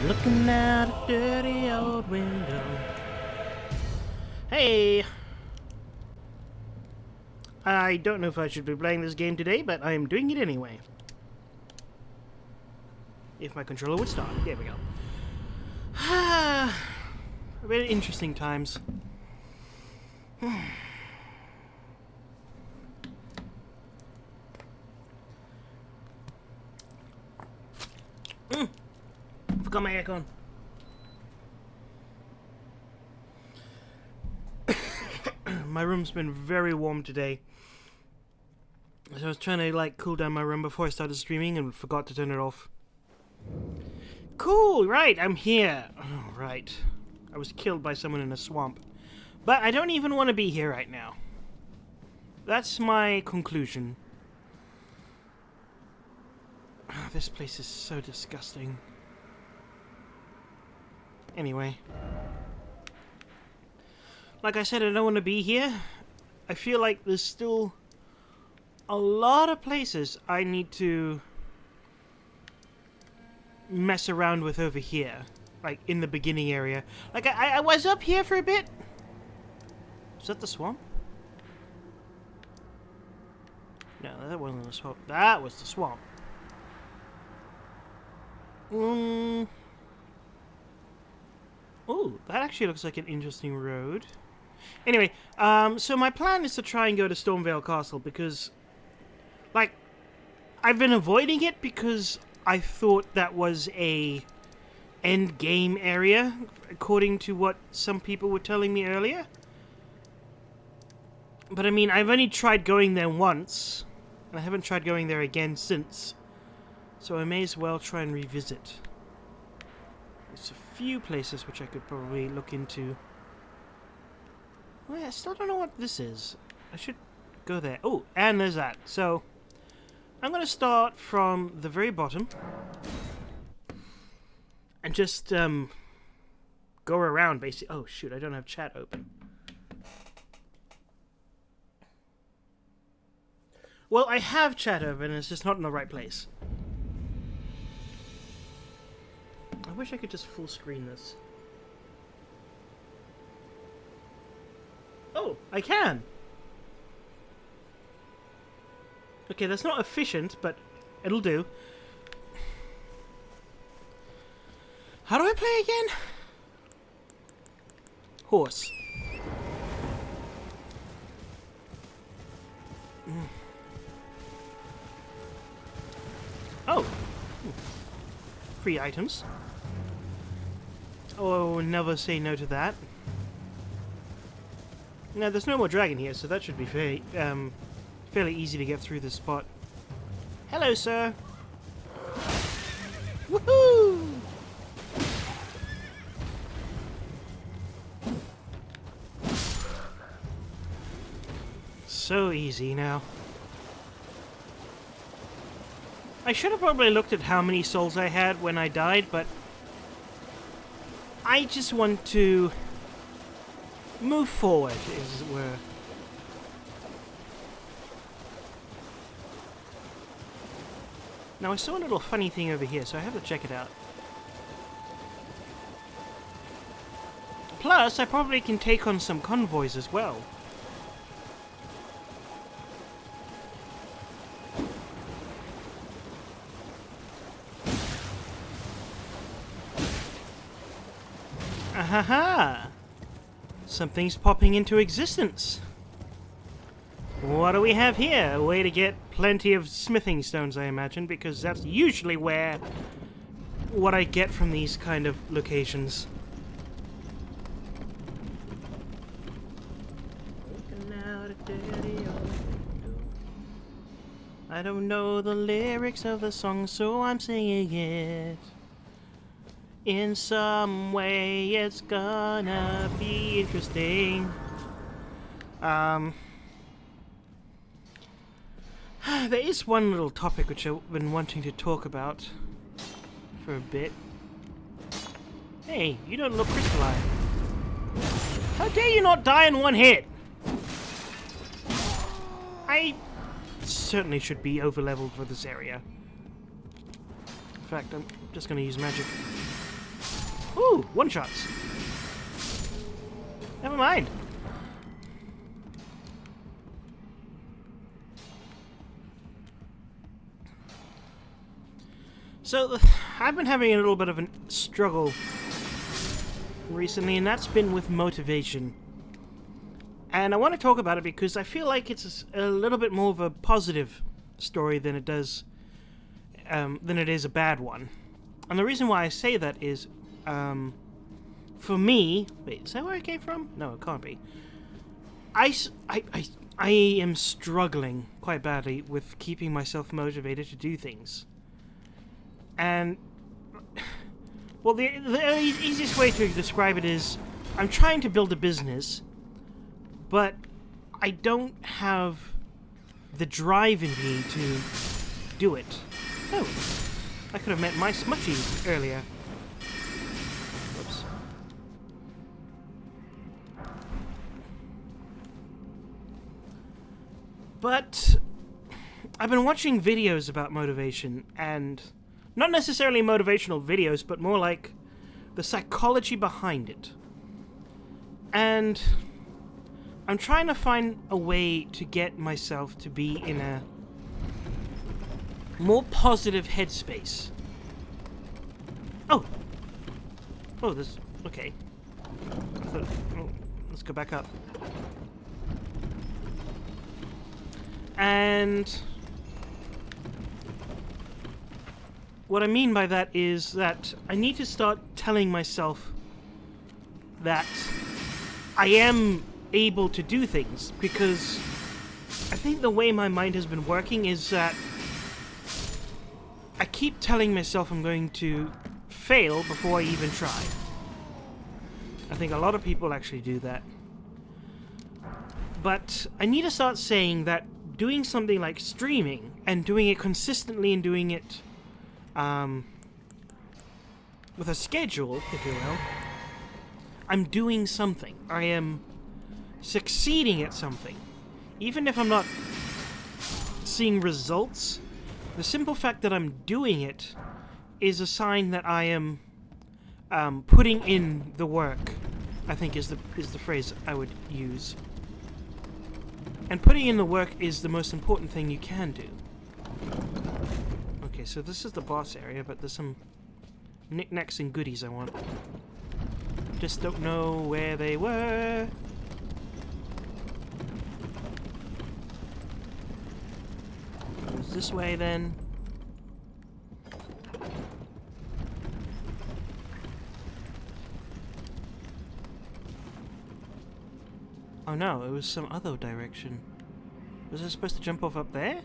Looking out a dirty old window. Hey! I don't know if I should be playing this game today, but I am doing it anyway. If my controller would start. There we go. Very interesting times. Forgot my aircon. My room's been very warm today. So I was trying to cool down my room before I started streaming and forgot to turn it off. Cool, right, I'm here. Oh, right. I was killed by someone in a swamp. But I don't even want to be here right now. That's my conclusion. Oh, this place is so disgusting. Anyway. Like I said, I don't want to be here. I feel like there's still a lot of places I need to mess around with over here. Like, in the beginning area. Like, I was up here for a bit. Is that the swamp? No, that wasn't the swamp. That was the swamp. Oh, that actually looks like an interesting road. Anyway, so my plan is to try and go to Stormveil Castle because, like, I've been avoiding it because I thought that was a end game area, according to what some people were telling me earlier. But I mean, I've only tried going there once, and I haven't tried going there again since. So I may as well try and revisit. There's a few places which I could probably look into. Well, I still don't know what this is. I should go there. Oh, and there's that. So, I'm going to start from the very bottom. And just, go around, basically. Oh, shoot, I don't have chat open. Well, I have chat open, it's just not in the right place. I wish I could just full screen this. Oh, I can! Okay, that's not efficient, but it'll do. How do I play again? Horse. Oh! Free items. Oh, never say no to that. Now, there's no more dragon here, so that should be fairly easy to get through this spot. Hello, sir! Woohoo! So easy now. I should have probably looked at how many souls I had when I died, but I just want to move forward, as it were. Now, I saw a little funny thing over here, so I have to check it out. Plus, I probably can take on some convoys as well. Ahaha! Something's popping into existence. What do we have here? A way to get plenty of smithing stones, I imagine, because that's usually what I get from these kind of locations. I don't know the lyrics of the song, so I'm singing it. In some way, it's gonna be interesting. There is one little topic which I've been wanting to talk about for a bit. Hey, you don't look crystalline. How dare you not die in one hit? I certainly should be over-leveled for this area. In fact, I'm just gonna use magic. Ooh, one-shots. Never mind. So, I've been having a little bit of a struggle recently, and that's been with motivation. And I want to talk about it because I feel like it's a little bit more of a positive story than it is a bad one. And the reason why I say that is, for me... Wait, is that where I came from? No, it can't be. I am struggling quite badly with keeping myself motivated to do things. And... Well, the easiest way to describe it is, I'm trying to build a business, but I don't have the drive in me to do it. Oh, I could have met my smudgy earlier. Whoops. But I've been watching videos about motivation, and not necessarily motivational videos, but more like the psychology behind it. And I'm trying to find a way to get myself to be in a more positive headspace. Oh! Oh, this... Okay. Oh, let's go back up. And... what I mean by that is that I need to start telling myself that I am able to do things, because I think the way my mind has been working is that I keep telling myself I'm going to fail before I even try. I think a lot of people actually do that. But I need to start saying that doing something like streaming, and doing it consistently and doing it with a schedule, if you will, I'm doing something. I am succeeding at something. Even if I'm not seeing results, the simple fact that I'm doing it is a sign that I am putting in the work, I think is the phrase I would use. And putting in the work is the most important thing you can do. Okay, so this is the boss area, but there's some knickknacks and goodies I want. Just don't know where they were. Goes this way then. Oh no, it was some other direction. Was I supposed to jump off up there?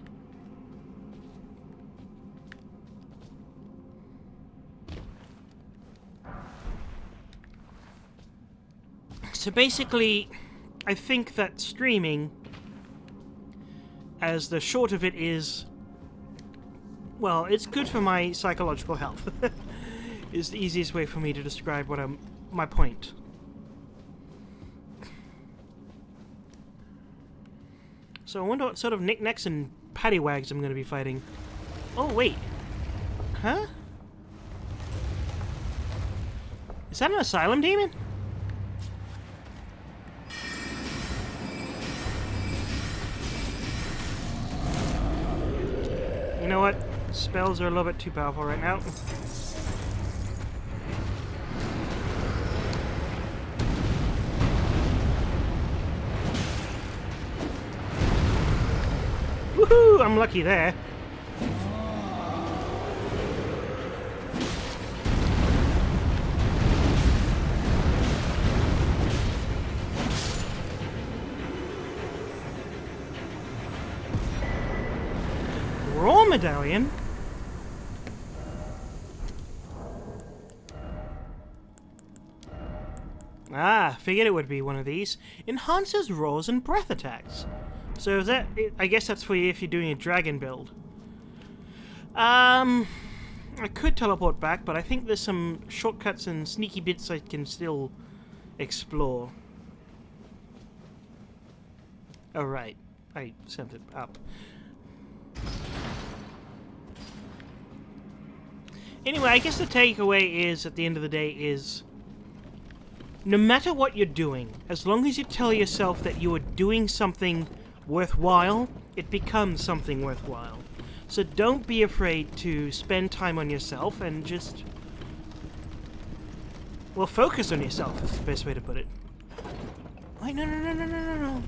So basically, I think that streaming, as the short of it is, well, it's good for my psychological health. Is the easiest way for me to describe what my point. So I wonder what sort of knickknacks and pattywags I'm going to be fighting. Oh, wait. Huh? Is that an asylum demon? You know what? Spells are a little bit too powerful right now. Woohoo! I'm lucky there. Raw medallion? Ah, figured it would be one of these. Enhances rolls and breath attacks. So is that... I guess that's for you if you're doing a dragon build. I could teleport back, but I think there's some shortcuts and sneaky bits I can still explore. Oh, right. I sent it up. Anyway, I guess the takeaway is, at the end of the day, is no matter what you're doing, as long as you tell yourself that you are doing something worthwhile, it becomes something worthwhile. So don't be afraid to spend time on yourself and just... well, focus on yourself is the best way to put it. Wait, no, no, no, no, no, no, no.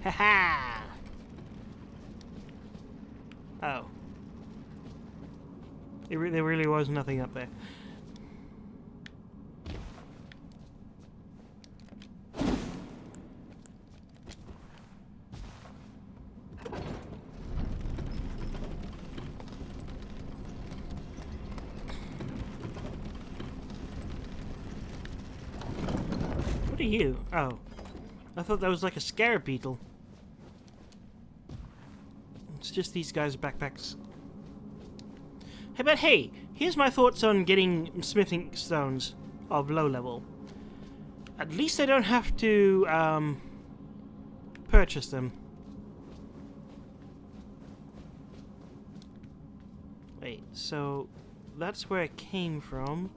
Ha-ha! Oh. There really was nothing up there. What are you? Oh. I thought that was like a scarab beetle. It's just these guys' backpacks. Hey, but hey, here's my thoughts on getting smithing stones of low level. At least I don't have to, purchase them. Wait, so that's where it came from.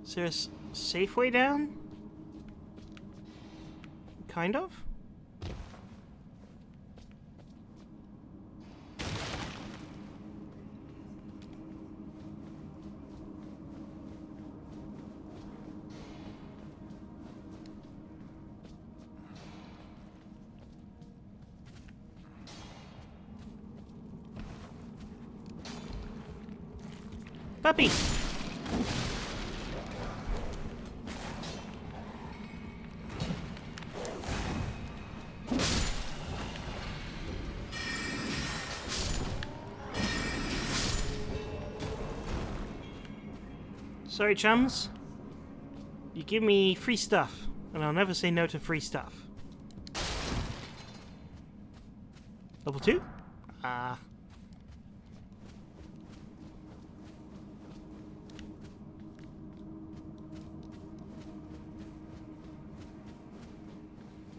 Is there a safe way down? Kind of? Puppy! Sorry, chums. You give me free stuff, and I'll never say no to free stuff. Level 2? Ah.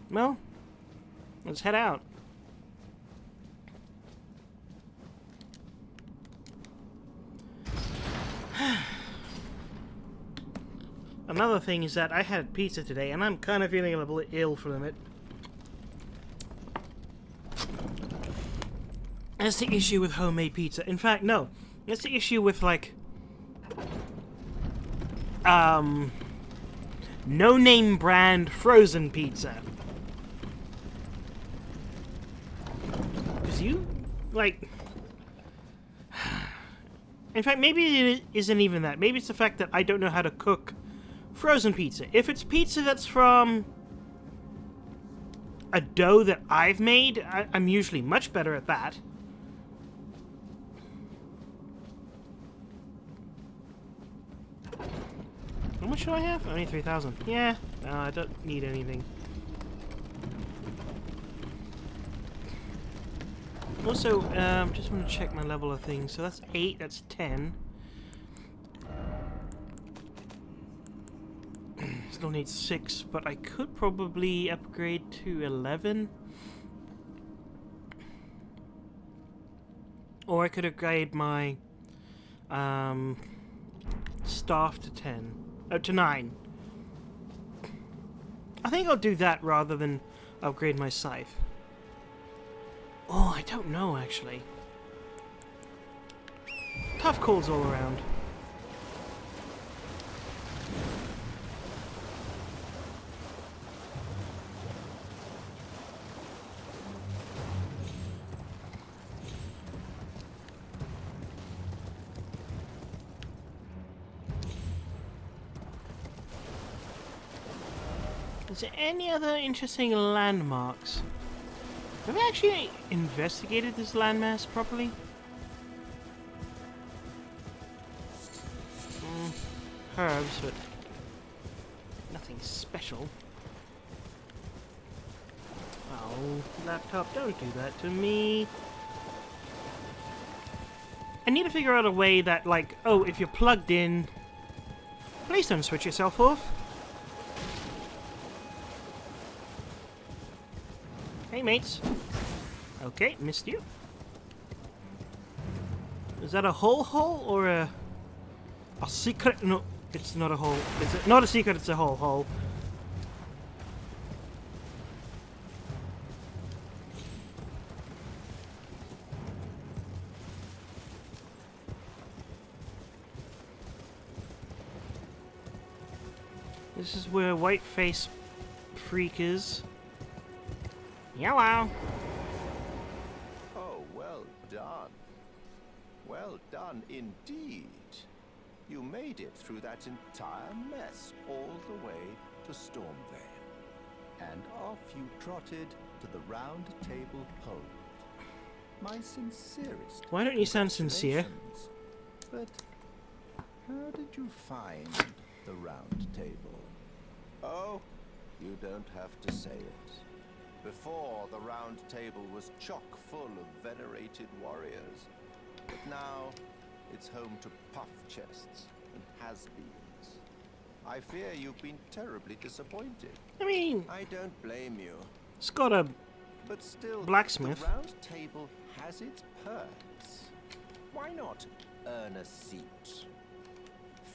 Well, let's head out. Another thing is that I had pizza today, and I'm kind of feeling a little ill from it. That's the issue with homemade pizza. In fact, no. That's the issue with, like... no-name brand frozen pizza. Because you, like... In fact, maybe it isn't even that. Maybe it's the fact that I don't know how to cook frozen pizza. If it's pizza that's from a dough that I've made, I'm usually much better at that. How much do I have? Only 3,000. Yeah, I don't need anything. Also, just want to check my level of things. So that's 8, that's 10. Still need 6, but I could probably upgrade to 11. Or I could upgrade my staff to 10. Oh, to 9. I think I'll do that rather than upgrade my scythe. Oh, I don't know, actually. Tough calls all around. Is there any other interesting landmarks? Have I actually investigated this landmass properly? Herbs, but nothing special. Oh, laptop, don't do that to me. I need to figure out a way that, like, oh, if you're plugged in, please don't switch yourself off. Hey, mates. Okay, missed you. Is that a hole or a secret? No, It's not a hole. It's not a secret, it's a hole. This is where Whiteface Freak is. Hello. Oh, well done. Well done indeed. You made it through that entire mess all the way to Stormveil. And off you trotted to the Round Table Hold. My sincerest. Why don't you sound sincere? congratulations. But how did you find the Round Table? Oh, you don't have to say it. Before, the Round Table was chock full of venerated warriors. But now, it's home to puff chests and has-beens. I fear you've been terribly disappointed. I mean, I don't blame you. it's got a But still, blacksmith. the Round Table has its perks. Why not earn a seat?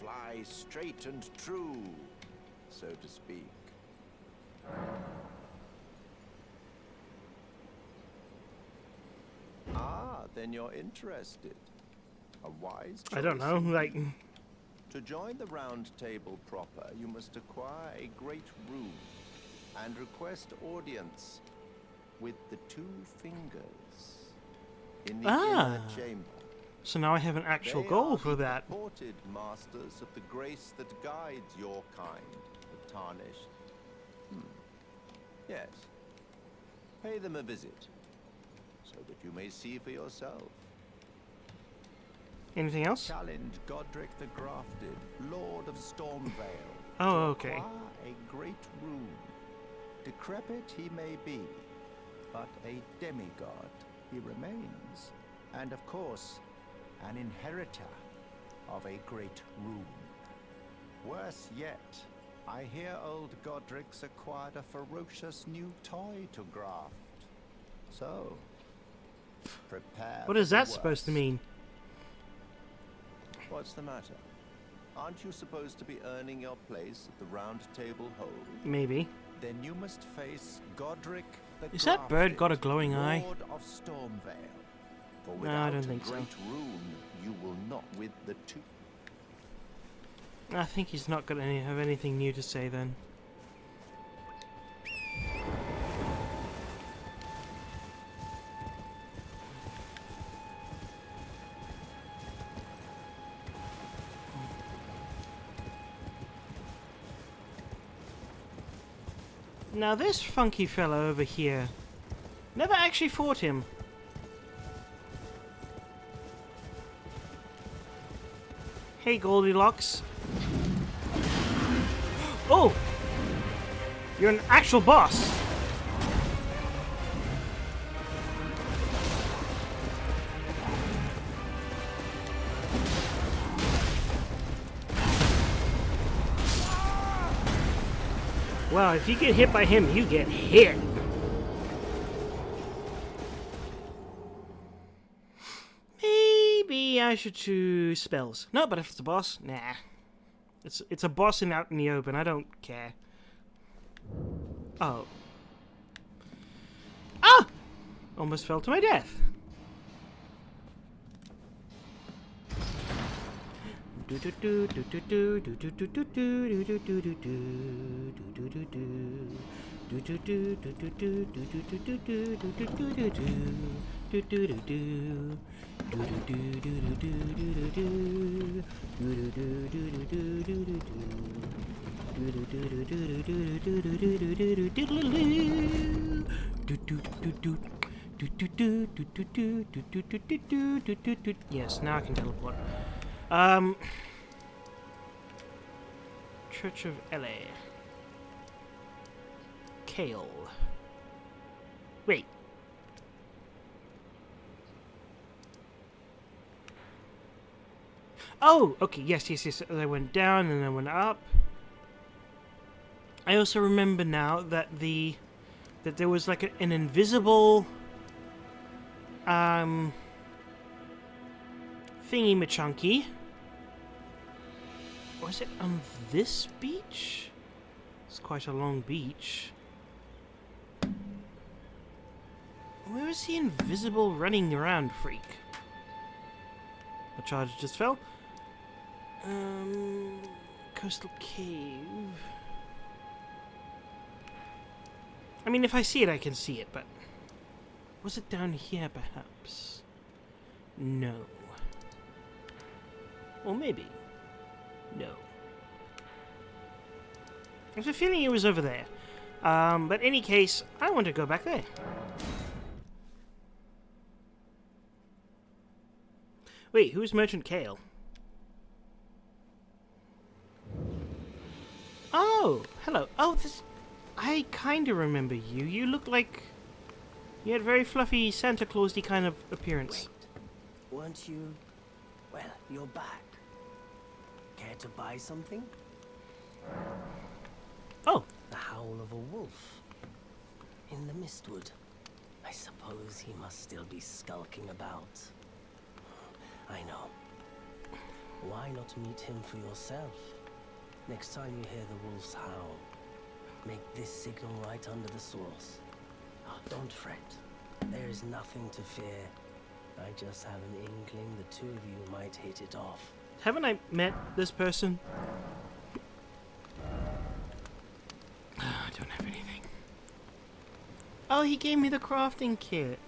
Fly straight and true, so to speak. Ah, then you're interested. A wise choice. I don't know, like... To join the Round Table proper, you must acquire a great room and request audience with the 2 fingers in the inner chamber. So now I have an actual They goal are for the that. purported masters of the grace that guides your kind, the tarnished. Yes. Pay them a visit, so that you may see for yourself. Anything else? Challenge Godric the Grafted, Lord of Stormveil. Oh, to okay. acquire a great room. Decrepit he may be, but a demigod he remains. And of course, an inheritor of a great room. Worse yet, I hear old Godric's acquired a ferocious new toy to graft. So, prepare. What is for the that supposed to worst. mean? What's the matter? Aren't you supposed to be earning your place at the Round Table Hold? Maybe. Then you must face Godric the Is that bird got a glowing eye? Lord of Stormveil. For No, without I don't think a so. great rune, you will not with the 2. I think he's not going to have anything new to say then. Now this funky fellow over here, never actually fought him. Hey Goldilocks. Oh! You're an actual boss! Well, if you get hit by him, you get hit. Maybe I should choose spells. No, but if it's a boss, nah. It's a boss out in the open. I don't care. Oh. Ah! Almost fell to my death. Yes, now I can teleport. Church of LA. Kale. Wait. Oh, okay, yes. I went down and I went up. I also remember now that that there was like an invisible thingy-majunky Was it on this beach? It's quite a long beach. Where is the invisible running around freak? A charge just fell. Coastal cave. I mean, if I see it, I can see it, but... Was it down here, perhaps? No. Or maybe. No. I have a feeling it was over there. But in any case, I want to go back there. Wait, who's Merchant Kale? Oh, hello. Oh, this... I kind of remember you. You look like... You had very fluffy Santa Claus-y kind of appearance. Wait, weren't you... Well, you're back. Care to buy something? Oh. The howl of a wolf. In the mistwood. I suppose he must still be skulking about. I know. Why not meet him for yourself? Next time you hear the wolf's howl, make this signal right under the source. Oh, don't fret. There is nothing to fear. I just have an inkling the two of you might hit it off. Haven't I met this person? I don't have anything. Oh, he gave me the crafting kit.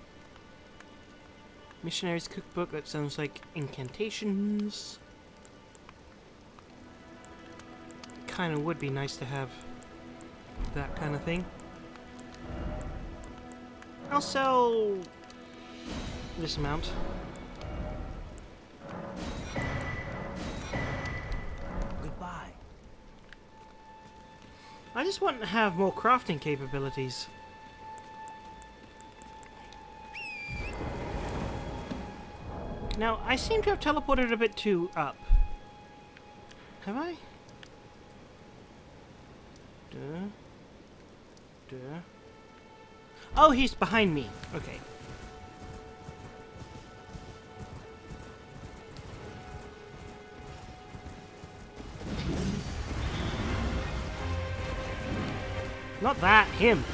Missionary's cookbook, that sounds like incantations. Kind of would be nice to have that kind of thing. I'll sell this amount. Goodbye. I just want to have more crafting capabilities. Now, I seem to have teleported a bit too up. Have I? Oh, he's behind me. Okay. Not that, him.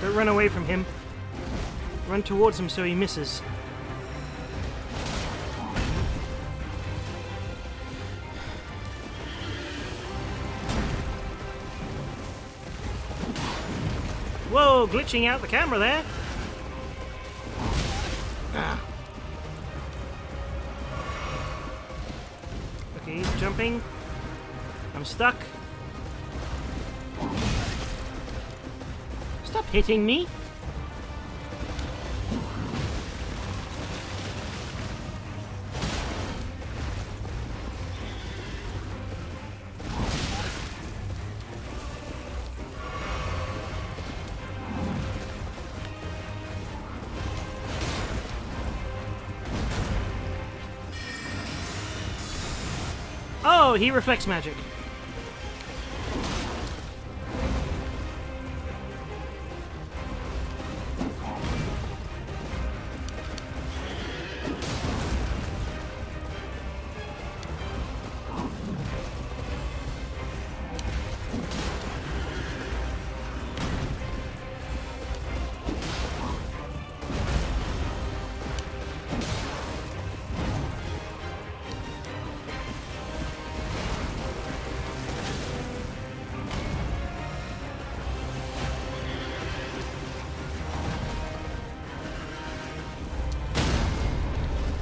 Don't run away from him. Run towards him so he misses. Whoa, glitching out the camera there. Ah. Okay, he's jumping. I'm stuck. Stop hitting me. Oh, he reflects magic.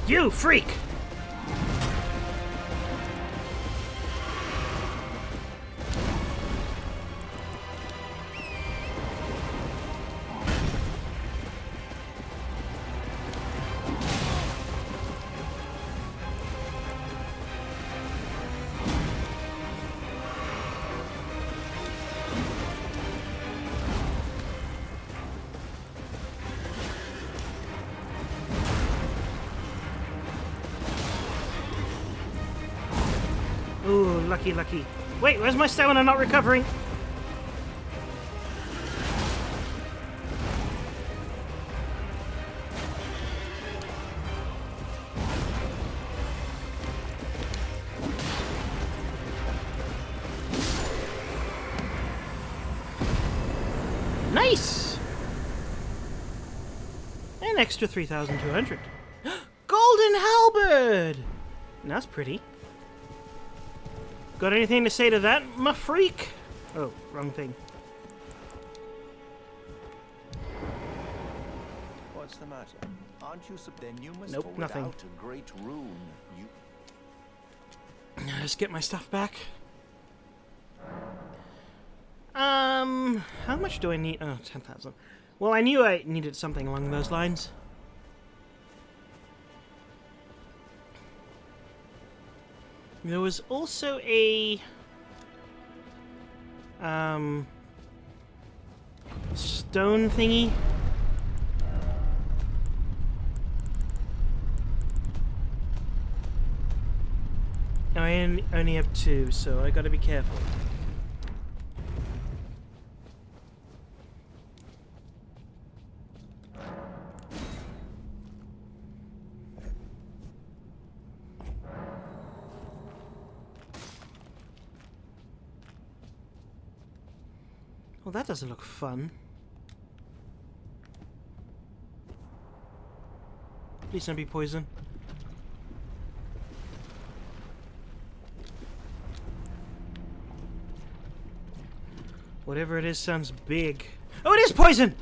You freak! lucky, lucky. Wait, where's my stamina not recovering? Nice! An extra 3,200. Golden halberd! That's pretty. Got anything to say to that, my freak? Oh, wrong thing. What's the matter? Aren't you then you must Nope, hold nothing. out a great rune. You Let's get my stuff back. How much do I need? Oh, 10,000. Well, I knew I needed something along those lines. There was also a stone thingy. I only have 2, so I gotta be careful. Well, that doesn't look fun. Please don't be poison. Whatever it is sounds big. Oh, it is poison!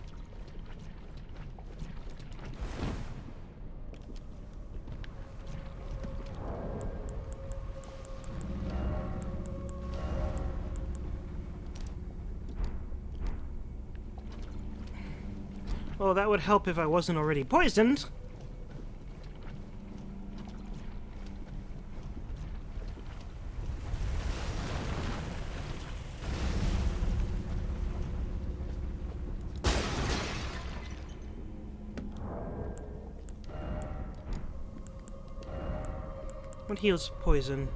Well, that would help if I wasn't already poisoned. What heals poison?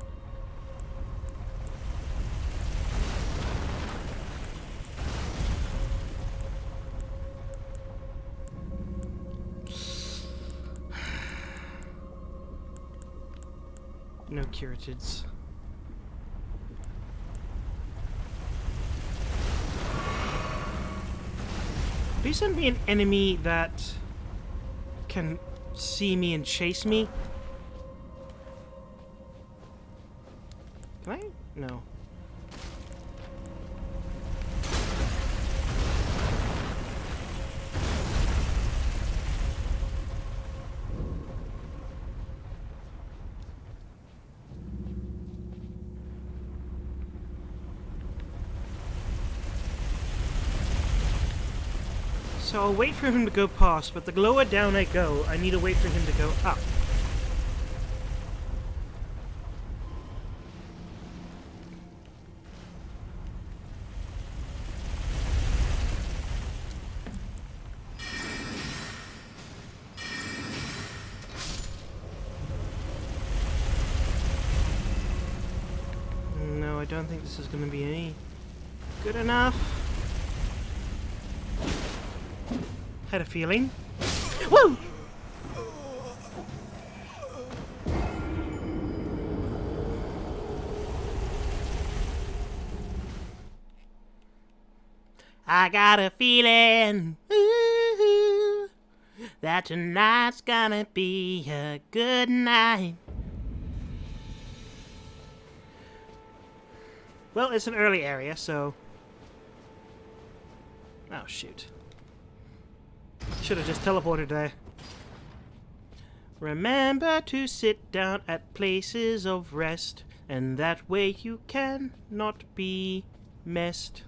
No curatids. Please send me an enemy that can see me and chase me. Can I? No. So I'll wait for him to go past, but the lower down I go, I need to wait for him to go up. No, I don't think this is going to be any good enough. Had a feeling. Woo! I got a feeling ooh, that tonight's gonna be a good night. Well, it's an early area, so... Oh, shoot. Should have just teleported there. Remember to sit down at places of rest, and that way you can not be messed.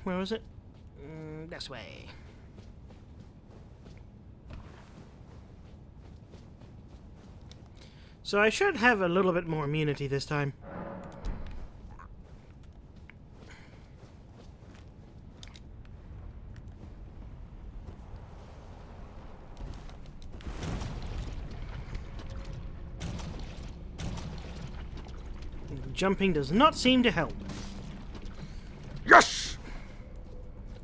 Where was it? This way. So I should have a little bit more immunity this time. Jumping does not seem to help. Yes!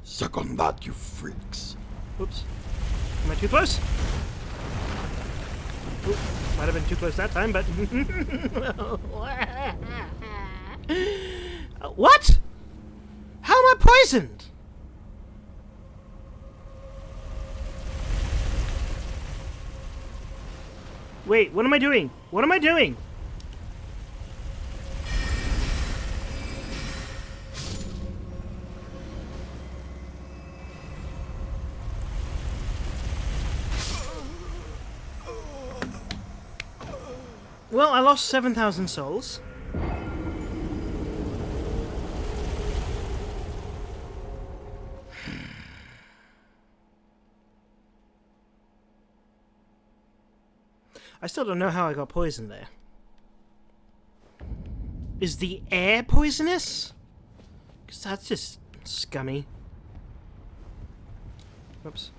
Suck on that, you freaks. Oops. Am I too close? Oop, might have been too close that time, but... What? How am I poisoned? Wait, what am I doing? What am I doing? Well, I lost 7,000 souls. I still don't know how I got poisoned there. Is the air poisonous? Because that's just scummy. Whoops.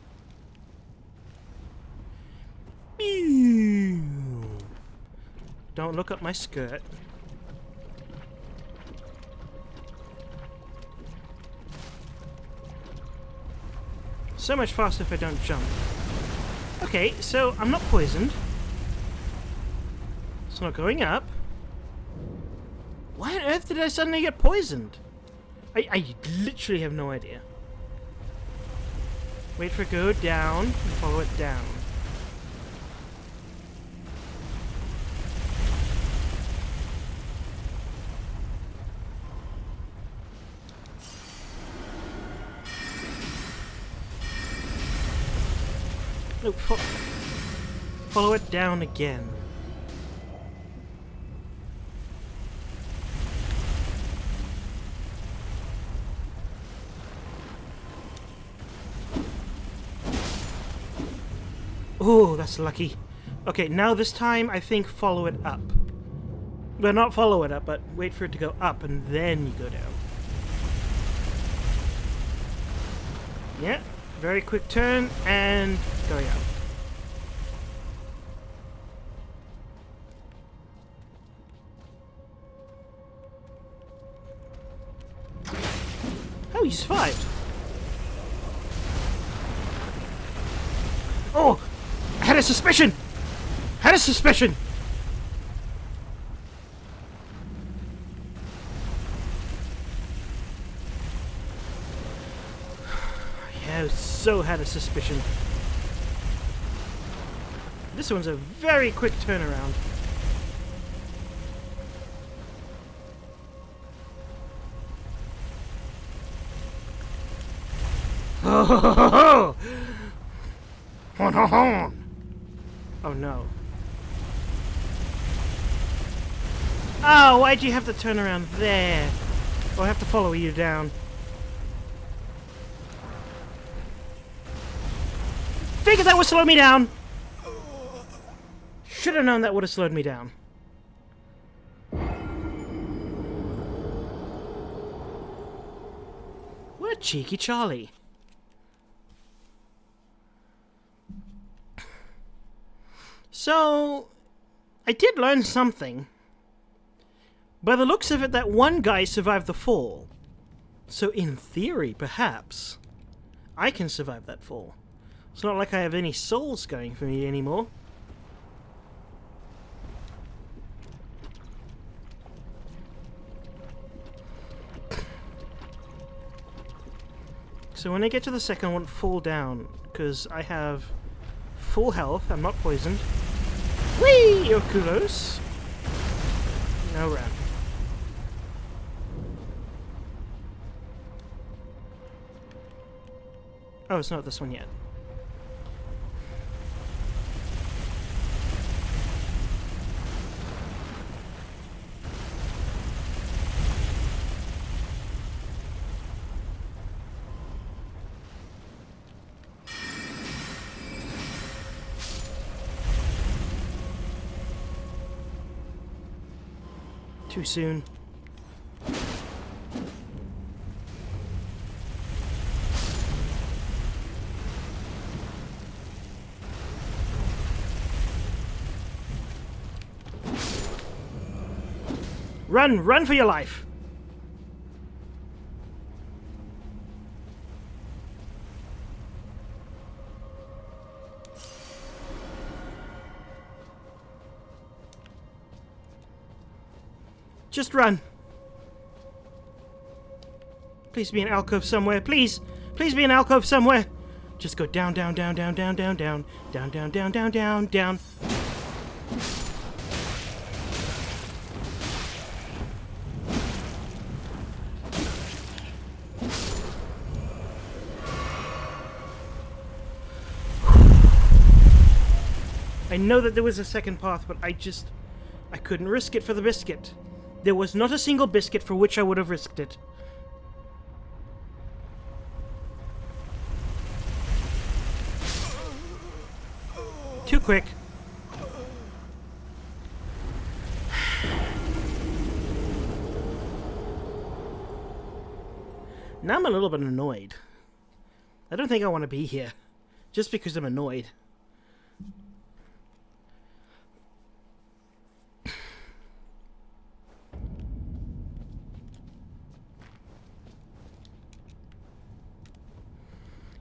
Don't look up my skirt. So much faster if I don't jump. Okay, so I'm not poisoned. It's not going up. Why on earth did I suddenly get poisoned? I literally have no idea. Wait for it to go down and follow it down. No, follow it down again. Oh, that's lucky. Okay, now this time I think follow it up. Well, not follow it up, but wait for it to go up and then you go down. Yeah, very quick turn and going up. Oh, he survived. Oh! I had a suspicion! Had a suspicion! Yeah, I so had a suspicion. This one's a very quick turnaround. Oh, ho, ho, ho. Hon, hon, hon. Oh no. Oh, why'd you have to turn around there? Oh, I have to follow you down. Figured that would slow me down. Should have known that would have slowed me down. What a cheeky Charlie. So, I did learn something. By the looks of it, that one guy survived the fall. So in theory, perhaps, I can survive that fall. It's not like I have any souls going for me anymore. So when I get to the second, I won't fall down, because I have full health, I'm not poisoned. Whee! Okulos. No run. Oh, it's not this one yet. Too soon. Run! Run for your life! Just run. Please be an alcove somewhere. Please! Please be an alcove somewhere! Just go down, down, down, down, down, down, down, down, down, down, down, down, down. I know that there was a second path, but I couldn't risk it for the biscuit. There was not a single biscuit for which I would have risked it. Too quick. Now I'm a little bit annoyed. I don't think I want to be here. Just because I'm annoyed.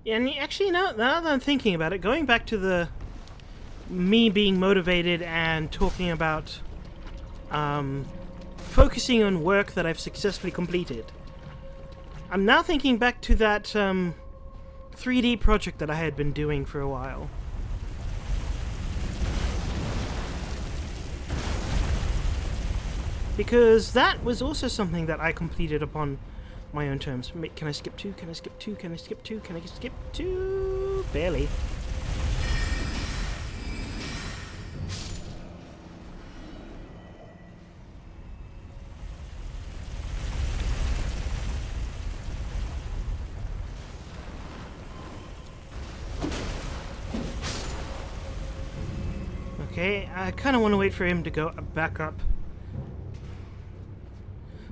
And actually, now that I'm thinking about it, going back to the me being motivated and talking about focusing on work that I've successfully completed, I'm now thinking back to that 3D project that I had been doing for a while. Because that was also something that I completed upon my own terms. Can I skip 2? Can I skip 2? Can I skip 2? Can I skip 2? Barely. Okay, I kind of want to wait for him to go back up.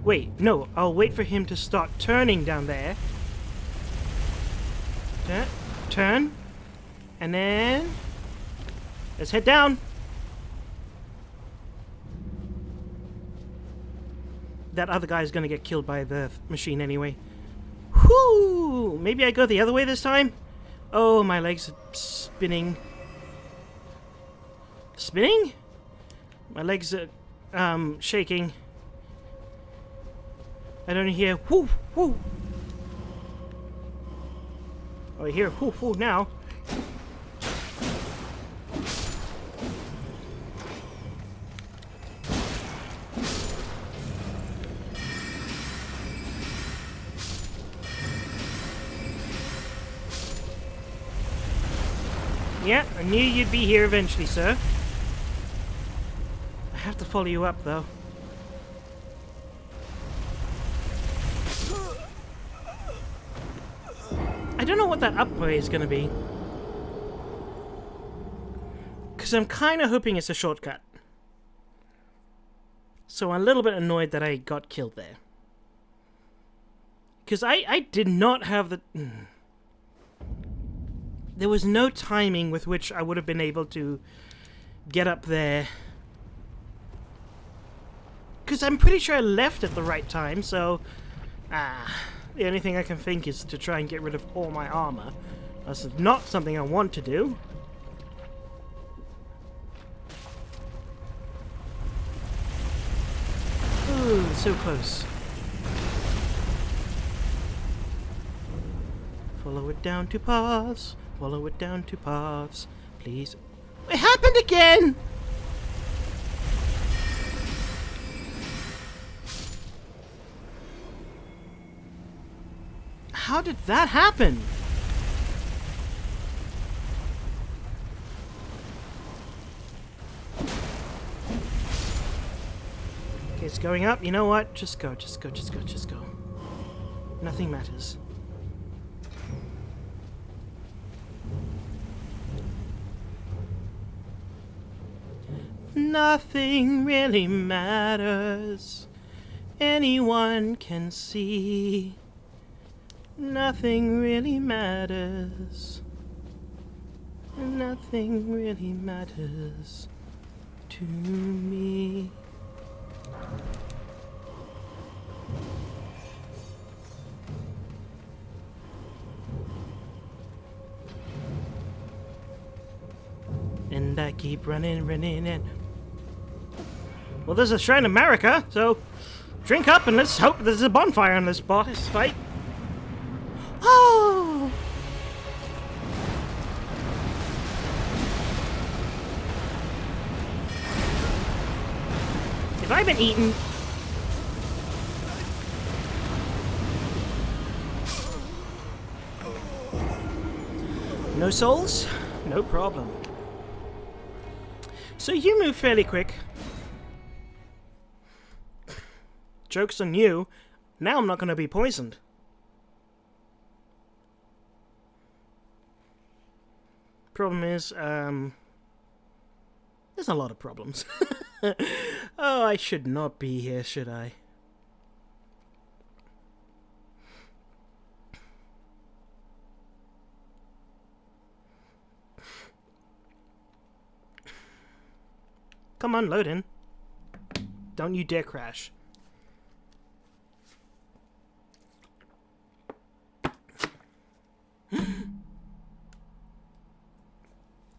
Wait, no, I'll wait for him to start turning down there. Turn. And then... let's head down. That other guy's gonna get killed by the machine anyway. Whoo! Maybe I go the other way this time? Oh, my legs are spinning. Spinning? My legs are, shaking. I don't hear whoo, whoo. Oh, I hear whoo, whoo now. Yeah, I knew you'd be here eventually, sir. I have to follow you up, though. I don't know what that up way is going to be. Because I'm kind of hoping it's a shortcut. So I'm a little bit annoyed that I got killed there. Because I did not have the... There was no timing with which I would have been able to get up there. Because I'm pretty sure I left at the right time, so... the only thing I can think is to try and get rid of all my armor. That's not something I want to do. Ooh, so close. Follow it down to paths. Follow it down to paths. Please. It happened again! How did that happen? Okay, it's going up. You know what? Just go, just go, just go, just go. Nothing matters. Nothing really matters. Anyone can see. Nothing really matters. Nothing really matters to me. And I keep running, and... Well, there's a Shrine of America, so drink up and let's hope there's a bonfire on this boss fight. Oh! Have I been eaten? No souls? No problem. So you move fairly quick. Joke's on you. Now I'm not going to be poisoned. Problem is, there's a lot of problems. Oh, I should not be here, should I? Come on, load in. Don't you dare crash.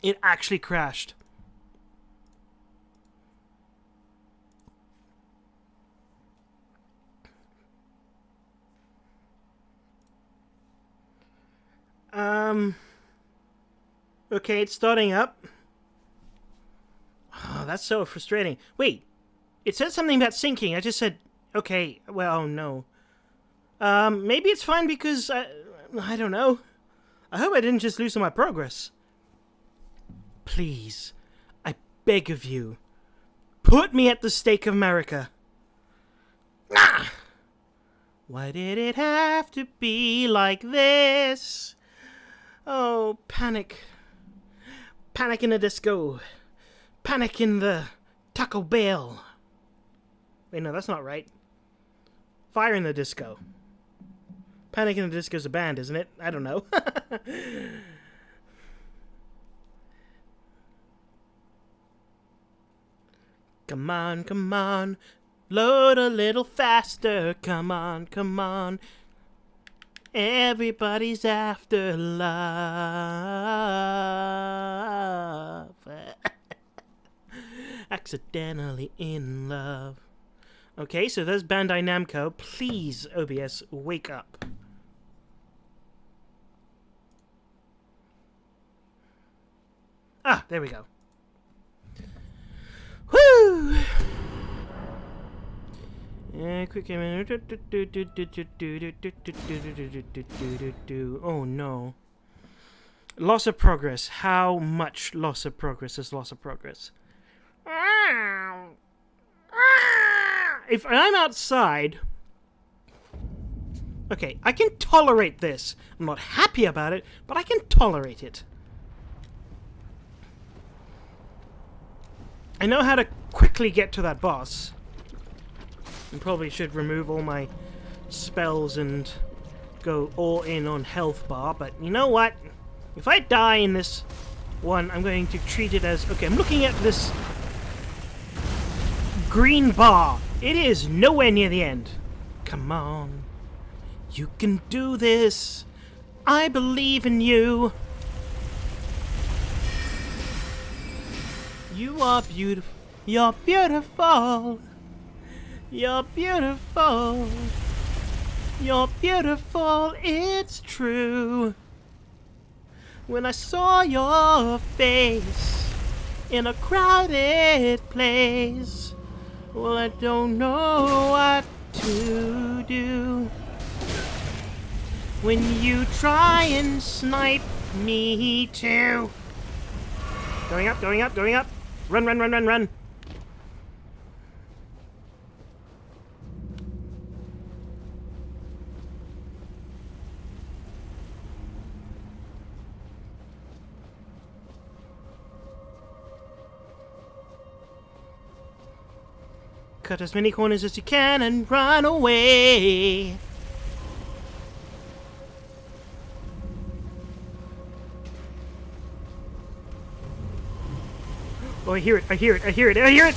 It actually crashed. Okay, it's starting up. Oh, that's so frustrating. Wait, it said something about syncing. I just said, okay, well, no. Maybe it's fine because, I don't know. I hope I didn't just lose all my progress. Please, I beg of you, put me at the stake of America. Ah! Why did it have to be like this? Oh, panic. Panic in the disco. Panic in the Taco Bell. Wait, no, that's not right. Fire in the Disco. Panic in the Disco's a band, isn't it? I don't know. Come on, come on. Load a little faster. Come on, come on. Everybody's after love. Accidentally in love. Okay, so there's Bandai Namco. Please, OBS, wake up. Ah, there we go. Woo! Quick. Oh no. Loss of progress. How much loss of progress is loss of progress? If I'm outside... Okay, I can tolerate this. I'm not happy about it, but I can tolerate it. I know how to quickly get to that boss. I probably should remove all my spells and go all in on health bar, but you know what? If I die in this one, I'm going to treat it as... Okay, I'm looking at this green bar. It is nowhere near the end. Come on. You can do this. I believe in you. You are beautiful. You're beautiful. You're beautiful. You're beautiful. It's true. When I saw your face in a crowded place, well, I don't know what to do. When you try and snipe me too. Going up, going up, going up. Run, run, run, run, run. cut as many corners as you can and run away. Oh, I hear it, I hear it, I hear it, I hear it!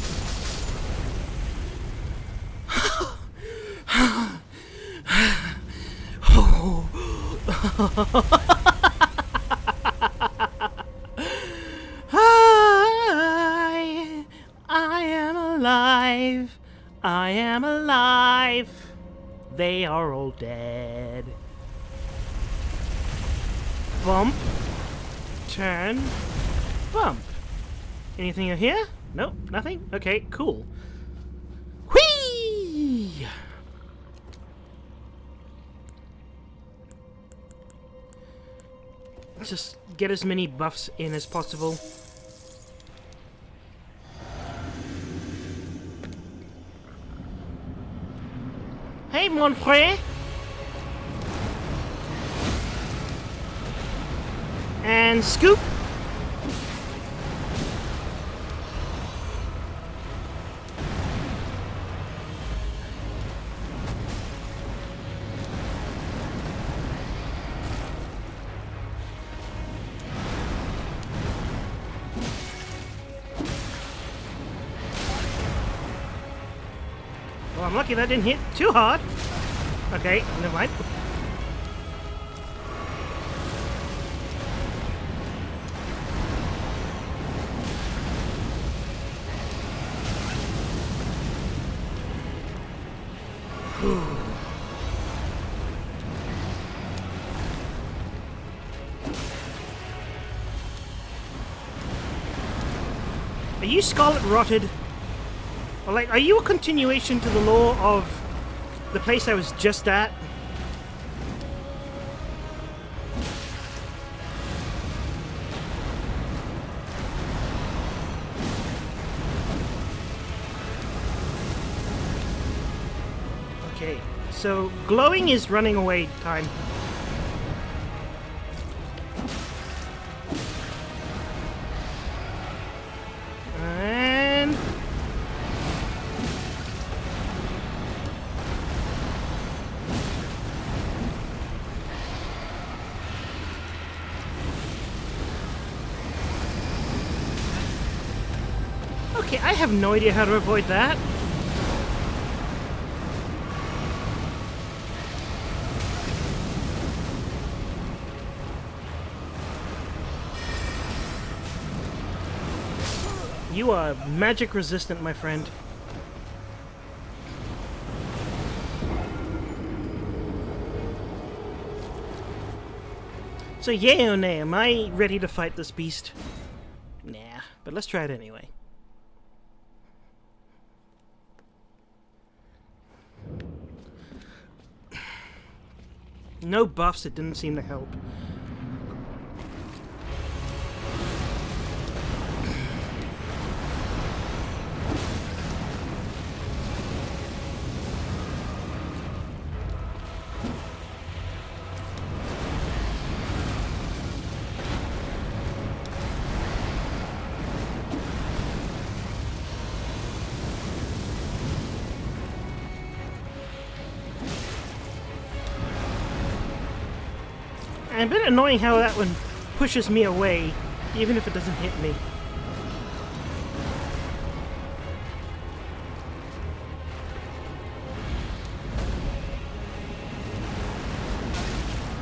I am alive. I am alive. They are all dead. Bump. Turn. Bump. Anything in here? Nope, nothing? Okay, cool. Whee! Just get as many buffs in as possible. Hey, mon frère! And scoop! Well, I'm lucky that didn't hit too hard. Okay, never mind. Are you Scarlet Rotted? Or like, are you a continuation to the lore of the place I was just at? Okay, so glowing is running away time. And okay, I have no idea how to avoid that. You are magic resistant, my friend. So yay or nay, am I ready to fight this beast? Nah, but let's try it anyway. No buffs, it didn't seem to help. And a bit annoying how that one pushes me away, even if it doesn't hit me.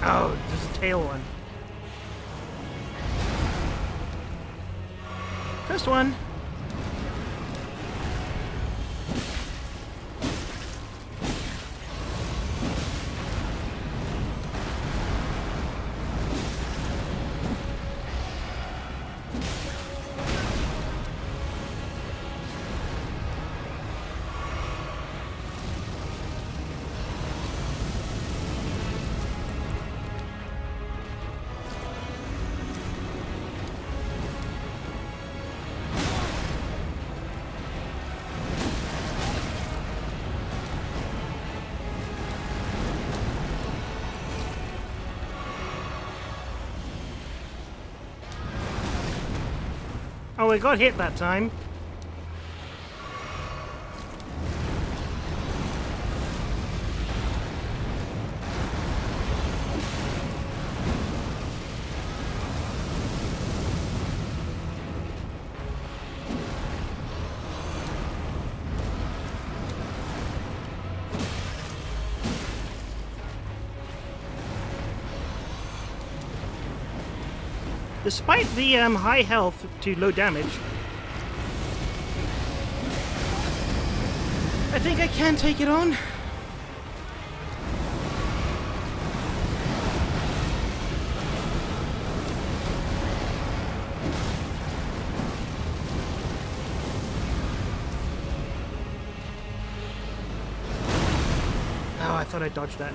Oh, there's a tail one. First one. Oh, I got hit that time. Despite the high health to low damage, I think I can take it on. Oh, I thought I dodged that.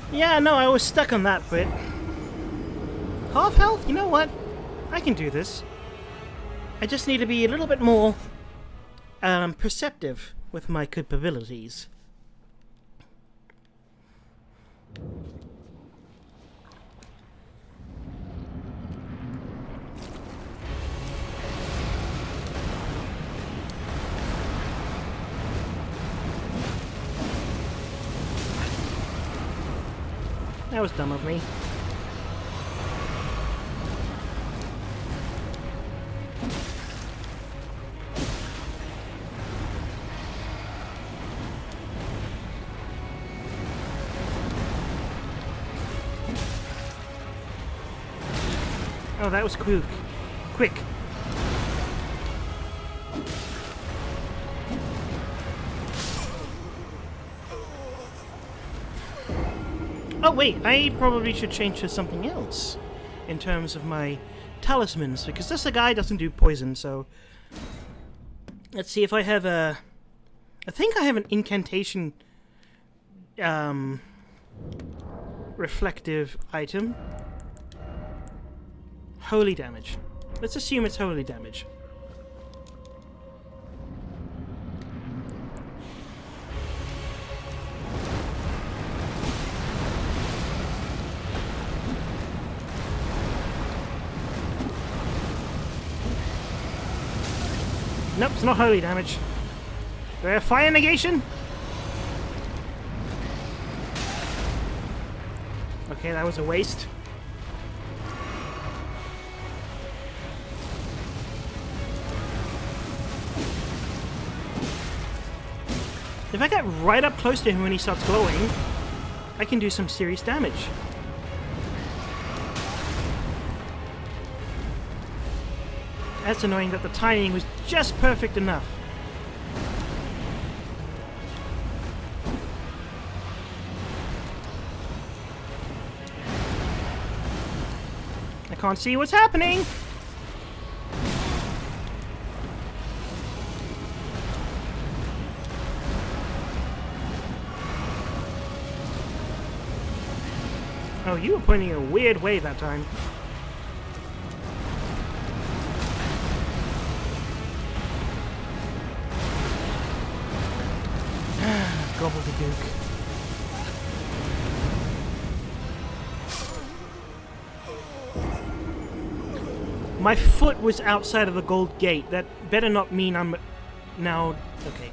Yeah, no, I was stuck on that bit. Half health? You know what? I can do this. I just need to be a little bit more perceptive with my capabilities. That was dumb of me. Oh, that was quick. Quick. Oh wait, I probably should change to something else in terms of my talismans, because this guy doesn't do poison, so let's see if I have a... I think I have an incantation reflective item. Holy damage. Let's assume it's holy damage. Nope, it's not holy damage. Do I have fire negation? Okay, that was a waste. If I get right up close to him when he starts glowing, I can do some serious damage. That's annoying that the timing was just perfect enough. I can't see what's happening! Oh, you were pointing a weird way that time. Gobbledygook. My foot was outside of the gold gate. That better not mean I'm now... Okay.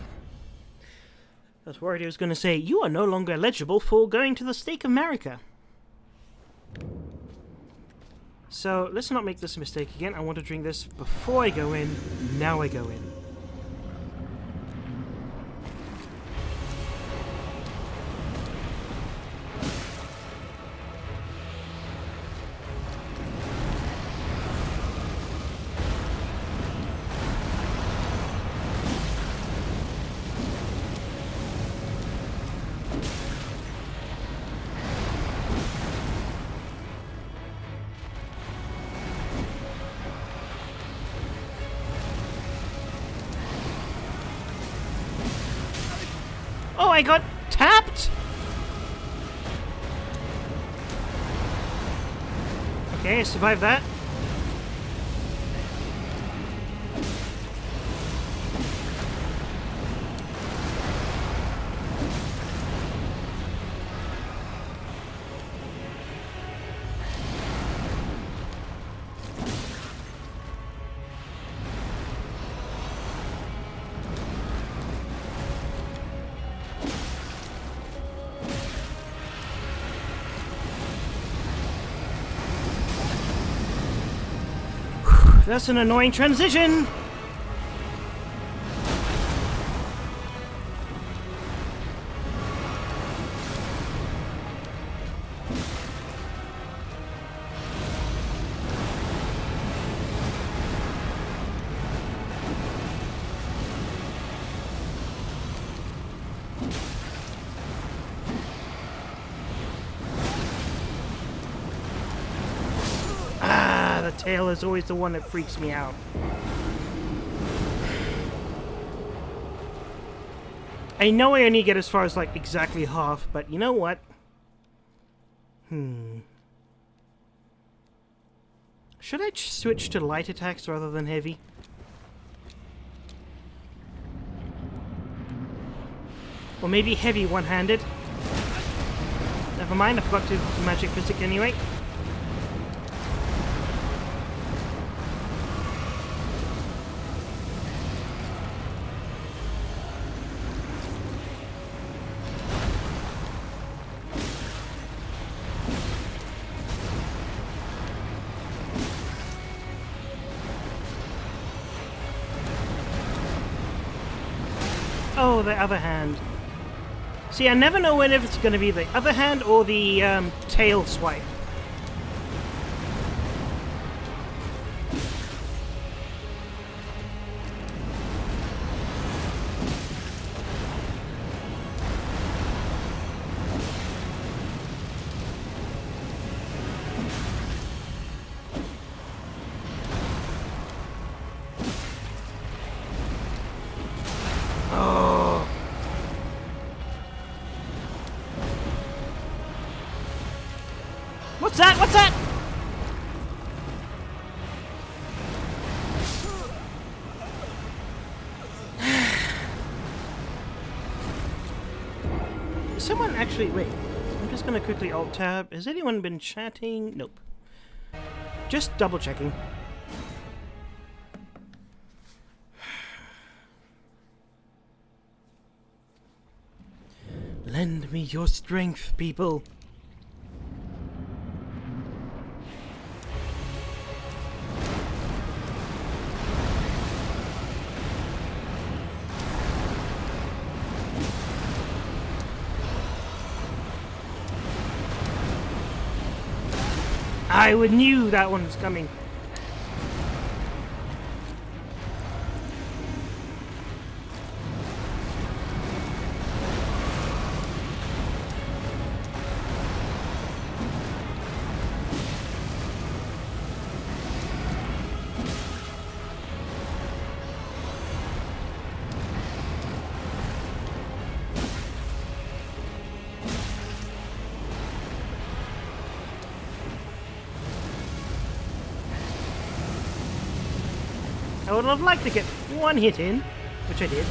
I was worried he was going to say, you are no longer eligible for going to the Stake of America. So, let's not make this mistake again. I want to drink this before I go in. Now I go in. Oh, I got tapped? Okay, I survived that. That's an annoying transition. The tail is always the one that freaks me out. I know I only get as far as like exactly half, but you know what? Should I switch to light attacks rather than heavy? Or maybe heavy one-handed? Never mind, I forgot to magic physic anyway. Oh, the other hand. See, I never know whether it's going to be the other hand or the tail swipe. What's that? What's that? Someone actually... Wait. I'm just going to quickly alt-tab. Has anyone been chatting? Nope. Just double-checking. Lend me your strength, people. I knew that one was coming. I would have liked to get one hit in, which I did.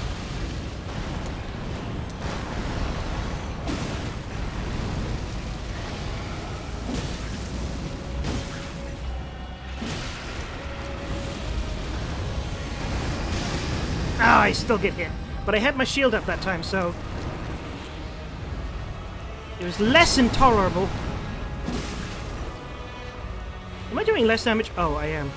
Ah, I still get hit. But I had my shield up that time, so it was less intolerable. Am I doing less damage? Oh, I am.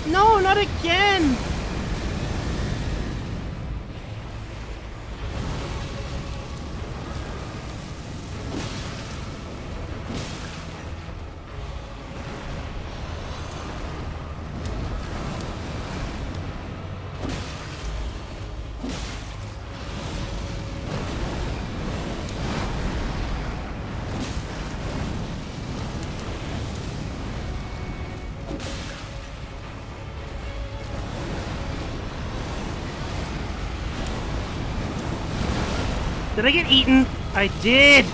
No, not again! Did I get eaten? I did!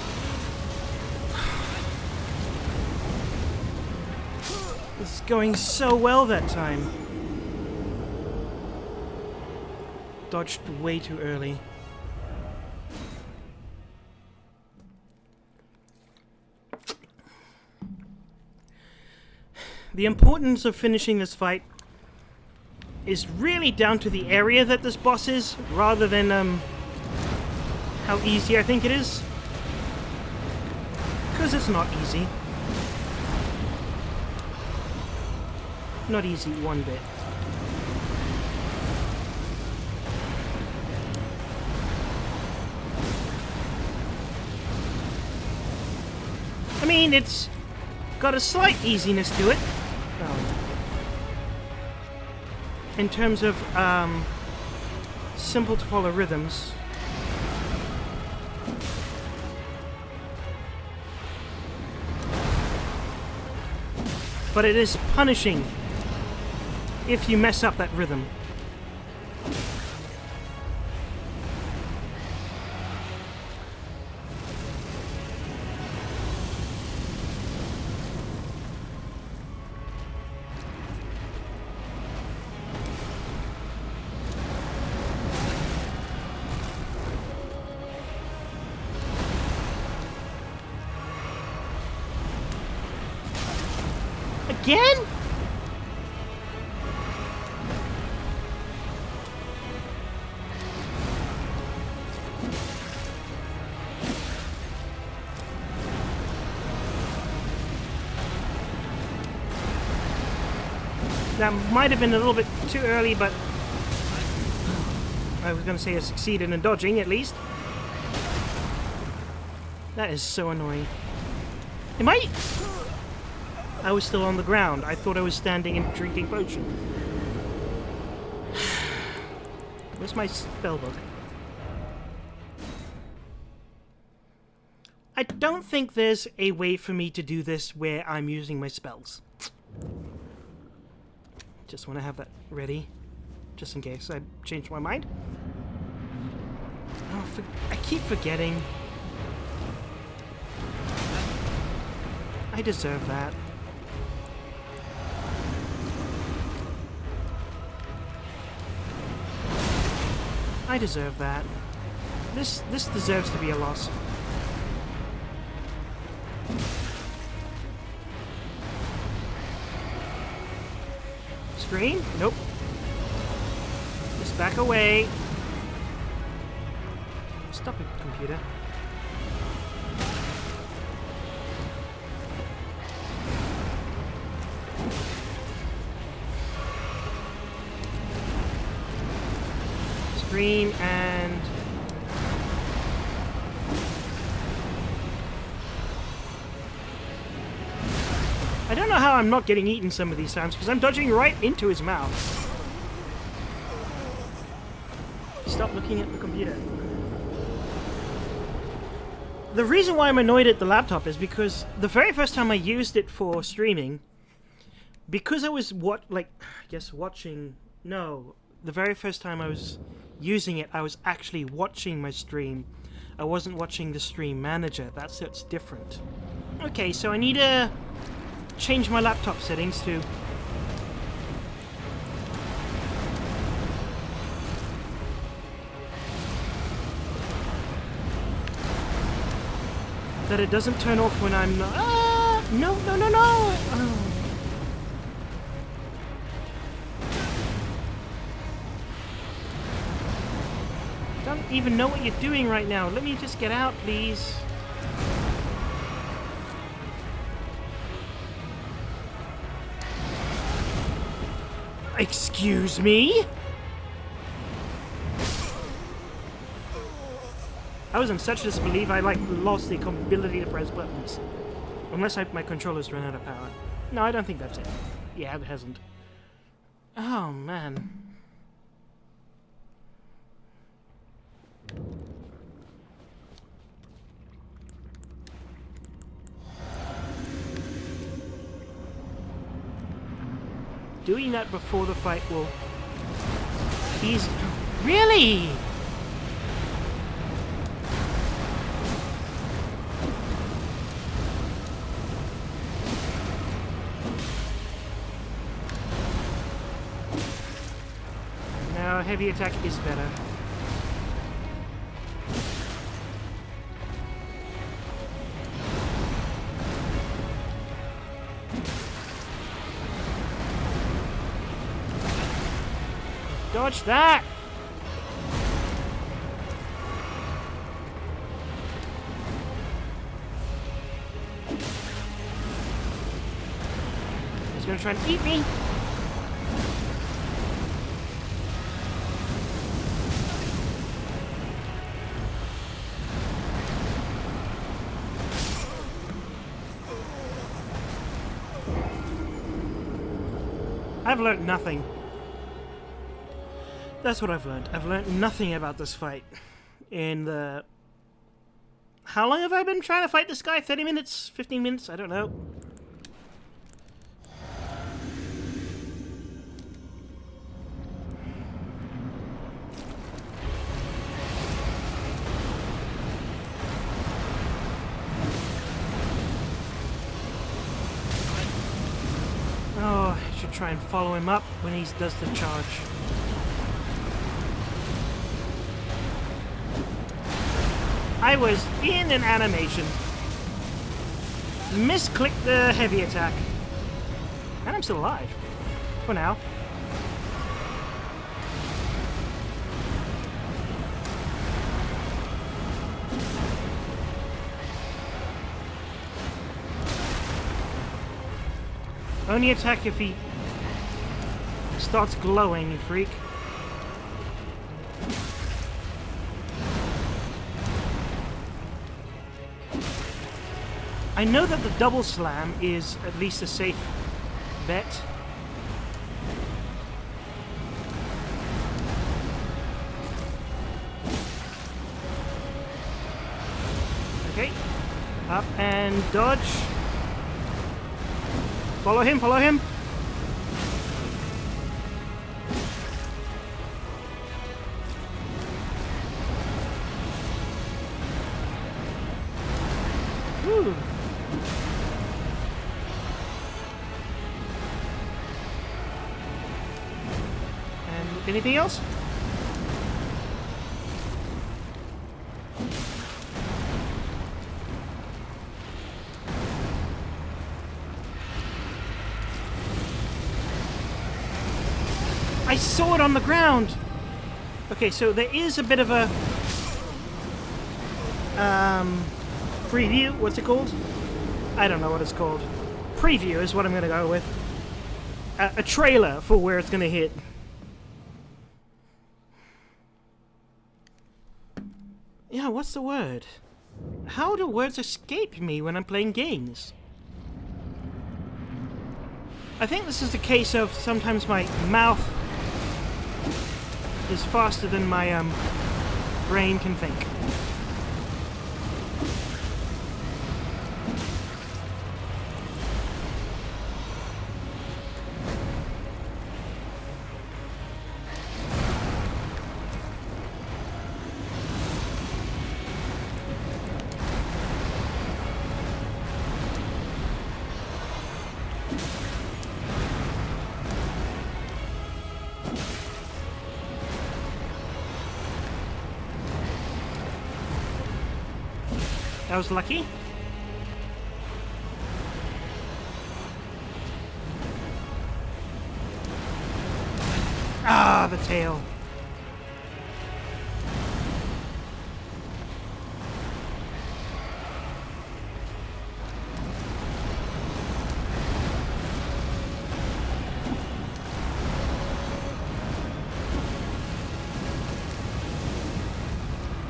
This is going so well that time. Dodged way too early. the importance of finishing this fight is really down to the area that this boss is, rather than how easy I think it is. Because it's not easy. Not easy one bit. I mean, it's got a slight easiness to it. In terms of simple to follow rhythms. But it is punishing if you mess up that rhythm. Again? That might have been a little bit too early, but I was going to say I succeeded in dodging, at least. That is so annoying. I was still on the ground. I thought I was standing and drinking potion. Where's my spellbook? I don't think there's a way for me to do this where I'm using my spells. Just want to have that ready, just in case I change my mind. Oh, I keep forgetting. I deserve that. I deserve that. This deserves to be a loss. Screen? Nope. Just back away. Stop it, computer. Screen and... I don't know how I'm not getting eaten some of these times, because I'm dodging right into his mouth. Stop looking at the computer. The reason why I'm annoyed at the laptop is because the very first time I used it for streaming, because I was watching... No, the very first time I was using it, I was actually watching my stream. I wasn't watching the stream manager. That's different. Okay, so I need to change my laptop settings to... that it doesn't turn off when I'm not... Ah! No! Oh. Don't even know what you're doing right now. Let me just get out, please. Excuse me? I was in such disbelief I lost the ability to press buttons. Unless my controller's run out of power. No, I don't think that's it. Yeah, it hasn't. Oh, man. Doing that before the fight will... He's... Really? No, heavy attack is better. Dodge that! He's gonna try and eat me. I've learned nothing. That's what I've learned. I've learned nothing about this fight. In the... How long have I been trying to fight this guy? 30 minutes? 15 minutes? I don't know. Oh, I should try and follow him up when he does the charge. I was in an animation. Misclicked the heavy attack. And I'm still alive. For now. Only attack if he starts glowing, you freak. I know that the double slam is at least a safe bet. Okay. Up and dodge. Follow him, follow him. Woo. And anything else? I saw it on the ground! Okay, so there is a bit of a... preview? What's it called? I don't know what it's called. Preview is what I'm gonna go with. A trailer for where it's gonna hit. Yeah, what's the word? How do words escape me when I'm playing games? I think this is the case of sometimes my mouth is faster than my brain can think. That was lucky. Ah, the tail.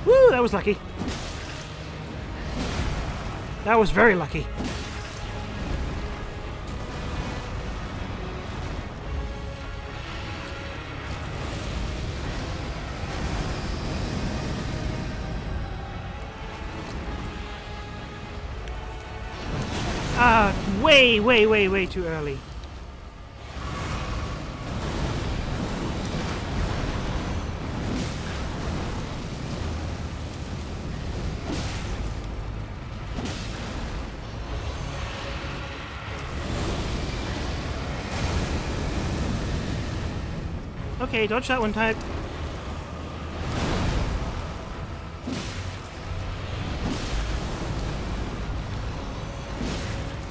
Woo, that was lucky. That was very lucky. Ah, way too early. Okay, dodge that one time.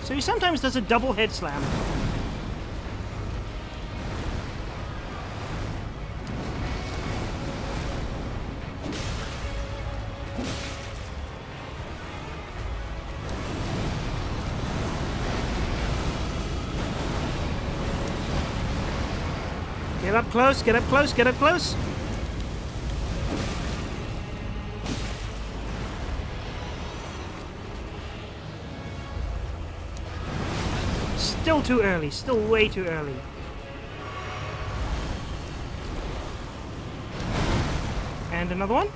So he sometimes does a double head slam. Get up close, get up close, get up close. Still too early, still way too early. And another one.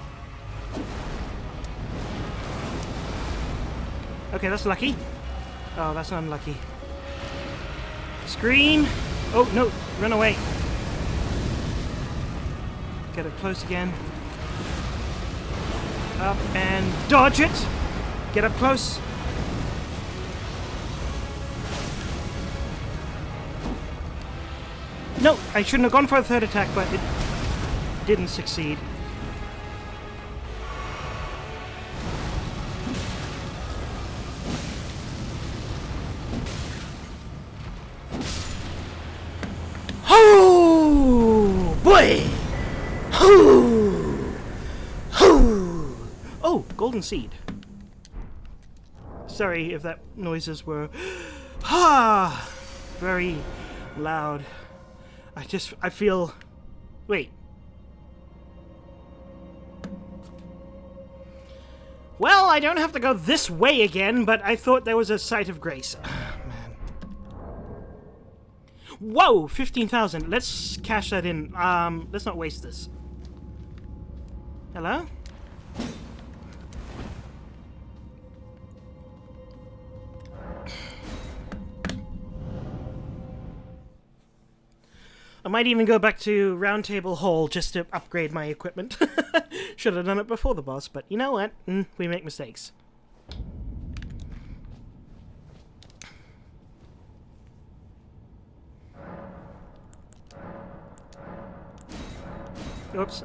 Okay, that's lucky. Oh, that's unlucky. Scream! Oh, no, run away. Get it close again. Up and dodge it! Get up close. No, I shouldn't have gone for a third attack, but it didn't succeed. Oh boy! Oh, golden seed. Sorry if that noises were very loud. I feel... Wait. Well, I don't have to go this way again, but I thought there was a site of grace. Man. Whoa! 15,000. Let's cash that in. Let's not waste this. Hello? I might even go back to Round Table Hall just to upgrade my equipment. Should have done it before the boss, but you know what? We make mistakes. Oops.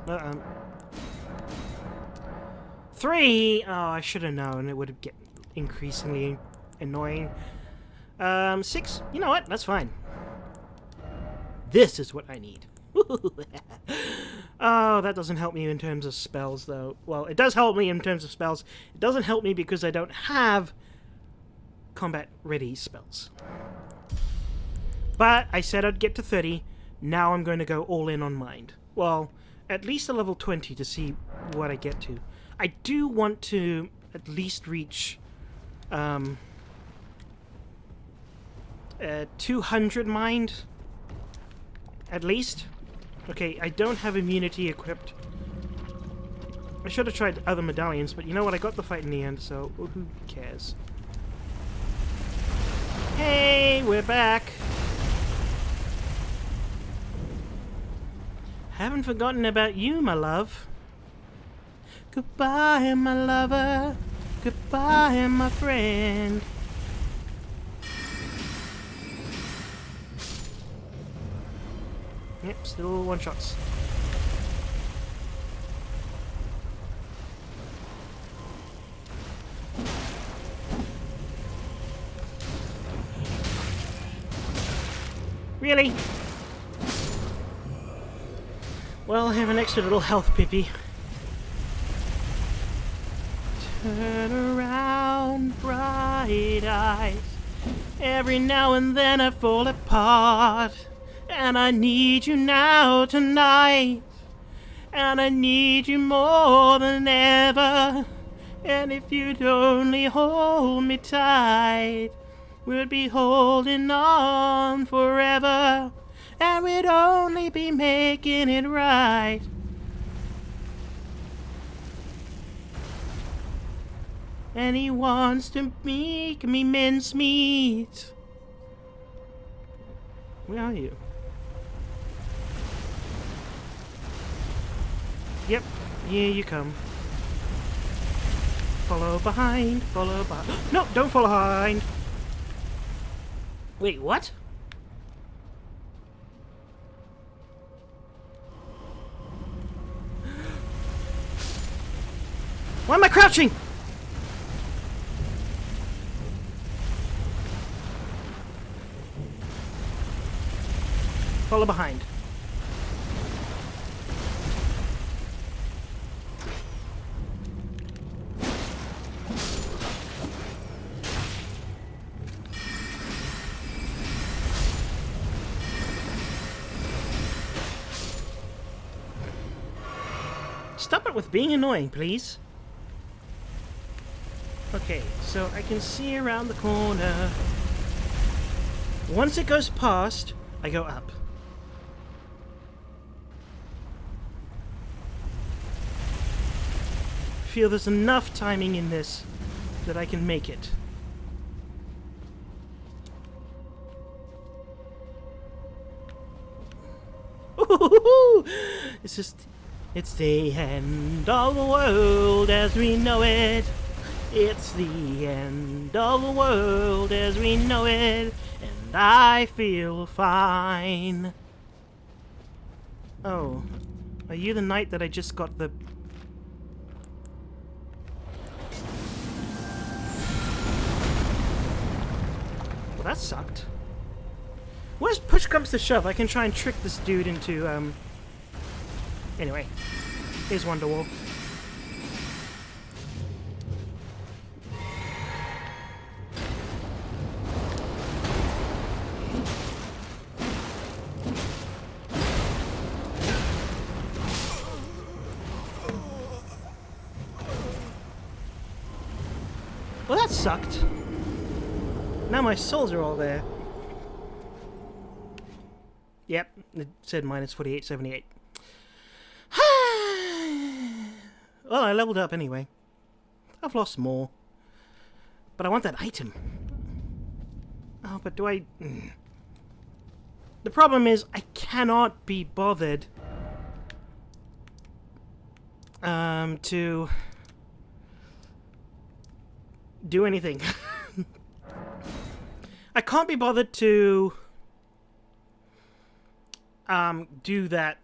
3! Oh, I should have known. It would have get increasingly annoying. 6? You know what? That's fine. This is what I need. Oh, that doesn't help me in terms of spells, though. Well, it does help me in terms of spells. It doesn't help me because I don't have combat-ready spells. But I said I'd get to 30. Now I'm going to go all in on mind. Well, at least a level 20 to see what I get to. I do want to at least reach 200 mind. At least. Okay, I don't have immunity equipped. I should have tried other medallions, but you know what? I got the fight in the end, so who cares? Hey, we're back. Haven't forgotten about you, my love. Goodbye, my lover. Goodbye, my friend. Yep, still one-shots. Really? Well, I have an extra little health pippy. Turn around, bright eyes. Every now and then I fall apart. And I need you now tonight. And I need you more than ever. And if you'd only hold me tight, we'd be holding on forever. And we'd only be making it right. And he wants to make me mincemeat. Where are you? Yep, here you come. Follow behind, follow behind. No, don't follow behind. Wait, what? Why am I crouching? Follow behind. Stop it with being annoying, please. Okay, so I can see around the corner. Once it goes past, I go up. I feel there's enough timing in this that I can make it. It's just... It's the end of the world as we know it. It's the end of the world as we know it. And I feel fine. Oh. Are you the knight that I just got the... Well, that sucked. What if push comes to shove? I can try and trick this dude into, Anyway. Here's Wonderwall. Well, that sucked. Now my souls are all there. Yep, it said minus 4878. Well, I leveled up anyway. I've lost more. But I want that item. Oh, but do I... The problem is, I cannot be bothered to do anything. I can't be bothered to do that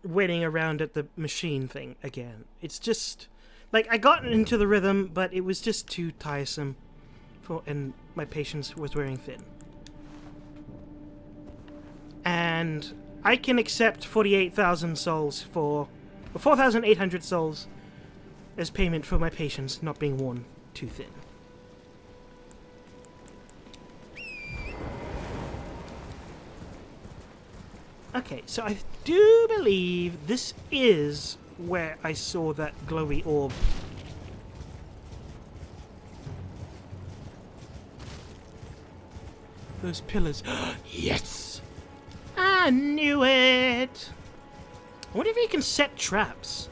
waiting around at the machine thing again. It's just like I got into the rhythm, but it was just too tiresome and my patience was wearing thin. And I can accept 48,000 souls for 4,800 souls as payment for my patience not being worn too thin. Okay, so I do believe this is where I saw that glowy orb. Those pillars. Yes! I knew it! I wonder if you can set traps.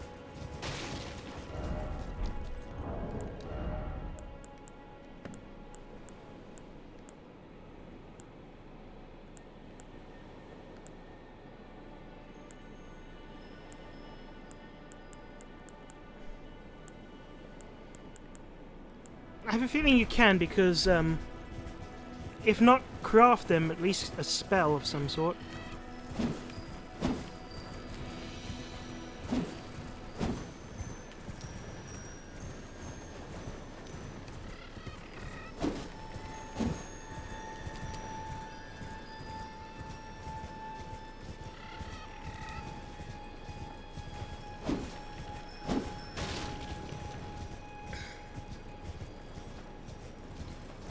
I have a feeling you can because, if not craft them, at least a spell of some sort.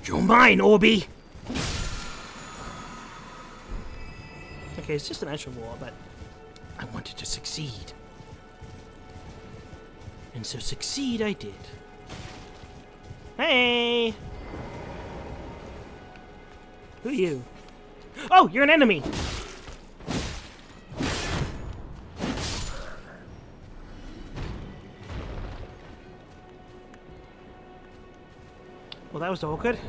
You're mine, Orby! Okay, it's just an actual war, but I wanted to succeed. And so succeed I did. Hey! Who are you? Oh, you're an enemy! Well, that was awkward.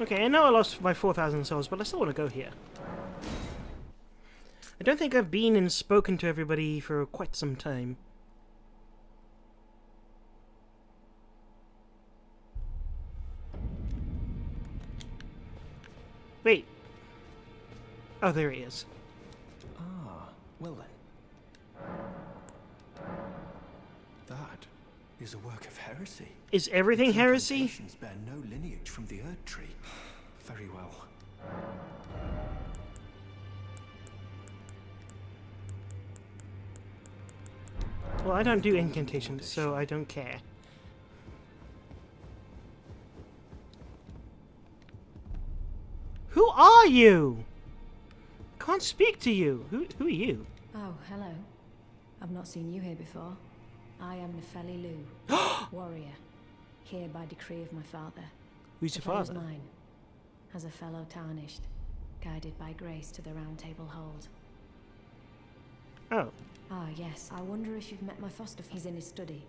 Okay, I know I lost my 4,000 souls, but I still want to go here. I don't think I've been and spoken to everybody for quite some time. Wait. Oh, there he is. Ah, well then. That is a work of heresy. Is everything heresy? Incantations bear no lineage from the Erd Tree. Very well. Well, I don't do incantations, so I don't care. Who are you? I can't speak to you. Who are you? Oh, hello. I've not seen you here before. I am Nefeli Lu, warrior, here by decree of my father. Who's your The place is father? mine, as a fellow tarnished, guided by grace to the Round Table Hold. Oh. Ah, yes. I wonder if you've met my foster. He's in his study.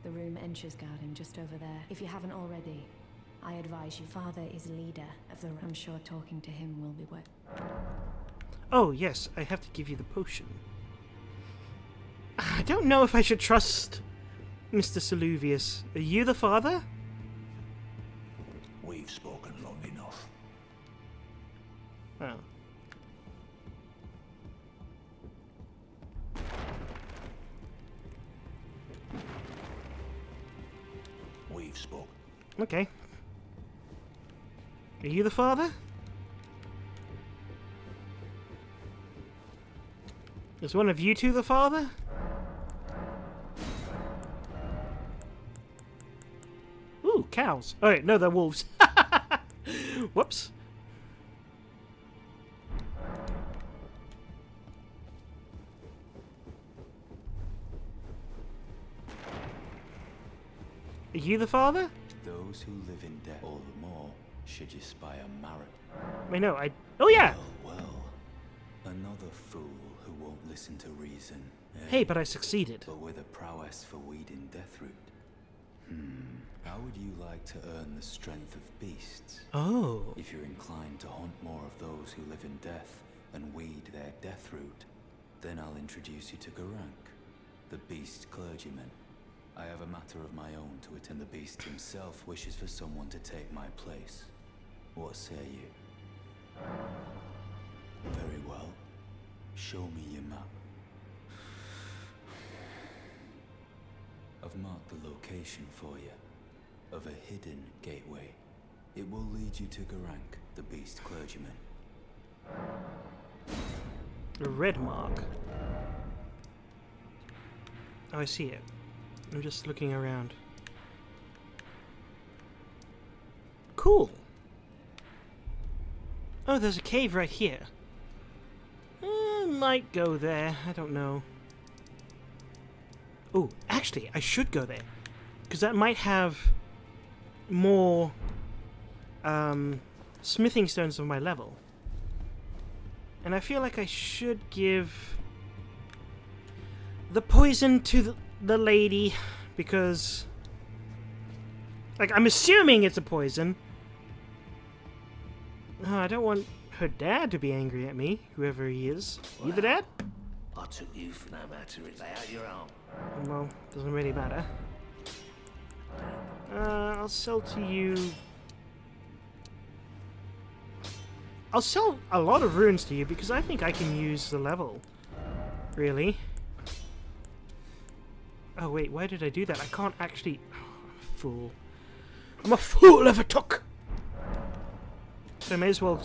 The room Encher's guarding just over there. If you haven't already, I advise you. Father is leader of the... I'm sure talking to him will be worth... Oh, yes, I have to give you the potion. I don't know if I should trust Mr. Saluvius. Are you the father? We've spoken long enough. Oh. We've spoken. Okay. Are you the father? Is one of you two the father? Ooh, cows. Oh, wait, no, they're wolves. Whoops. Are you the father? Those who live in debt all the more should you spy a marrow. Wait, no, I... Oh, yeah! Well, another fool who won't listen to reason. Hey, but I succeeded. But with a prowess for weeding deathroot. How would you like to earn the strength of beasts? Oh. If you're inclined to hunt more of those who live in death and weed their deathroot, then I'll introduce you to Garank, the beast clergyman. I have a matter of my own to attend. The beast himself wishes for someone to take my place. What say you? Very well. Show me your map. I've marked the location for you, of a hidden gateway. It will lead you to Garank, the beast clergyman. A red mark. Oh, I see it. I'm just looking around. Cool. Oh, there's a cave right here. Might go there. I don't know. Oh, actually, I should go there. Because that might have more smithing stones of my level. And I feel like I should give the poison to the lady, because, like, I'm assuming it's a poison. Oh, I don't want her dad to be angry at me, whoever he is. You the dad? I took you for no matter if they had your arm. Well, doesn't really matter. I'll sell to you... I'll sell a lot of runes to you, because I think I can use the level. Really. Oh wait, why did I do that? I can't actually... Oh, I'm a fool. I'm a fool of a took! So I may as well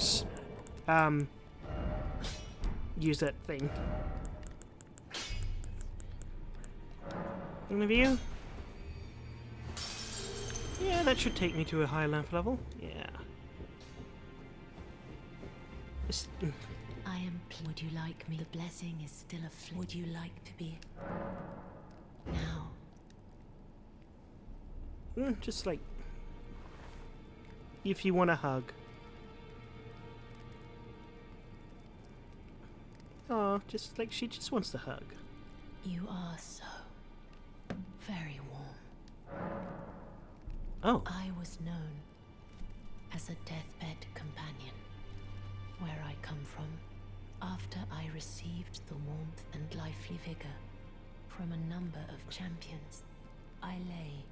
use that thing. One of you? Yeah, that should take me to a higher length level. Yeah. I am... Would you like me? The blessing is still afloat. Would you like to be... Now. Just like... if you want a hug. Oh, just like she just wants to hug. You are so... very warm. Oh. I was known as a deathbed companion. Where I come from, after I received the warmth and lively vigor from a number of champions, I lay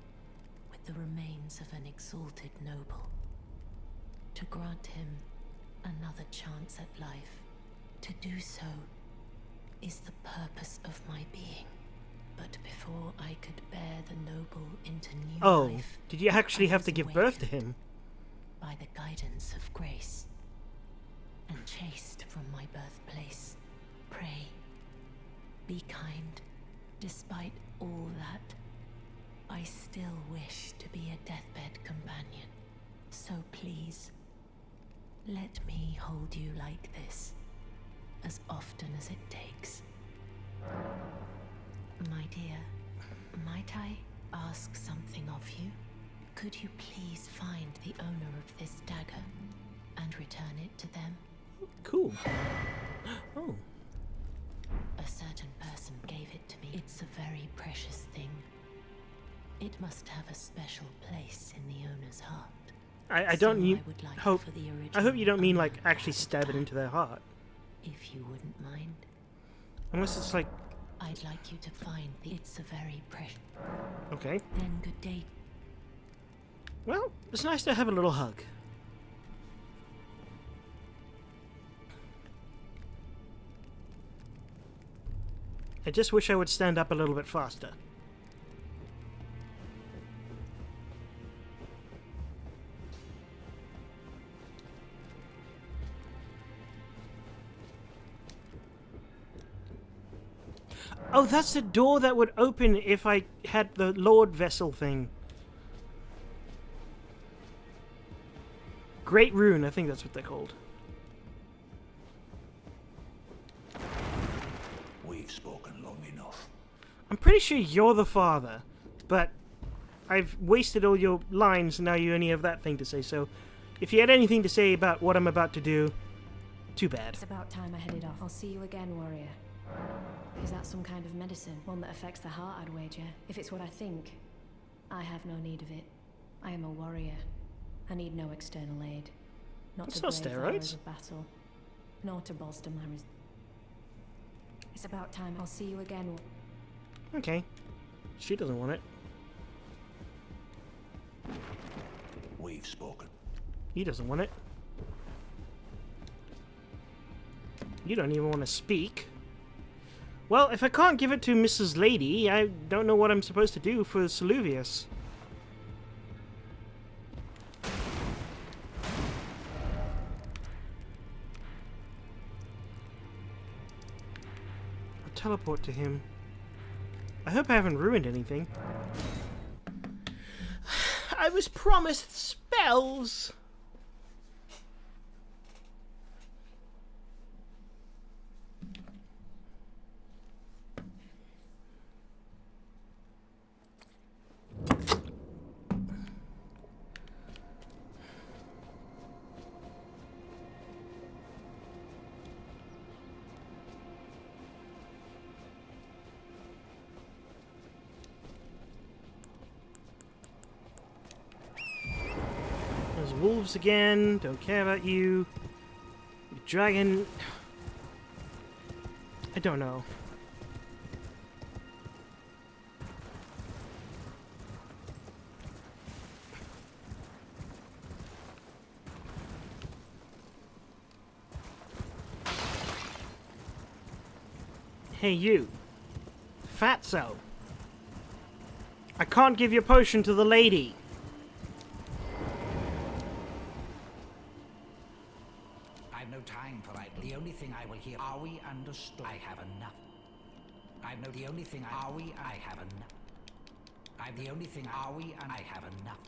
with the remains of an exalted noble. To grant him another chance at life, to do so is the purpose of my being. But before I could bear the noble into new life... Oh, did you actually have to give birth to him? By the guidance of grace, and chased from my birthplace. Pray, be kind. Despite all that, I still wish to be a deathbed companion. So please, let me hold you like this, as often as it takes. My dear, might I ask something of you? Could you please find the owner of this dagger and return it to them? Cool. Oh. A certain person gave it to me. It's a very precious thing. It must have a special place in the owner's heart. I don't So I would like hope. for the I hope you don't mean original like actually stab it into their heart. If you wouldn't mind, Unless it's like, I'd like you to find the. It's a very precious. okay. Then good day. Well, it's nice to have a little hug. I just wish I would stand up a little bit faster. Oh, that's the door that would open if I had the Lord Vessel thing. Great Rune, I think that's what they're called. We've spoken long enough. I'm pretty sure you're the father, but I've wasted all your lines and now you only have that thing to say, so if you had anything to say about what I'm about to do, too bad. It's about time I headed off. I'll see you again, warrior. Is that some kind of medicine? One that affects the heart, I'd wager. If it's what I think, I have no need of it. I am a warrior. I need no external aid. Not It's to not brave the horrors steroids. of battle, nor to bolster my It's about time. I'll see you again. Okay. She doesn't want it. We've spoken. He doesn't want it. You don't even want to speak. Well, if I can't give it to Mrs. Lady, I don't know what I'm supposed to do for Saluvius. I'll teleport to him. I hope I haven't ruined anything. I was promised spells! There's wolves again. Don't care about you. Dragon. I don't know. Hey you. Fatso. I can't give your potion to the lady. I've no time for it. The only thing I will hear. Are we understood? I have enough. I've no. The only thing. Are we? I have enough. I've the only thing. Are we? And I have enough.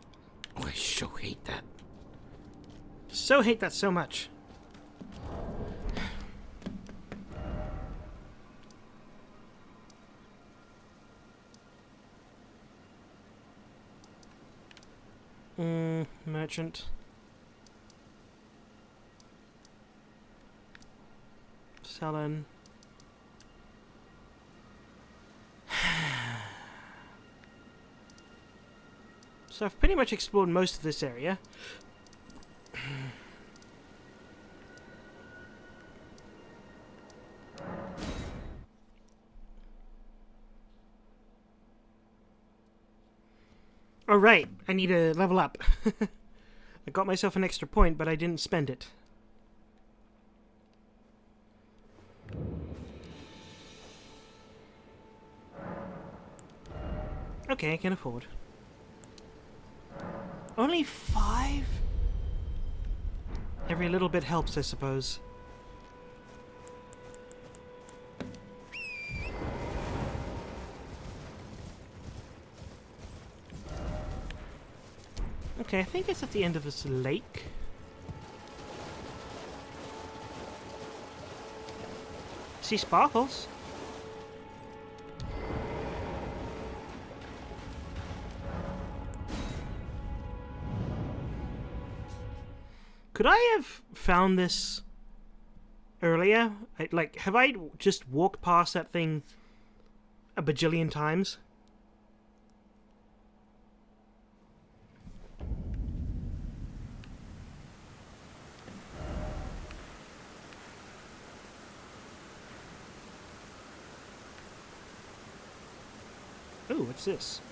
Oh, I so hate that. So hate that so much. Merchant. Selling. So I've pretty much explored most of this area. Oh right, I need to level up. I got myself an extra point, but I didn't spend it. Okay, I can afford. Only 5? Every little bit helps, I suppose. Okay, I think it's at the end of this lake. See sparkles. Could I have found this earlier? Like, have I just walked past that thing a bajillion times? Ooh, what's this?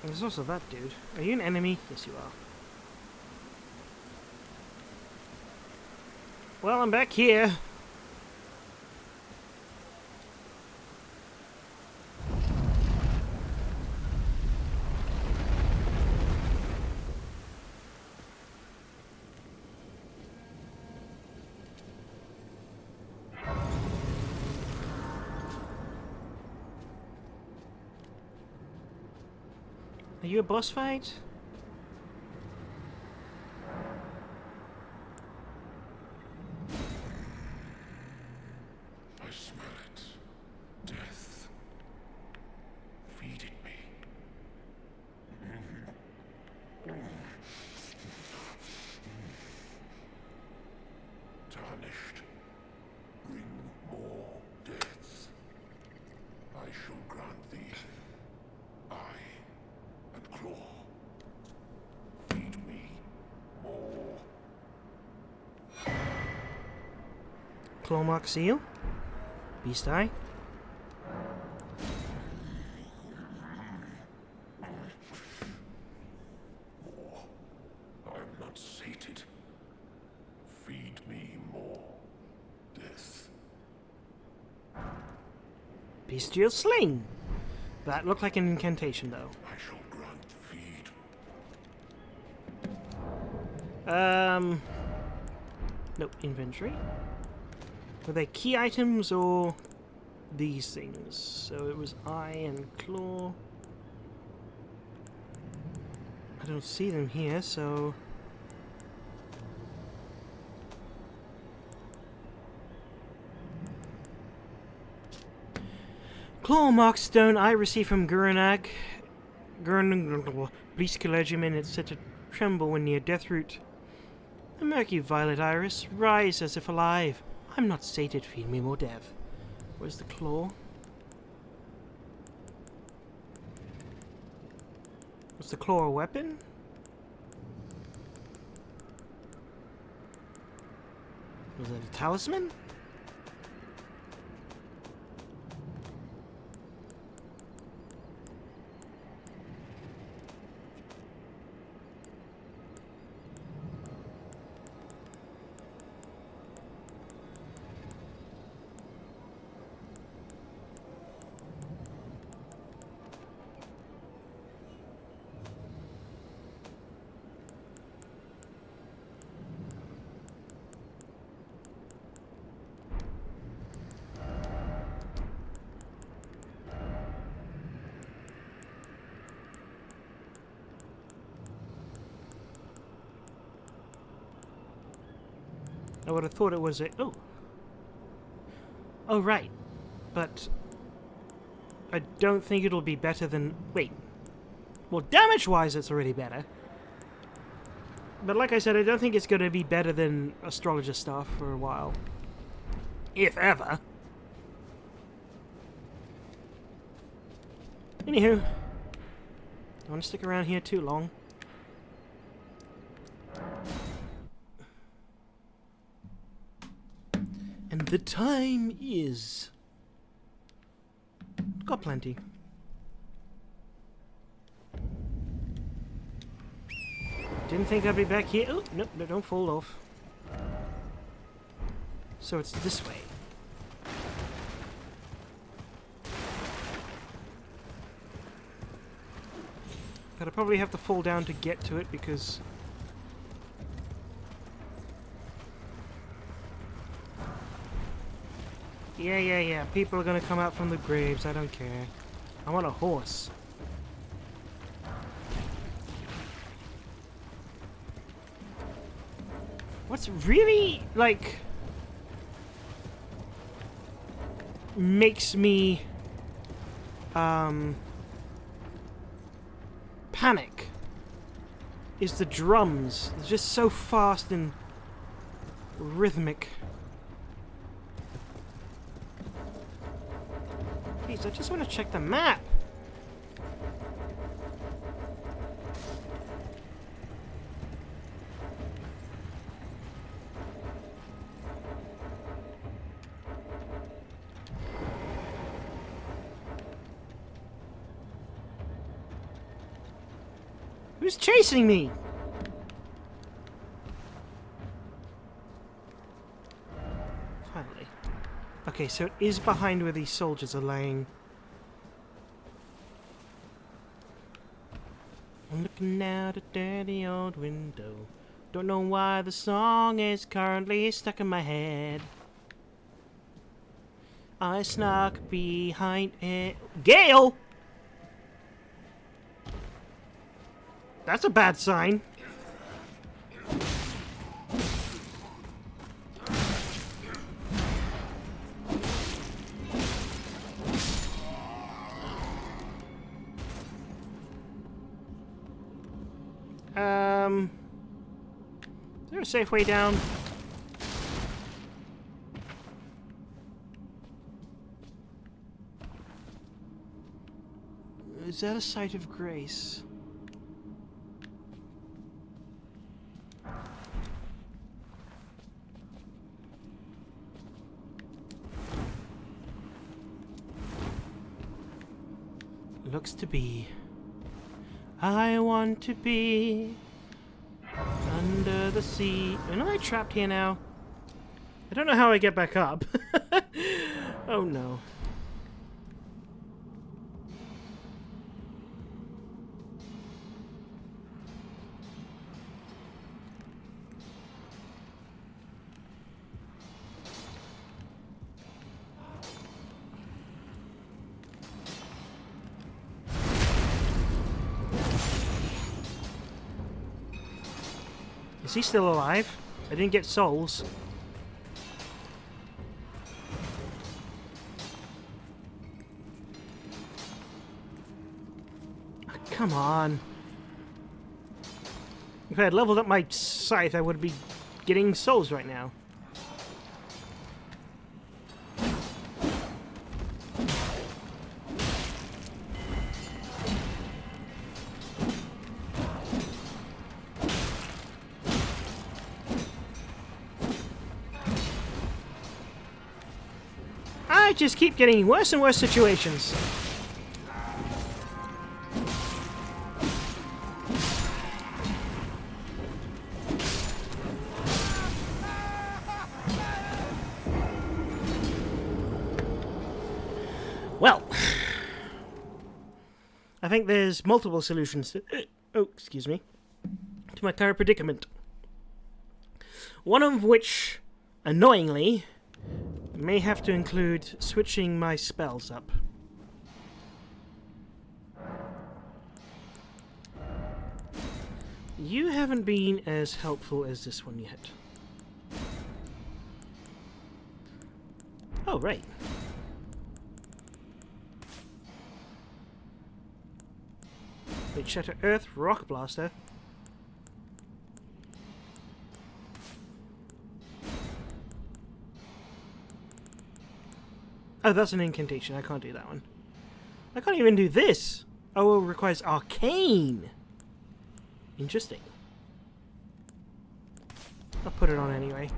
There's also that dude. Are you an enemy? Yes, you are. Well, I'm back here. Are you a boss fight? I smell it. Death. Feed it me. Tarnished. Bring more deaths. I shall grant thee eye and claw. Feed me more. Claw mark seal? Beast eye? More. I am not sated. Feed me more. Death. Bestial sling! That looked like an incantation, though. I shall grant feed. Nope, inventory. Were they key items or these things? So it was eye and claw. I don't see them here, so... Claw mark stone I received from Guranag. Police clergyman is said to tremble when near Deathroot. The murky violet iris, rise as if alive. I'm not sated, feed me more death. Where's the claw? Was the claw a weapon? Was it a talisman? I would have thought it was a... Oh. Oh, right. But... I don't think it'll be better than... Wait. Well, damage-wise, it's already better. But like I said, I don't think it's going to be better than Astrologer stuff for a while. If ever. Anywho. Don't want to stick around here too long. And the time is... Got plenty. Didn't think I'd be back here. Oh, nope, no, don't fall off. So it's this way. But I probably have to fall down to get to it because... Yeah. People are gonna come out from the graves. I don't care. I want a horse. What's really, like... makes me... panic is the drums. They're just so fast and rhythmic. Jeez, I just want to check the map. Who's chasing me? Finally. Okay, so it is behind where these soldiers are laying. I'm looking out a dirty old window. Don't know why the song is currently stuck in my head. I snuck behind it. Gale! That's a bad sign. Is there a safe way down? Is that a site of grace? Looks to be. I want to be under the sea. Am I trapped here now? I don't know how I get back up. Oh no. Is he still alive? I didn't get souls. Oh, come on. If I had leveled up my scythe, I would be getting souls right now. I just keep getting worse and worse situations. Well, I think there's multiple solutions to, excuse me, to my current predicament. One of which, annoyingly, may have to include switching my spells up. You haven't been as helpful as this one yet. Oh, right. Wait, Shatter Earth, Rock Blaster. Oh, that's an incantation. I can't do that one. I can't even do this. Oh, it requires arcane. Interesting. I'll put it on anyway.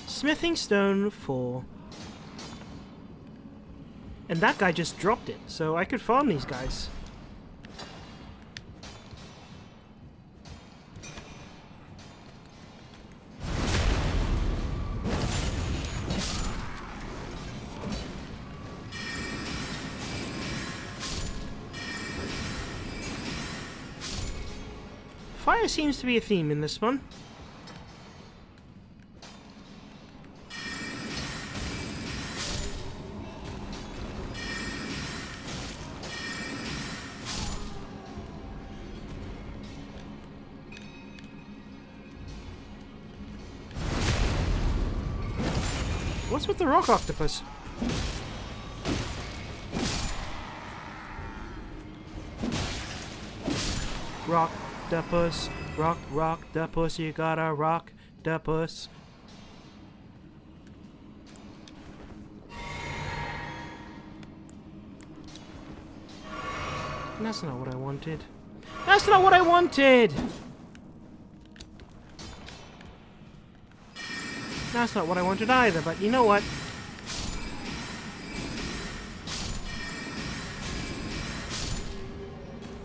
Smithing stone 4. And that guy just dropped it, so I could farm these guys. Fire seems to be a theme in this one. What's with the rock octopus? Rock the puss, rock the puss, you gotta rock the puss. That's not what I wanted. That's not what I wanted! That's not what I wanted either, but you know what?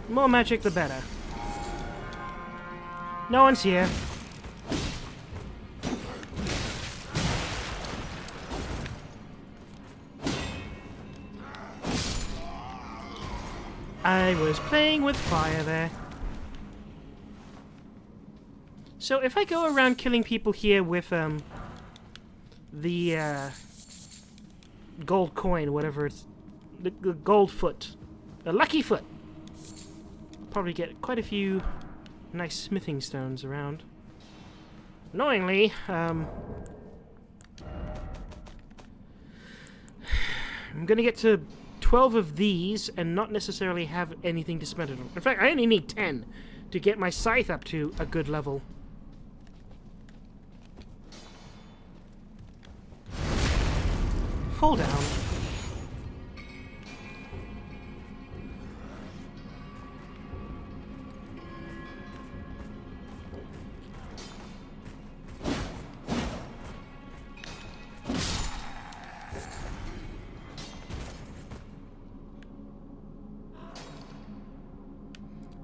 More magic, the better. No one's here. I was playing with fire there. So if I go around killing people here with, the, gold coin, whatever it's... The gold foot. A lucky foot! Probably get quite a few nice smithing stones around. Annoyingly, I'm gonna get to 12 of these and not necessarily have anything to spend it on. In fact, I only need 10 to get my scythe up to a good level. Fall down.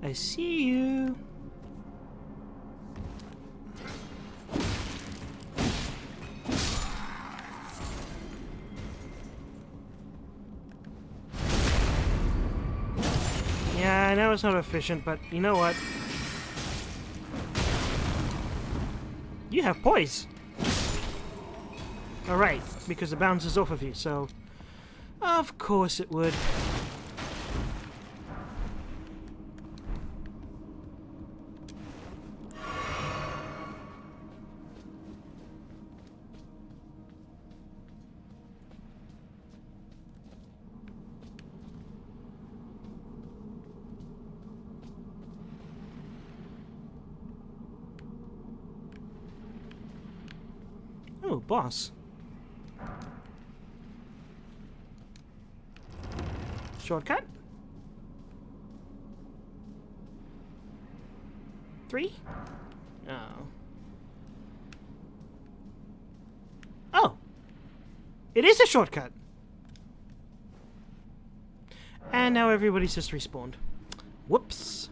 I see you. Yeah, I know it's not efficient, but you know what? You have poise. Alright, because it bounces off of you, so... Of course it would. Oh, boss. Shortcut? 3? Oh. Oh! It is a shortcut! And now everybody's just respawned. Whoops.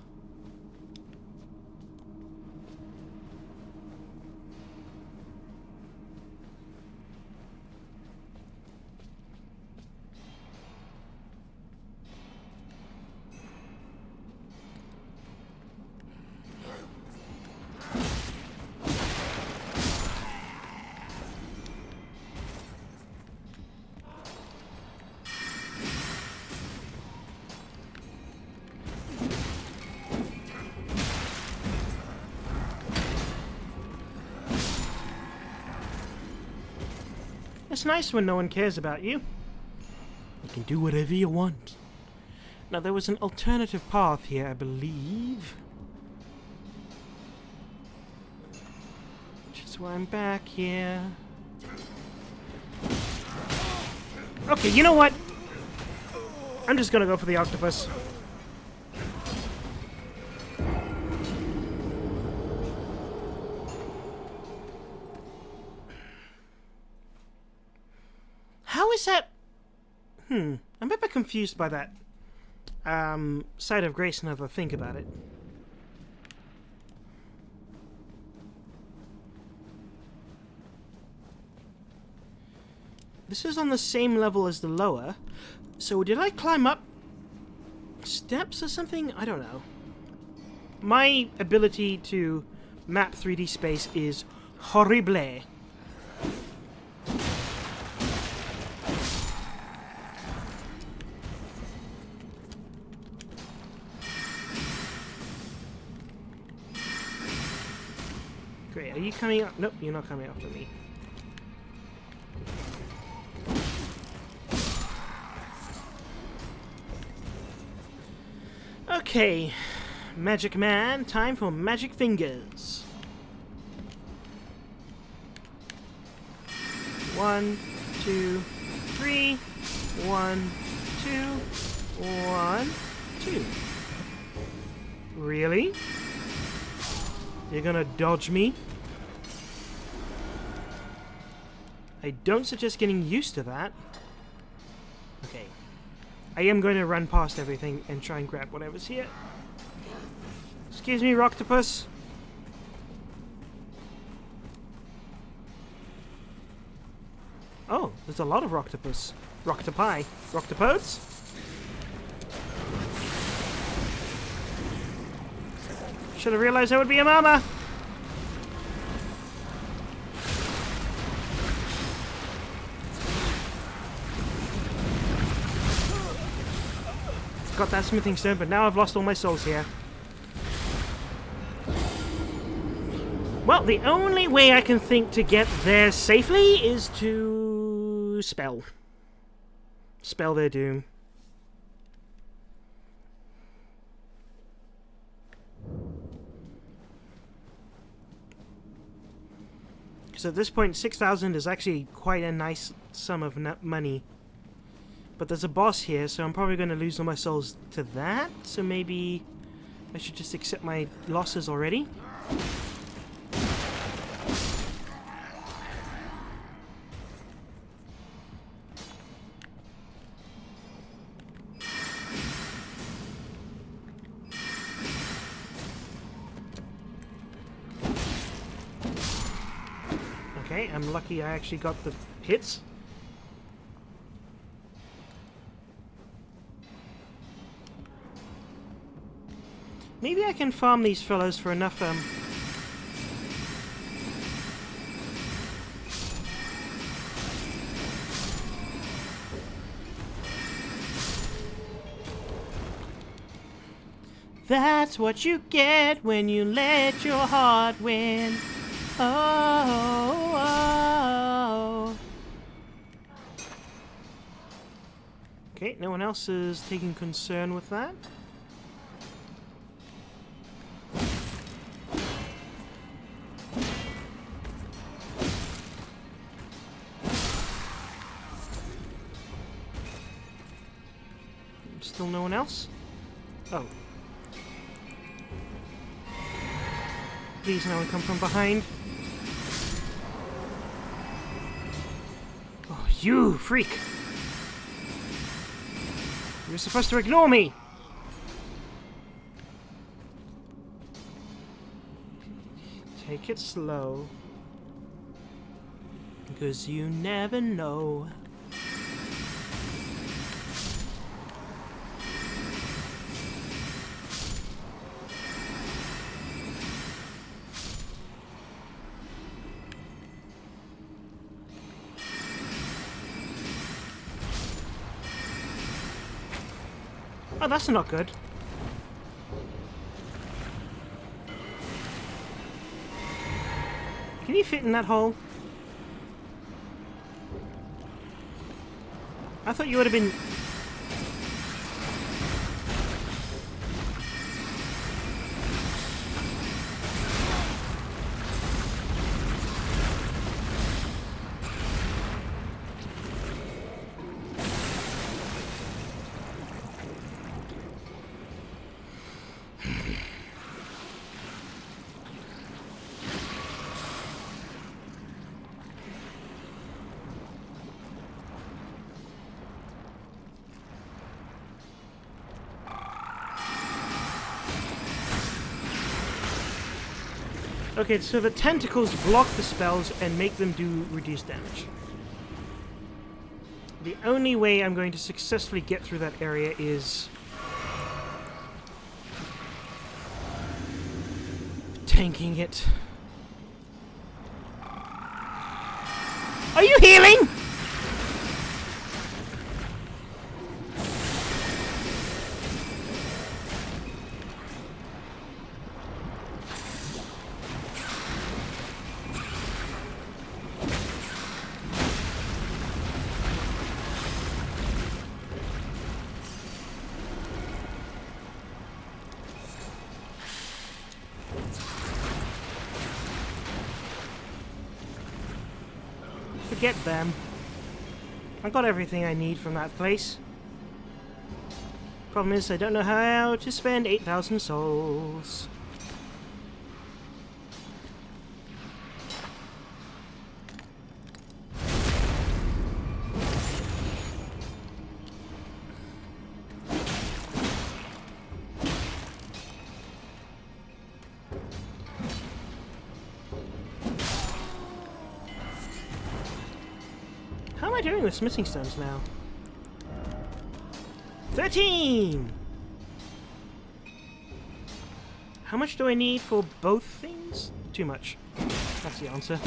It's nice when no one cares about you. You can do whatever you want. Now, there was an alternative path here, I believe. Which is why I'm back here. Okay, you know what? I'm just gonna go for the octopus. How is that? I'm a bit confused by that. Side of grace now that I think about it. This is on the same level as the lower. So did I climb up steps or something? I don't know. my ability to map 3D space is horrible. Great, are you coming up? Nope, you're not coming after me. Okay, Magic Man, time for magic fingers. 1, 2, 3. 1, 2, 1, 2. Really? You're gonna dodge me? I don't suggest getting used to that. Okay. I am going to run past everything and try and grab whatever's here. Excuse me, Roctopus. Oh, there's a lot of Roctopus. Roctopi. Roctopodes? Should have realized there would be a mama. Got that smithing stone, but now I've lost all my souls here. Well, the only way I can think to get there safely is to spell. Spell their doom. So at this point, 6,000 is actually quite a nice sum of money. But there's a boss here, so I'm probably going to lose all my souls to that. So maybe I should just accept my losses already. Okay, I'm lucky I actually got the hits. Maybe I can farm these fellows for enough, That's what you get when you let your heart win. Oh, oh. Okay, no one else is taking concern with that. Still no one else? Oh. Please, no one come from behind. Oh, you freak! You're supposed to ignore me! Take it slow. Because you never know. Oh, that's not good. Can you fit in that hole? I thought you would have been... Okay, so the tentacles block the spells and make them do reduced damage. The only way I'm going to successfully get through that area is... tanking it. Are you healing? Forget them. I got everything I need from that place. Problem is, I don't know how to spend 8,000 souls. How am I doing with smithing stones now? 13! How much do I need for both things? Too much. That's the answer.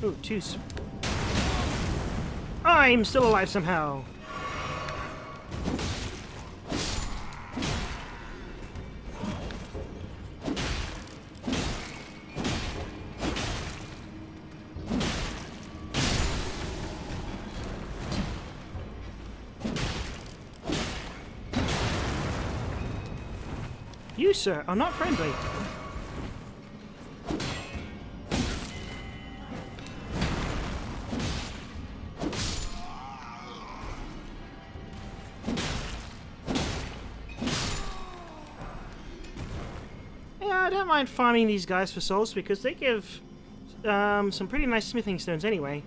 Ooh, two. I'm still alive somehow. You, sir, are not friendly. I don't mind farming these guys for souls because they give some pretty nice smithing stones anyway.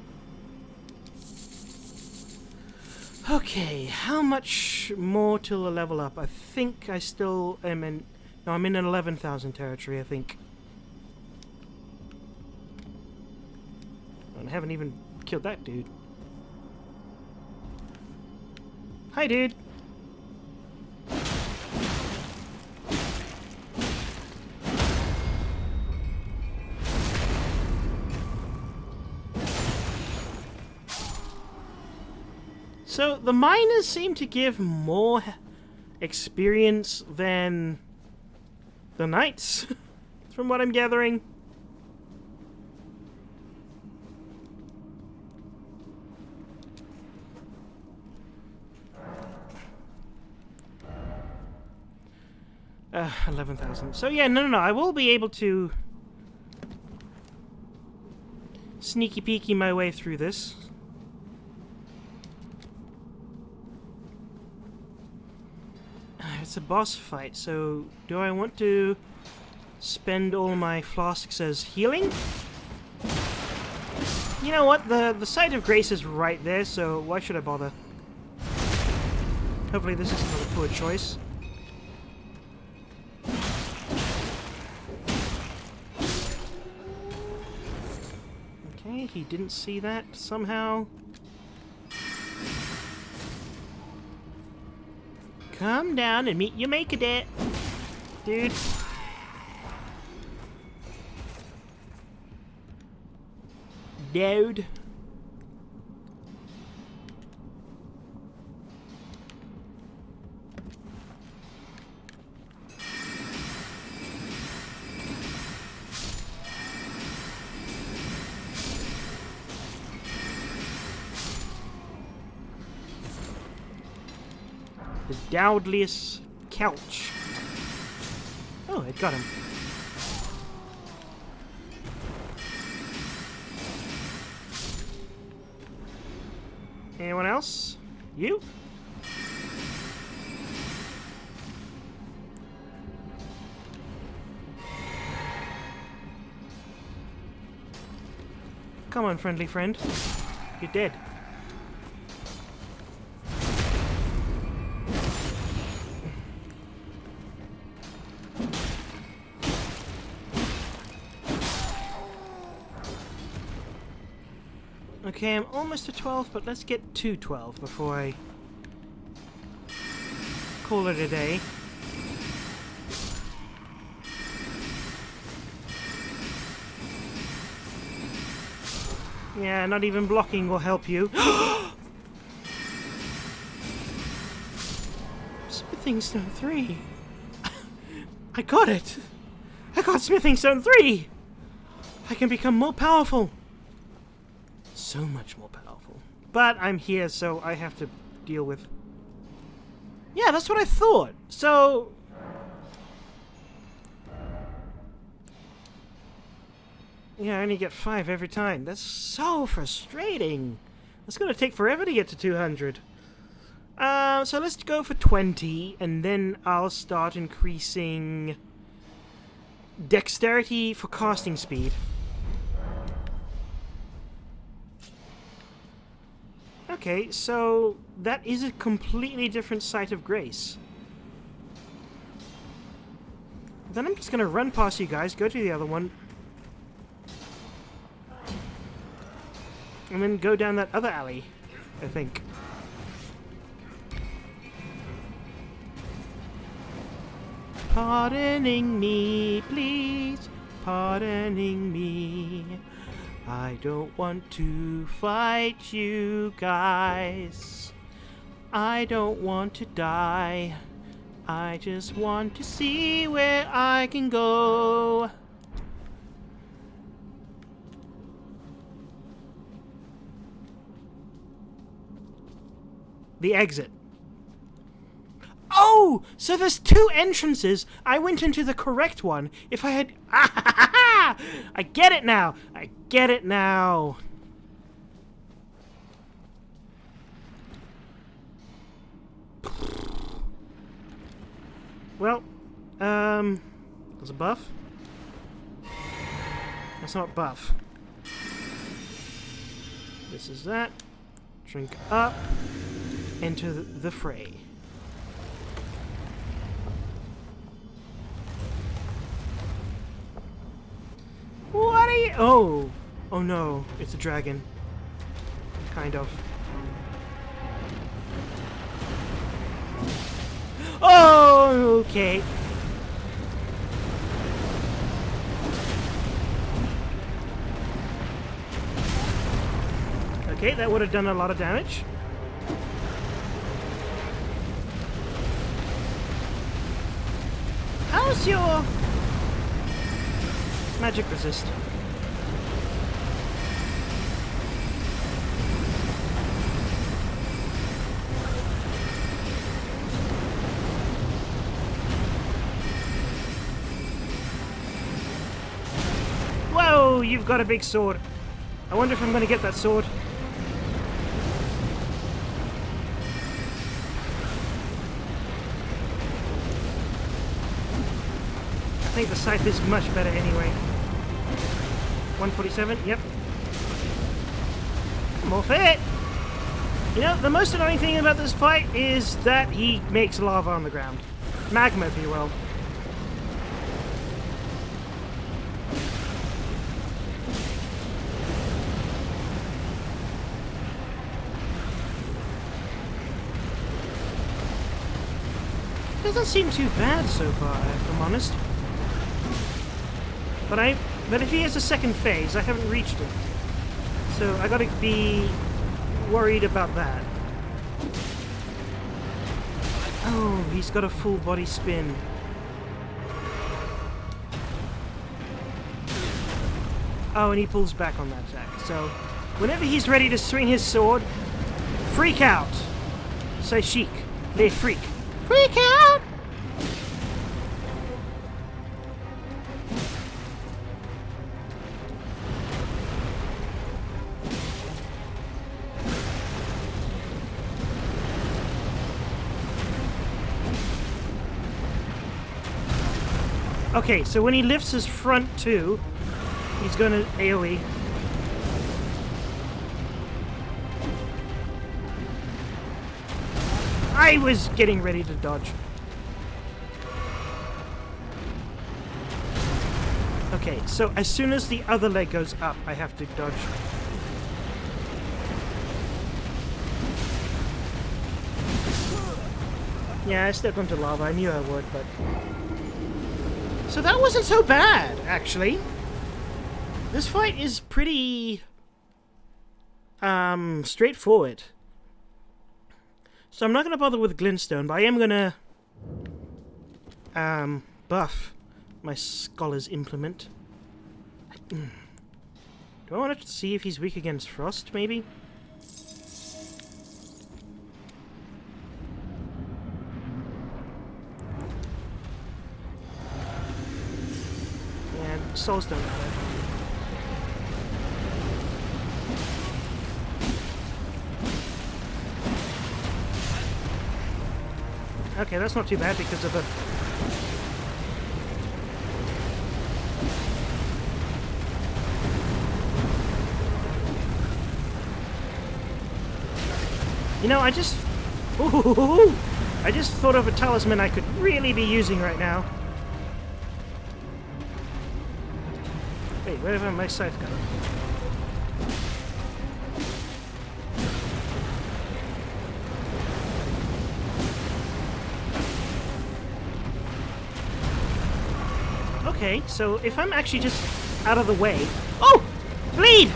Okay, how much more till a level up? I think I still am in... No, I'm in an 11,000 territory, I think. I haven't even killed that dude. Hi, dude! So, the miners seem to give more experience than the knights, from what I'm gathering. Uh, 11,000. So yeah, no, I will be able to sneaky peeky my way through this. It's a boss fight, so do I want to spend all my flasks as healing? You know what, the site of grace is right there, so why should I bother? Hopefully this isn't a poor choice. Okay, he didn't see that somehow. Come down and meet your maker, dude. Dude. The Dowdlius couch. Oh, it got him. Anyone else? You? Come on, friendly friend. You're dead. Okay, I'm almost to 12, but let's get to 12 before I call it a day. Yeah, not even blocking will help you. Smithing Stone 3. I got it. I got Smithing Stone 3. I can become more powerful. So much more powerful. But I'm here, so I have to deal with... Yeah, that's what I thought. So... Yeah, I only get 5 every time. That's so frustrating. It's going to take forever to get to 200. So let's go for 20, and then I'll start increasing dexterity for casting speed. Okay, so that is a completely different Sight of Grace. Then I'm just going to run past you guys, go to the other one, and then go down that other alley, I think. Pardoning me, please, pardoning me. I don't want to fight you guys. I don't want to die. I just want to see where I can go. The exit. Oh! So there's 2 entrances. I went into the correct one. If I had... I get it now. I get it now. Well, there's a buff. That's not buff. This is that. Drink up. Enter the fray. What are you... Oh! Oh no, it's a dragon. Kind of. Oh, okay. Okay, that would have done a lot of damage. How's your... magic resist? Whoa, you've got a big sword. I wonder if I'm going to get that sword. I think the scythe is much better anyway. 147, yep. More fit! You know, the most annoying thing about this fight is that he makes lava on the ground. Magma, if you will. Doesn't seem too bad so far, if I'm honest. But if he has a second phase, I haven't reached it. So I gotta be worried about that. Oh, he's got a full body spin. Oh, and he pulls back on that attack. So whenever he's ready to swing his sword, freak out. Say chic. They freak. Freak out! Okay, so when he lifts his front two, he's gonna AoE. I was getting ready to dodge. Okay, so as soon as the other leg goes up, I have to dodge. Yeah, I stepped onto lava. I knew I would, but... So that wasn't so bad, actually. This fight is pretty... straightforward. So I'm not going to bother with glintstone, but I am going to... buff my scholar's implement. Do I want to see if he's weak against frost, maybe? Yeah, souls don't matter. Okay, that's not too bad because of the... You know, I just thought of a talisman I could really be using right now. Wait, where have my scythe gone? Okay, so if I'm actually just out of the way... Oh! Bleed!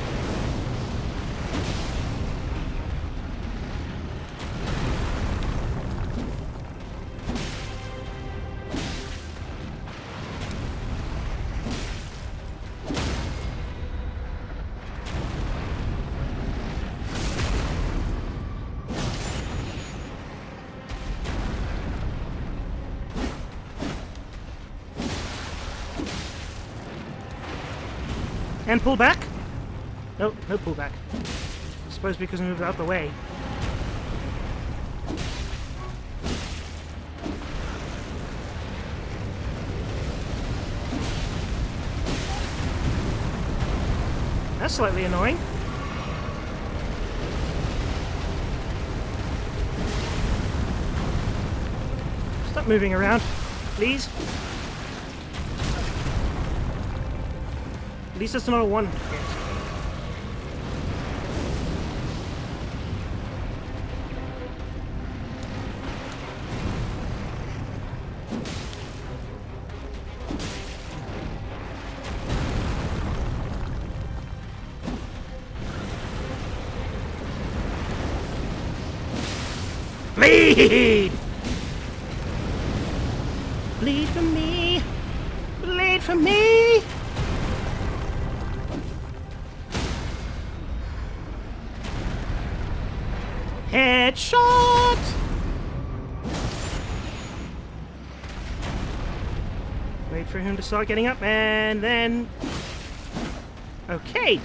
And pull back? No, no pull back. I suppose because I moved out the way. That's slightly annoying. Stop moving around, please. At least it's not a one hit. Bleed! Bleed for me! Bleed for me! Headshot! Wait for him to start getting up, and then... Okay.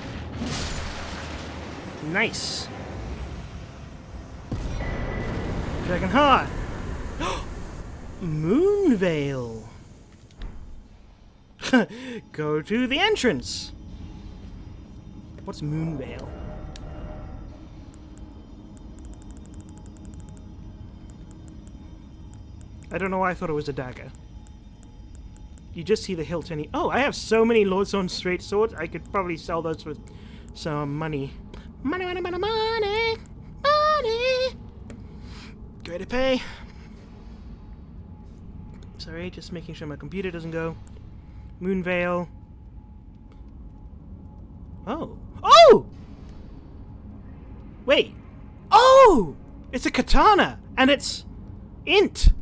Nice. Dragon Heart. Moonveil. Go to the entrance. What's Moonveil? I don't know why I thought it was a dagger. You just see the hilt and oh, I have so many Lordstone straight swords, I could probably sell those for some money. Money, money, money, money! Money! Great to pay. Sorry, just making sure my computer doesn't go. Moonveil. Oh. Oh! Wait. Oh! It's a katana! And it's... int!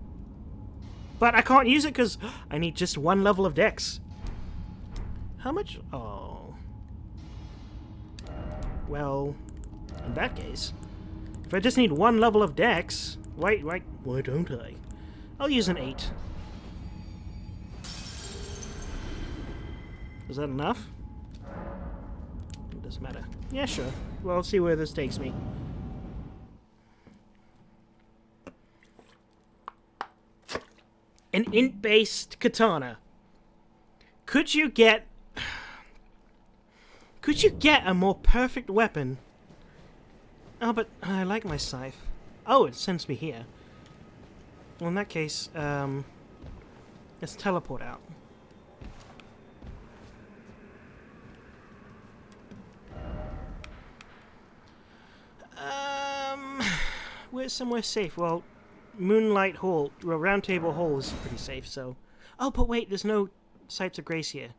But I can't use it because I need just one level of dex. How much? Oh. Well, in that case, if I just need one level of dex, why don't I? I'll use an 8. Is that enough? It doesn't matter. Yeah, sure. Well, let's see where this takes me. An int-based katana. Could you get a more perfect weapon? Oh, but I like my scythe. Oh, it sends me here. Well, in that case, let's teleport out. Where's somewhere safe? Well, Moonlight Hall, well, Round Table Hall is pretty safe, so... Oh, but wait, there's no Sights of Grace here.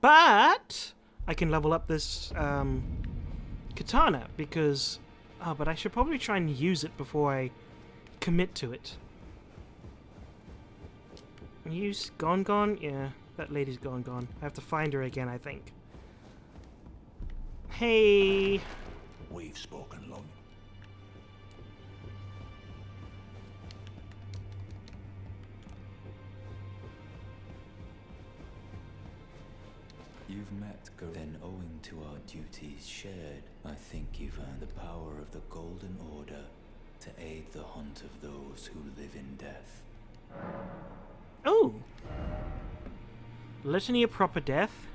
But I can level up this katana, because... Oh, but I should probably try and use it before I commit to it. Use Gone? Yeah, that lady's gone. I have to find her again, I think. Hey... We've spoken long. You've met then owing to our duties shared, I think you've earned the power of the Golden Order to aid the hunt of those who live in death. Oh! Litany of Proper Death.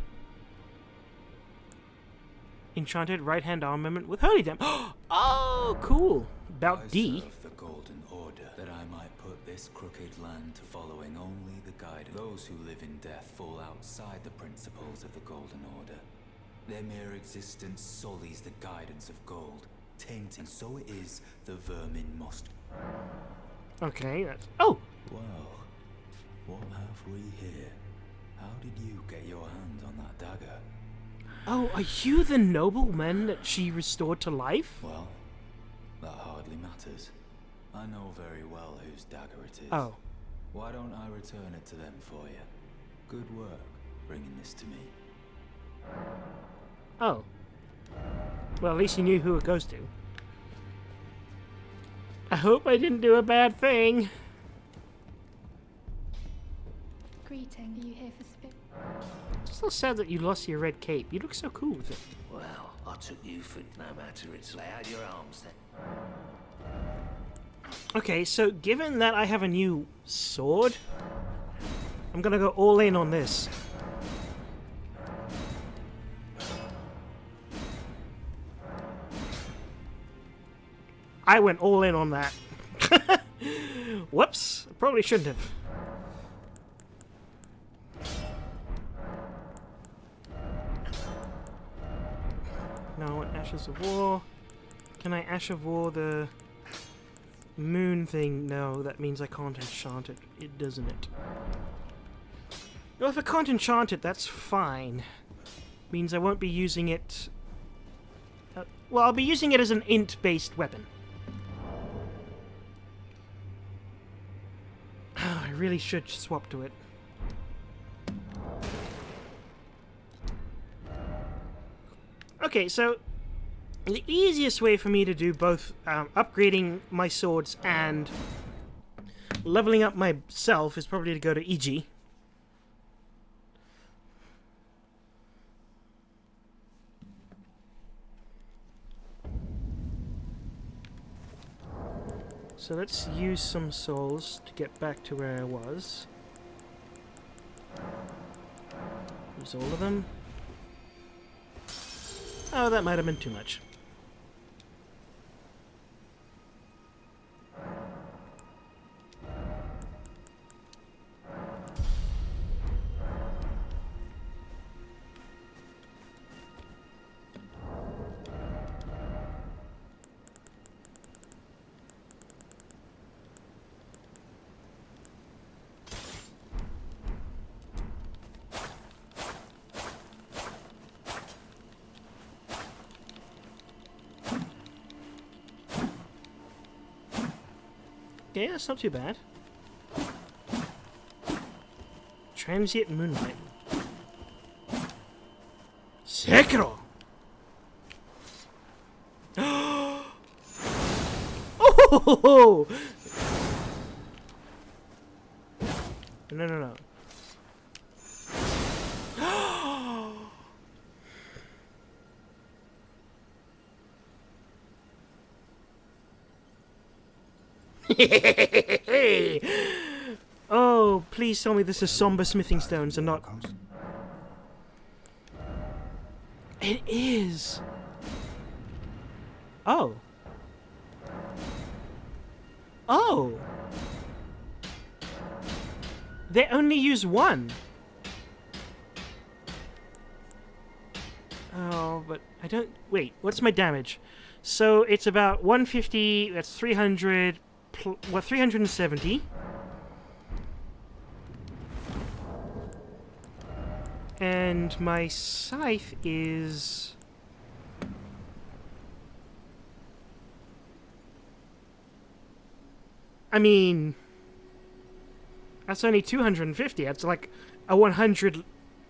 Enchanted right-hand armament with Holy Damn. Oh, cool! About D. I serve the Golden Order, that I might put this crooked land to following only the guidance. Those who live in death fall outside the principles of the Golden Order. Their mere existence sullies the guidance of gold, tainting. So it is the vermin must. Okay, that's... Oh! Well, what have we here? How did you get your hand on that dagger? Oh, are you the nobleman that she restored to life? Well, that hardly matters. I know very well whose dagger it is. Oh. Why don't I return it to them for you? Good work, bringing this to me. Oh. Well, at least you knew who it goes to. I hope I didn't do a bad thing. Greeting, are you here for spit? It's still sad that you lost your red cape. You look so cool with it. Well, I took you for no matter. It's lay out your arms then. Okay, so given that I have a new sword, I'm gonna go all in on this. I went all in on that. Whoops, probably shouldn't have. No, I want Ashes of War. Can I Ash of War the moon thing? No, that means I can't enchant it. It doesn't it? Well, if I can't enchant it, that's fine. Means I won't be using it... well, I'll be using it as an int-based weapon. I really should swap to it. Okay, so the easiest way for me to do both upgrading my swords and leveling up myself is probably to go to EG. So let's use some souls to get back to where I was. Use all of them. Oh, that might have been too much. Yeah, that's not too bad. Transient Moonlight. Sekiro! Oh! No. Oh, please tell me this is somber smithing stones and not... It is! Oh. Oh! They only use one! Oh, but I don't... Wait, what's my damage? So it's about 150, that's 300... 370. And my scythe is... I mean... That's only 250. That's like a 100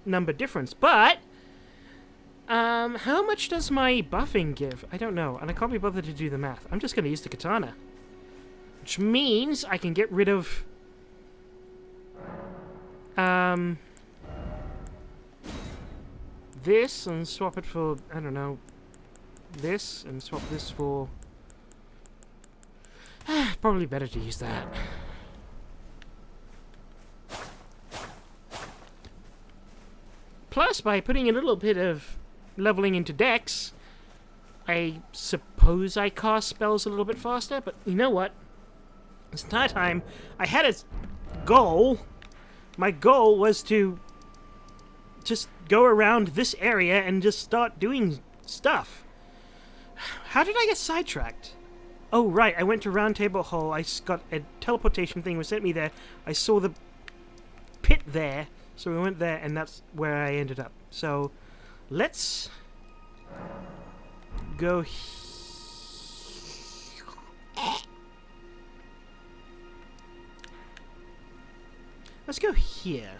number difference. But... how much does my buffing give? I don't know, and I can't be bothered to do the math. I'm just going to use the katana. Which means I can get rid of... this and swap it for, I don't know, this and swap this for... Probably better to use that. Plus, by putting a little bit of leveling into Dex, I suppose I cast spells a little bit faster, but you know what? This entire time, I had a goal. My goal was to just go around this area and just start doing stuff. How did I get sidetracked? Oh, right, I went to Round Table Hall. I got a teleportation thing which sent me there. I saw the pit there, so we went there, and that's where I ended up. So, let's go Let's go here.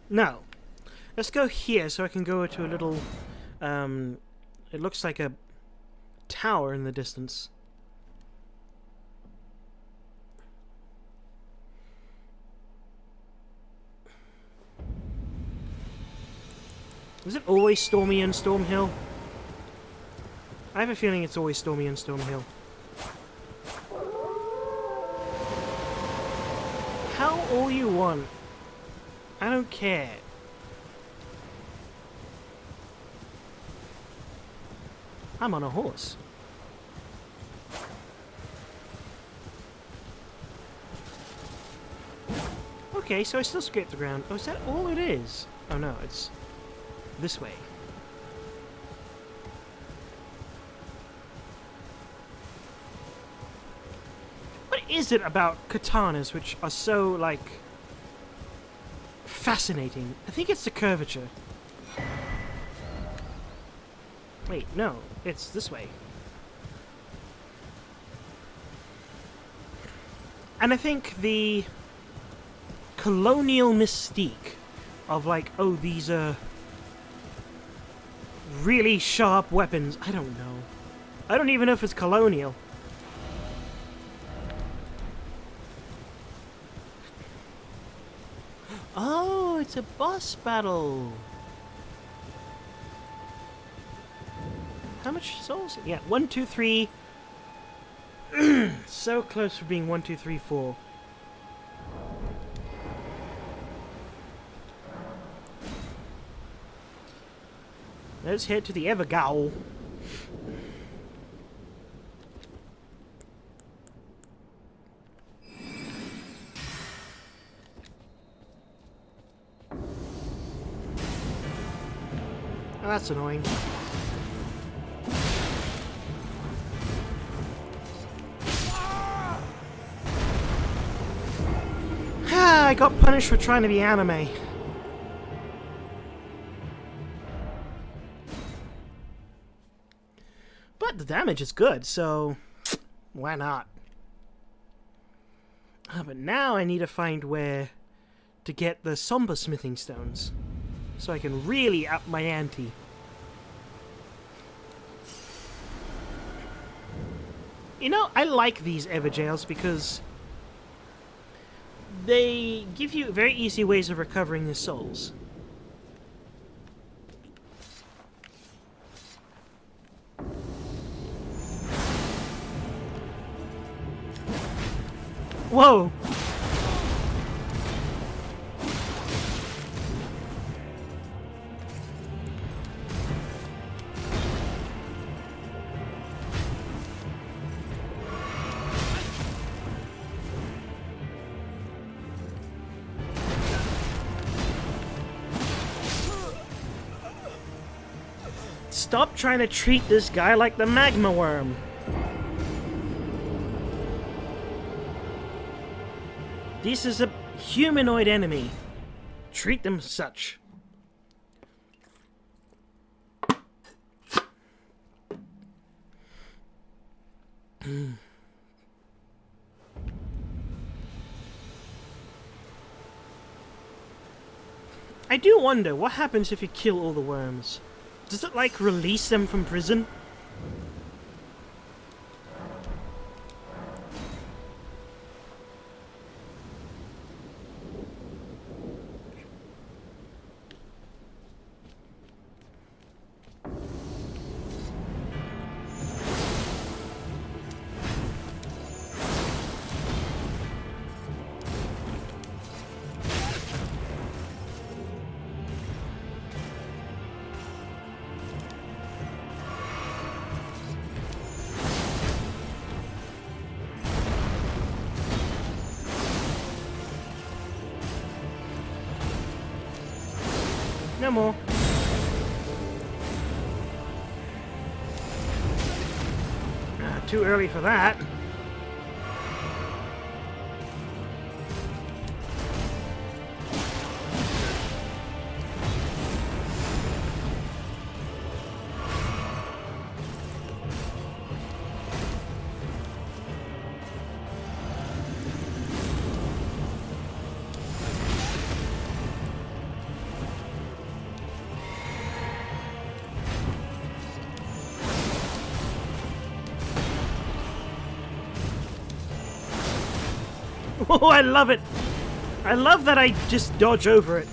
No. Let's go here so I can go to a little, it looks like a tower in the distance. Is it always stormy in Stormhill? I have a feeling it's always stormy in Stormhill. How all you want. I don't care. I'm on a horse. Okay, so I still scrape the ground. Oh, is that all it is? Oh no, it's this way. What is it about katanas which are so, like, fascinating? I think it's the curvature. Wait, no, it's this way. And I think the colonial mystique of, like, oh, these are really sharp weapons. I don't know. I don't even know if it's colonial. Oh, it's a boss battle. How much souls? Yeah, 1, 2, 3. So close for being 1, 2, 3, 4. Let's head to the Evergaol. Oh, that's annoying. I got punished for trying to be anime. But the damage is good, so why not? But now I need to find where to get the somber smithing stones, so I can really up my ante. You know, I like these Everjails because they give you very easy ways of recovering the souls. Whoa! Stop trying to treat this guy like the magma worm. This is a humanoid enemy. Treat them as such. I do wonder, what happens if you kill all the worms? Does it, like, release them from prison? No more. Too early for that. Oh, I love it! I love that I just dodge over it.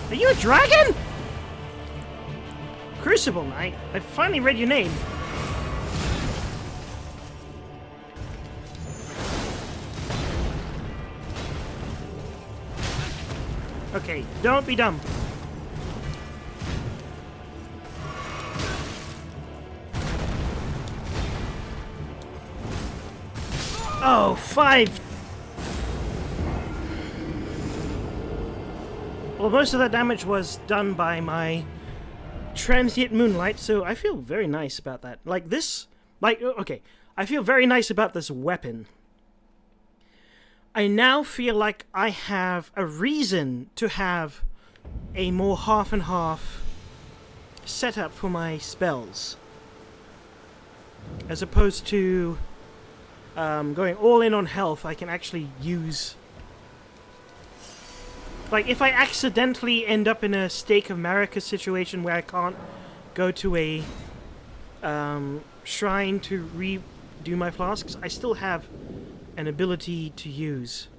Are you a dragon? Crucible Knight, I finally read your name. Okay, don't be dumb. Oh, 5! Well, most of that damage was done by my transient moonlight, so I feel very nice about that. Like this, okay, I feel very nice about this weapon. I now feel like I have a reason to have a more half and half setup for my spells, as opposed to going all in on health. I can actually use... Like, if I accidentally end up in a Stake of Marika situation where I can't go to a shrine to redo my flasks, I still have an ability to use.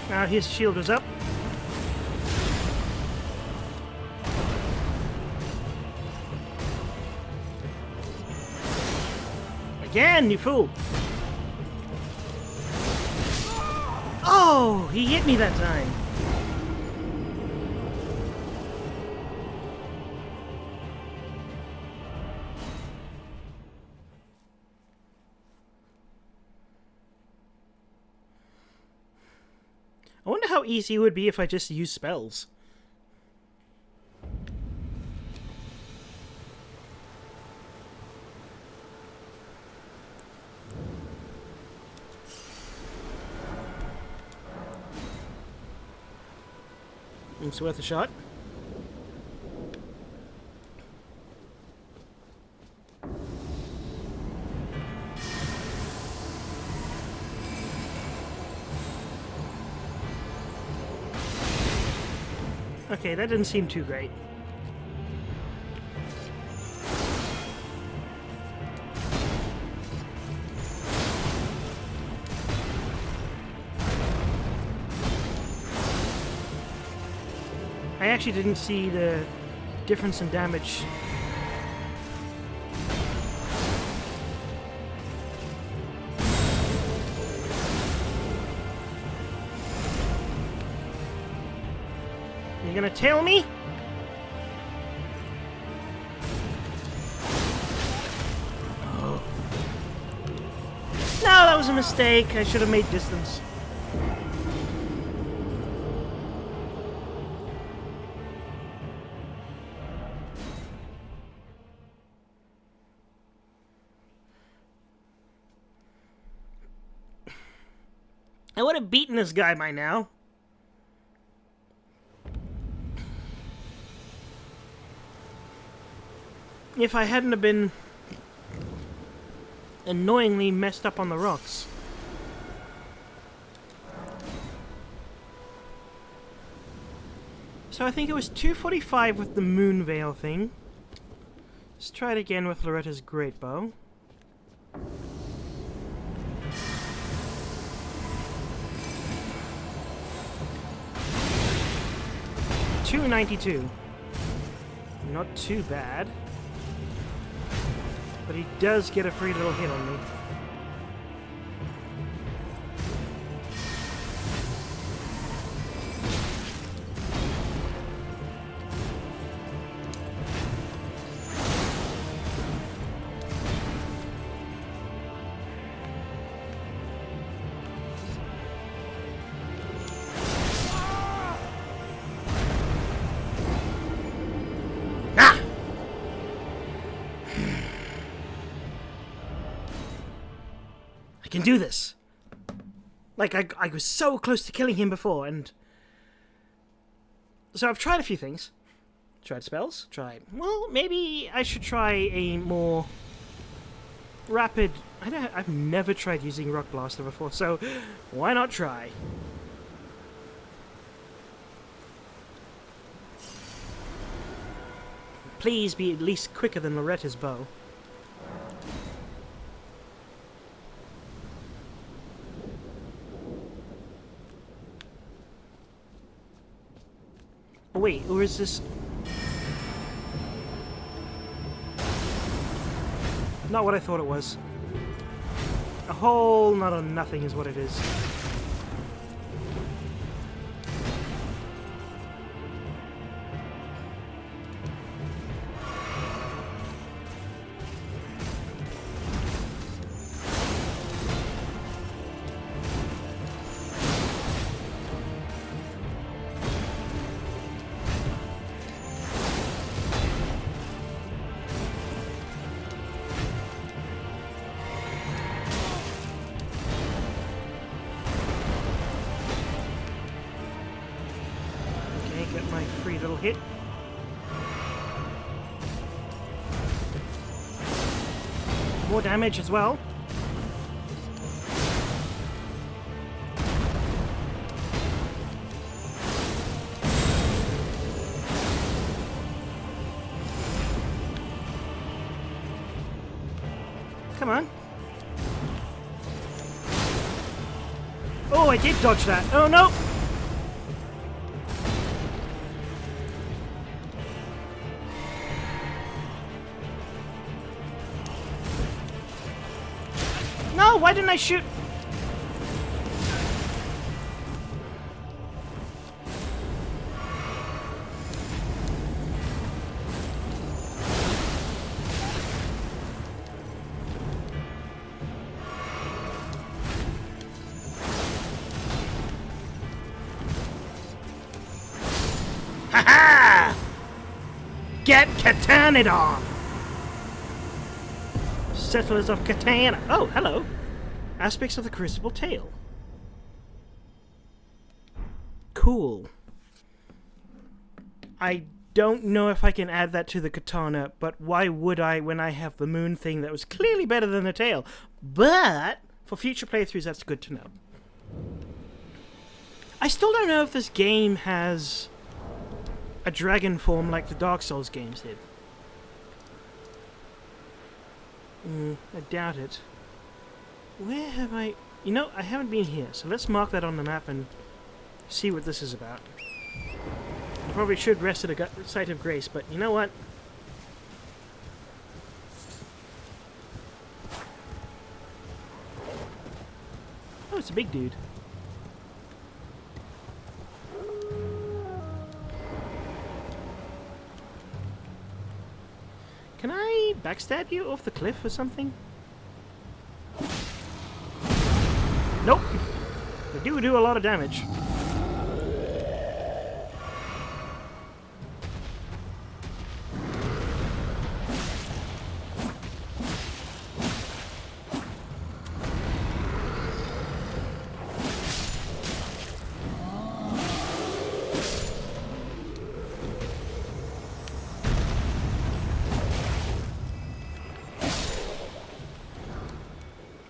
Now his shield is up. Again, you fool! Oh, he hit me that time. I wonder how easy it would be if I just used spells. It's worth a shot. Okay, that didn't seem too great. I actually didn't see the difference in damage. You gonna tail me? Oh. No, that was a mistake. I should have made distance. I would have beaten this guy by now. If I hadn't have been annoyingly messed up on the rocks. So I think it was 245 with the Moonveil thing. Let's try it again with Loretta's Great Bow. $292. Not too bad. But he does get a free little hit on me. I can do this. Like, I was so close to killing him before, and... So I've tried a few things. Tried spells, well, maybe I should try a more rapid... I've never tried using Rock Blaster before, so why not try? Please be at least quicker than Loretta's bow. Oh, wait, or is this... Not what I thought it was. A whole lot of nothing is what it is. Get my free little hit. More damage as well. Come on. Oh, I did dodge that. Oh, no! No, why didn't I shoot? Ha-ha! Get Katana'd on! Settlers of Katana. Oh, hello. Aspects of the Crucible Tale. Cool. I don't know if I can add that to the katana, but why would I when I have the moon thing that was clearly better than the tail? But for future playthroughs, that's good to know. I still don't know if this game has a dragon form like the Dark Souls games did. I doubt it. Where have I... You know, I haven't been here, so let's mark that on the map and see what this is about. probably should rest at a site of grace, but you know what? Oh, it's a big dude. Can I backstab you off the cliff or something? Nope. They do a lot of damage.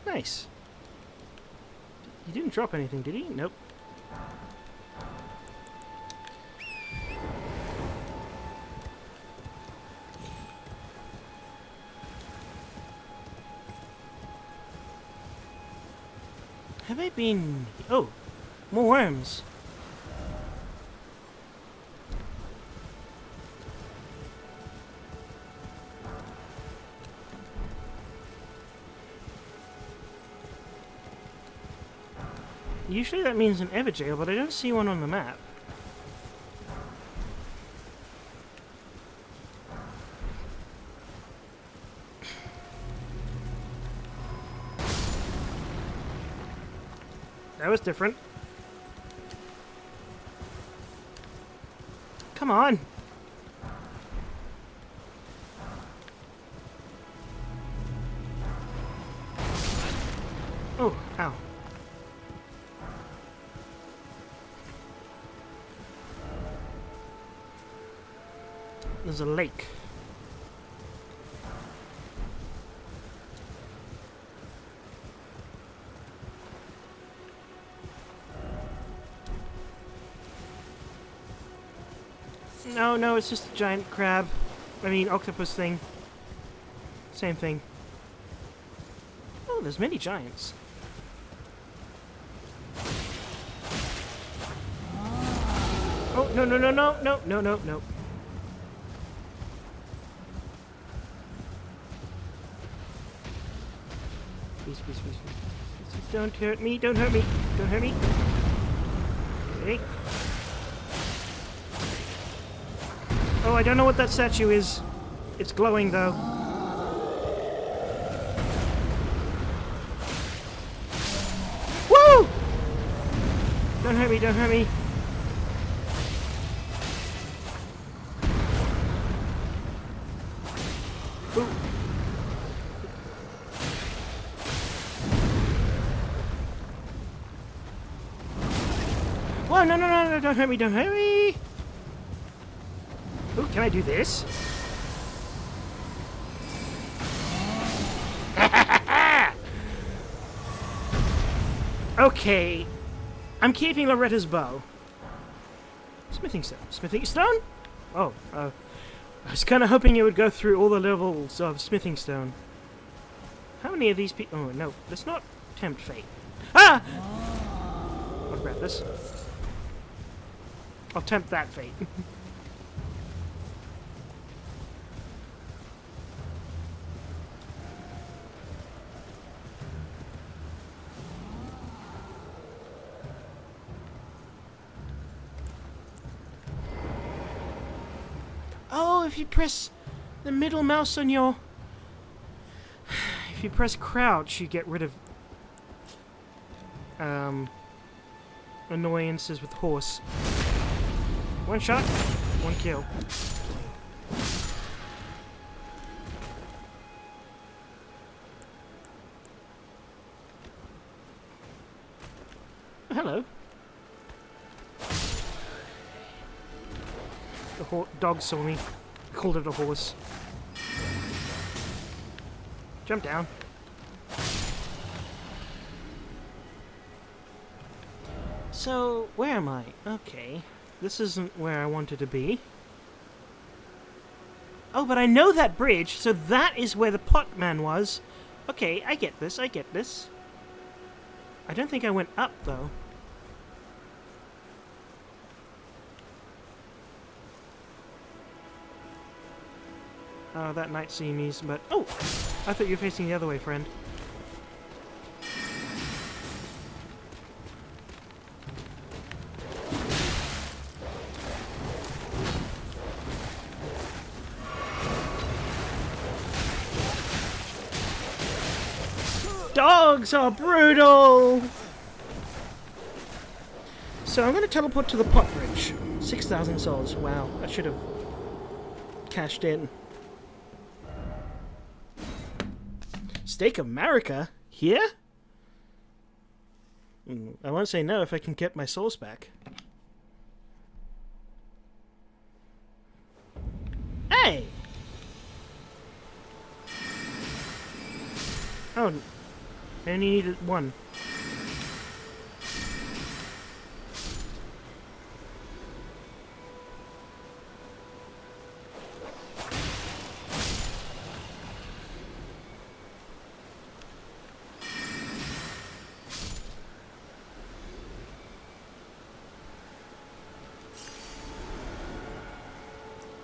Nice. He didn't drop anything, did he? Nope. Have I been... Oh! More worms! Usually that means an Everjail, but I don't see one on the map. That was different. Come on! Oh, ow. There's a lake. No, it's just a giant crab. I mean, octopus thing. Same thing. Oh, there's many giants. Oh, no. Please. Don't hurt me. Don't hurt me. Okay. Oh, I don't know what that statue is. It's glowing, though. Woo! Don't hurt me. Ooh. Whoa, no, don't hurt me. Ooh, can I do this? Okay. I'm keeping Loretta's bow. Smithing stone? Oh, I was kind of hoping it would go through all the levels of smithing stone. How many of these people... Oh, no. Let's not tempt fate. Ah! I'll grab this. I'll tempt that fate. Oh, if you press the middle mouse on your... If you press crouch, you get rid of... annoyances with horse. One shot, one kill. Oh, hello. The dog saw me. Called it a horse. Jump down. So, where am I? Okay. This isn't where I wanted to be. Oh, but I know that bridge, so that is where the pot man was. Okay, I get this. I don't think I went up, though. that night seemies, but... Oh! I thought you were facing the other way, friend. Dogs are brutal! So I'm going to teleport to the pot bridge. 6,000 souls. Wow, I should have cashed in. Stake of Marika? Here? I won't say no if I can get my souls back. Hey! Oh, I only needed one.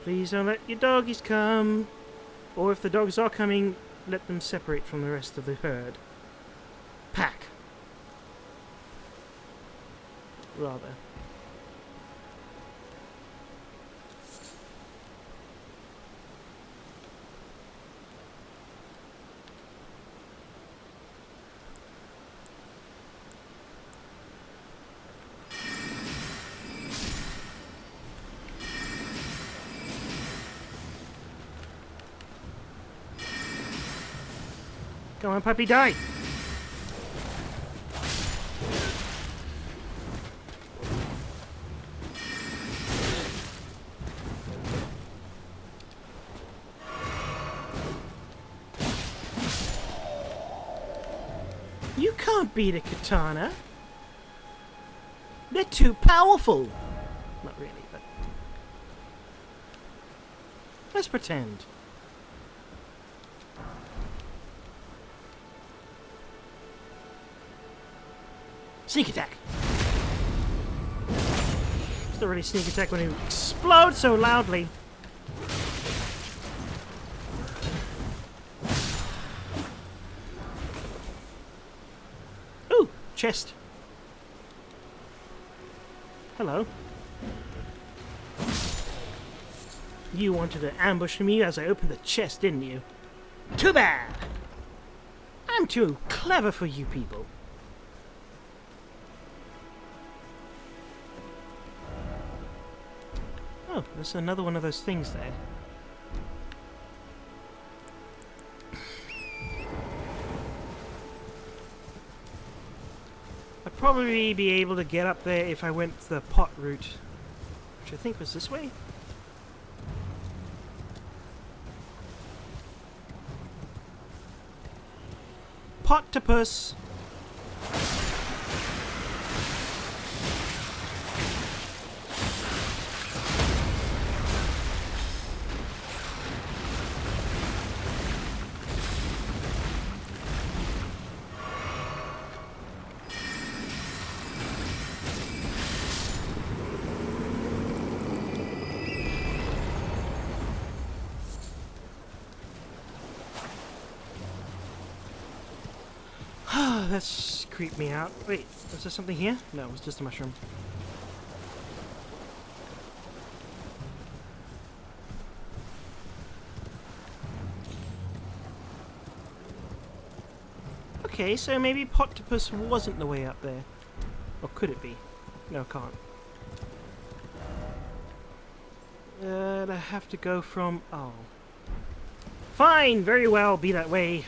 Please don't let your doggies come. Or if the dogs are coming, let them separate from the rest of the herd. Pack. Rather. Come on, puppy, die! You can't beat a katana! They're too powerful! Not really, but... let's pretend. Sneak attack! It's not really sneak attack when you explode so loudly. Ooh! Chest. Hello. You wanted to ambush me as I opened the chest, didn't you? Too bad! I'm too clever for you people. Oh, there's another one of those things there. I'd probably be able to get up there if I went the pot route, which I think was this way. Pot-to-puss! That's creeped me out. Wait, was there something here? No, it was just a mushroom. Okay, so maybe Pot-to-puss wasn't the way up there. Or could it be? No, it can't. I have to go from... oh. Fine, very well, be that way.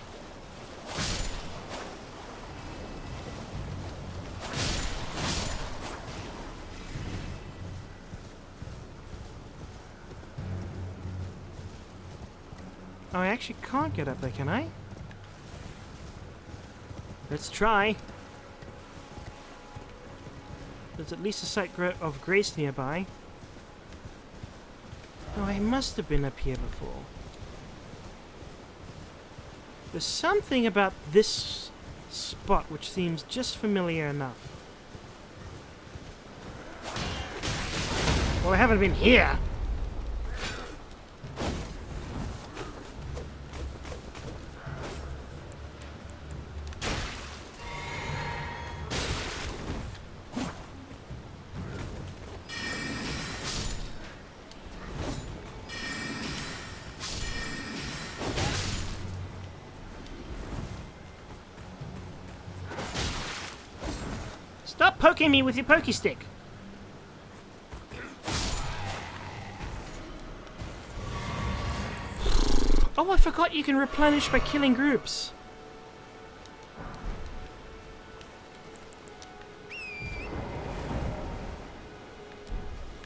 Oh, I actually can't get up there, can I? Let's try. There's at least a site of grace nearby. Oh, I must have been up here before. There's something about this spot which seems just familiar enough. Well, I haven't been here. Stop poking me with your pokey stick. Oh, I forgot you can replenish by killing groups.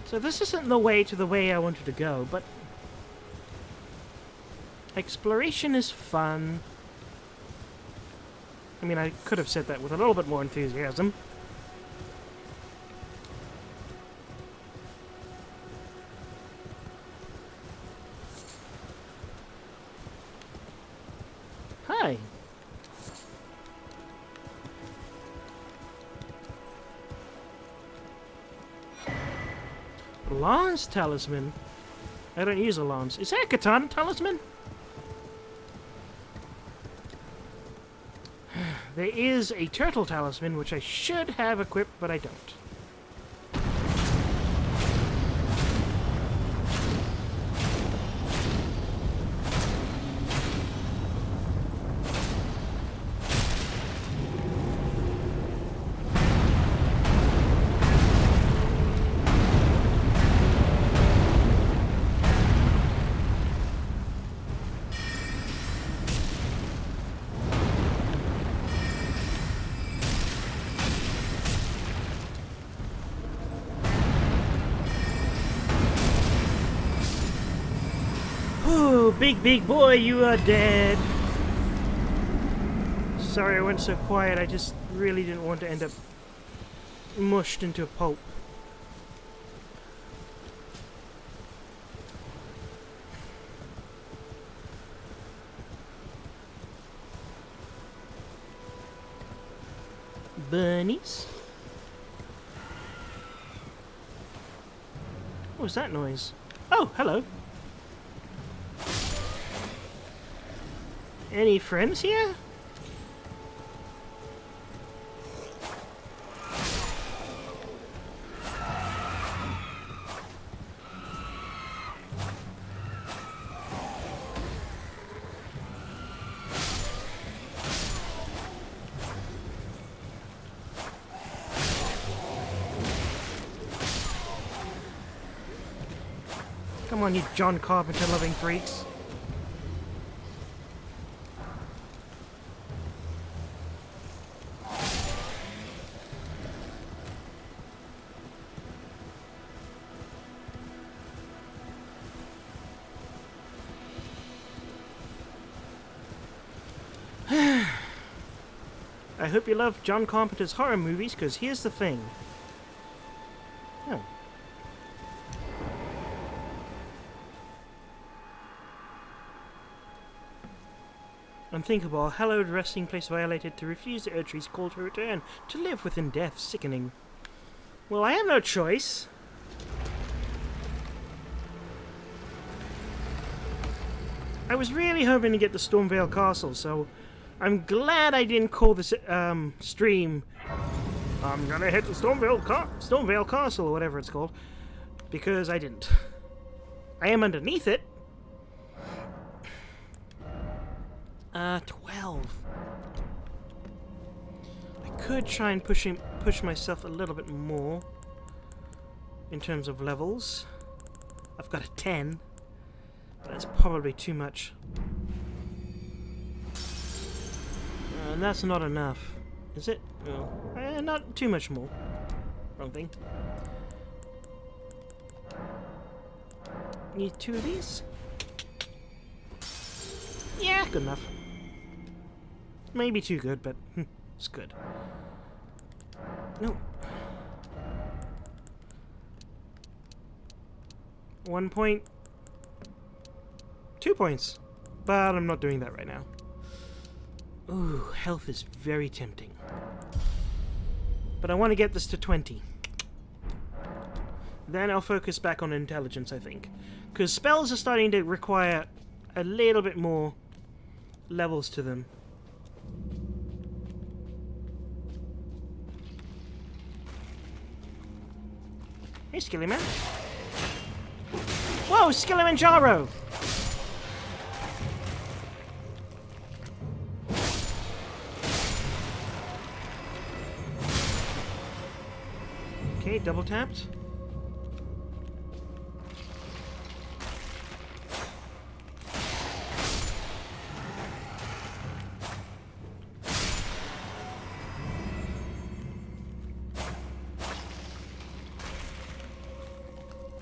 So this isn't the way to the way I wanted to go, but exploration is fun. I mean, I could have said that with a little bit more enthusiasm. Hi. Lance talisman? I don't use a lance. Is that a katana talisman? There is a turtle talisman, which I should have equipped, but I don't. Ooh, big boy, you are dead. Sorry I went so quiet, I just really didn't want to end up mushed into a pulp. Bunnies? What was that noise? Oh, hello. Any friends here? Come on, you John Carpenter loving freaks. I hope you love John Carpenter's horror movies, because here's the thing. Oh. Unthinkable. A hallowed resting place violated. To refuse the Erdtree's call to return. To live within death. Sickening. Well, I have no choice. I was really hoping to get the Stormveil Castle, so I'm glad I didn't call this stream I'm gonna hit the Stormveil Castle, or whatever it's called, because I didn't. I am underneath it. 12. I could try and push myself a little bit more in terms of levels. I've got a 10, but that's probably too much. And that's not enough. Is it? No. Not too much more. Wrong thing. Need 2 of these? Yeah, good enough. Maybe too good, but it's good. No. 1 point. 2 points. But I'm not doing that right now. Ooh, health is very tempting. But I want to get this to 20. Then I'll focus back on intelligence, I think. Because spells are starting to require a little bit more levels to them. Hey, Skilly Man. Whoa, Skilimanjaro! Okay, double tapped.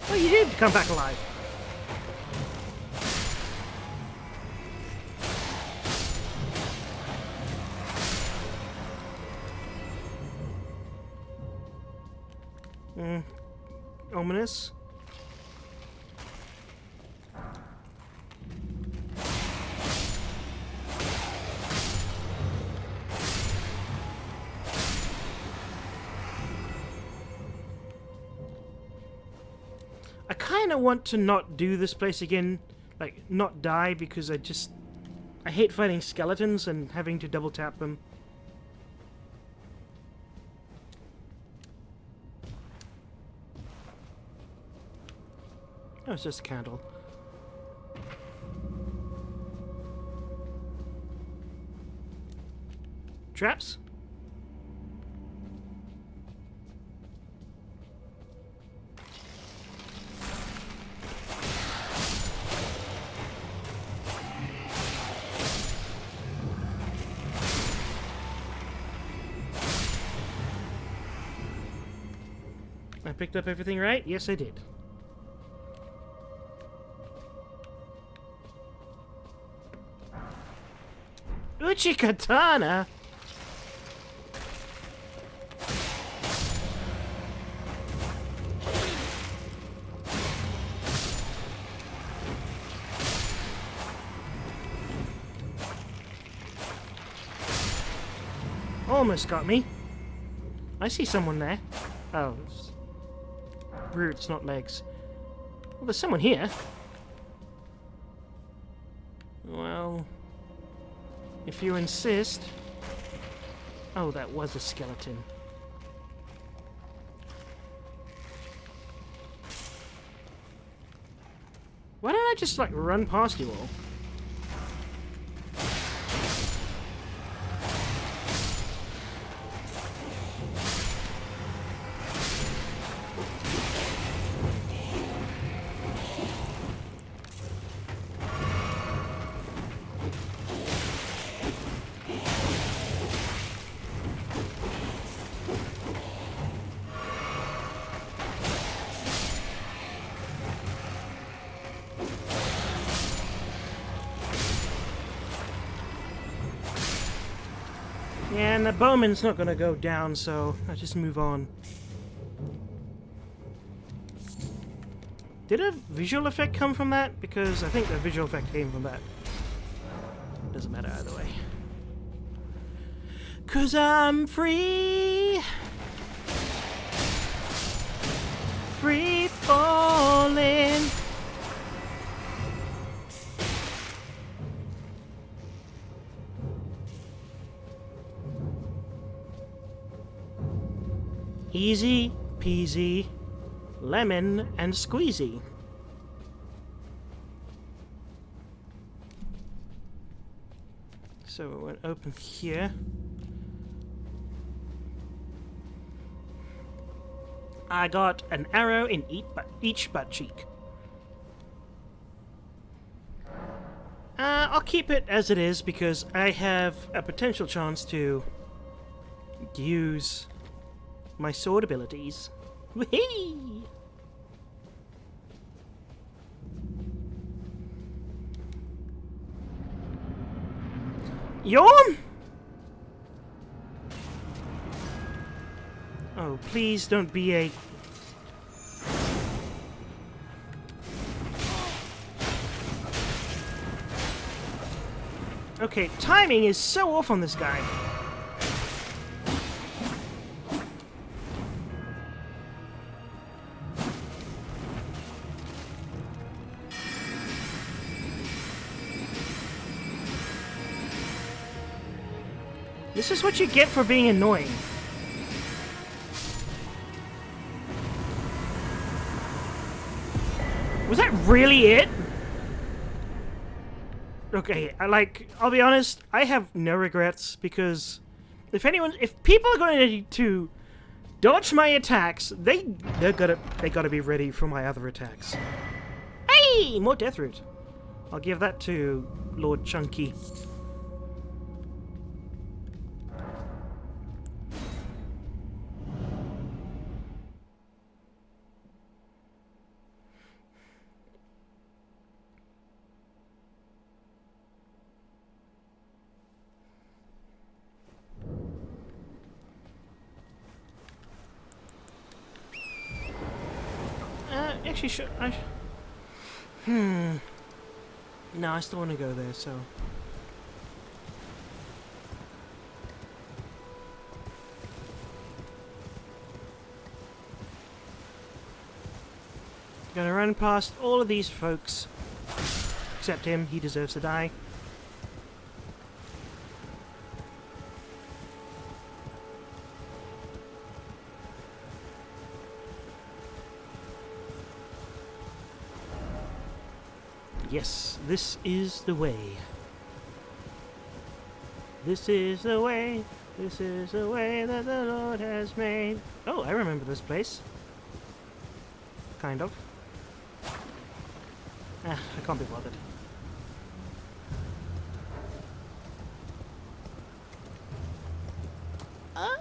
Oh, you did come back alive. Ominous. I kind of want to not do this place again, like not die, because I hate fighting skeletons and having to double tap them. Oh, it's just a candle. Traps? I picked up everything right? Yes, I did. Uchi Katana? Almost got me. I see someone there. Oh, it's roots, not legs. Well, there's someone here. Well, if you insist. Oh, that was a skeleton. Why don't I just, like, run past you all? Yeah, and the bowman's not gonna go down, so I just move on. Did a visual effect come from that? Because I think the visual effect came from that. Doesn't matter either way. 'Cause I'm free! Free falling! Easy peasy, lemon and squeezy. So we went open here. I got an arrow in each butt cheek. I'll keep it as it is because I have a potential chance to use my sword abilities. Whee! Yawn! Oh, please don't be a... Okay, timing is so off on this guy. This is what you get for being annoying. Was that really it? Okay, I'll be honest, I have no regrets because if people are going to dodge my attacks. They gotta be ready for my other attacks. Hey, more death root. I'll give that to Lord Chunky. Actually, no, I still want to go there, so... Gonna run past all of these folks. Except him, he deserves to die. Yes, this is the way. This is the way. This is the way that the Lord has made. Oh, I remember this place. Kind of. I can't be bothered.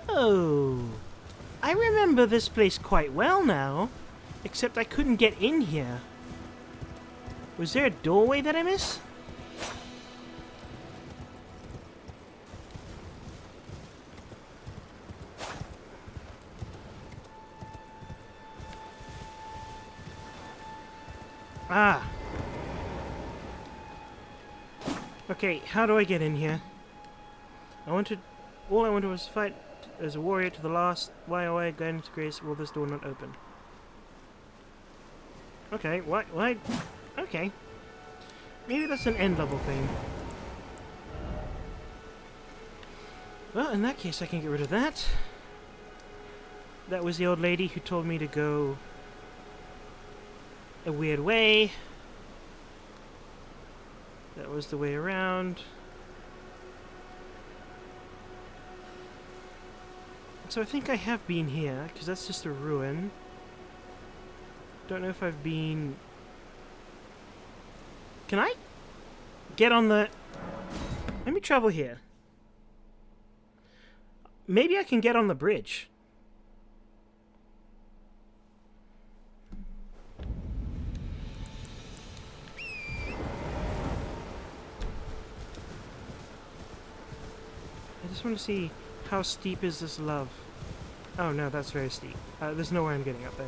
Oh, I remember this place quite well now. Except I couldn't get in here. Was there a doorway that I missed? Ah. Okay, how do I get in here? All I wanted was to fight as a warrior to the last. Why oh I going to grace? Will this door not open? Okay, why? Okay. Maybe that's an end level thing. Well, in that case I can get rid of that. That was the old lady who told me to go a weird way. That was the way around. So I think I have been here, because that's just a ruin. Don't know if I've been... Can I get on the... Let me travel here. Maybe I can get on the bridge. I just want to see how steep is this love. Oh no, that's very steep. There's no way I'm getting up there.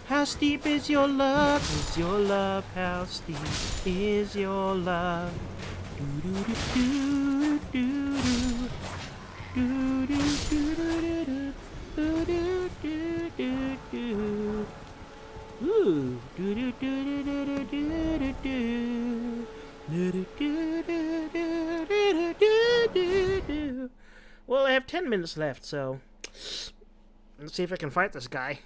How steep is your love? Is your love? How steep is your love? Do do do do do do do do do do do do. Ooh, do do do do do do do do. Well, I have 10 minutes left, so let's see if I can fight this guy.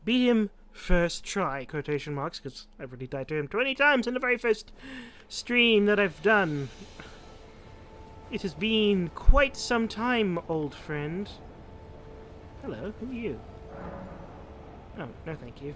Beat him first try, quotation marks, because I've already died to him 20 times in the very first stream that I've done. It has been quite some time, old friend. Hello, who are you? Oh, no thank you.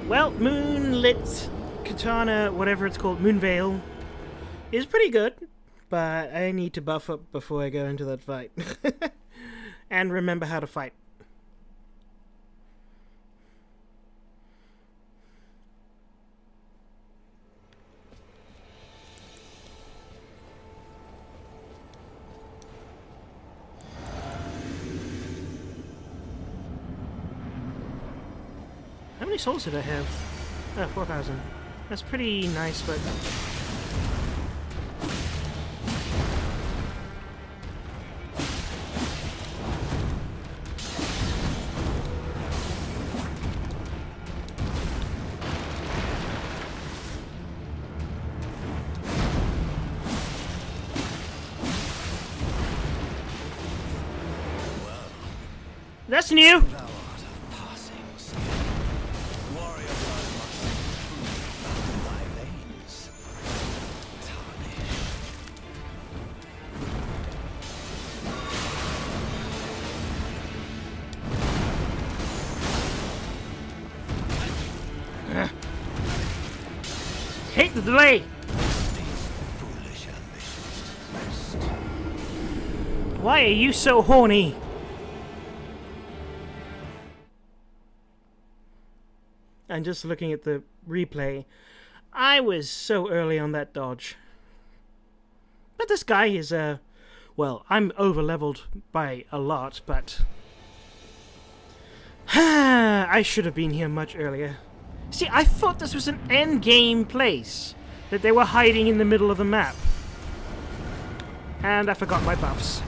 Well, Moonlit Katana, whatever it's called, Moonveil, is pretty good, but I need to buff up before I go into that fight. And remember how to fight. How many souls did I have? Oh, 4,000. That's pretty nice, but... That's new. Thou art of passing skill. Warrior blood must truly run in thy veins. Tarnished. Hate the delay. Foolish ambitions to rest. Why are you so horny? And just looking at the replay, I was so early on that dodge. But this guy is, well, I'm over-leveled by a lot, but I should have been here much earlier. See, I thought this was an endgame place, that they were hiding in the middle of the map. And I forgot my buffs.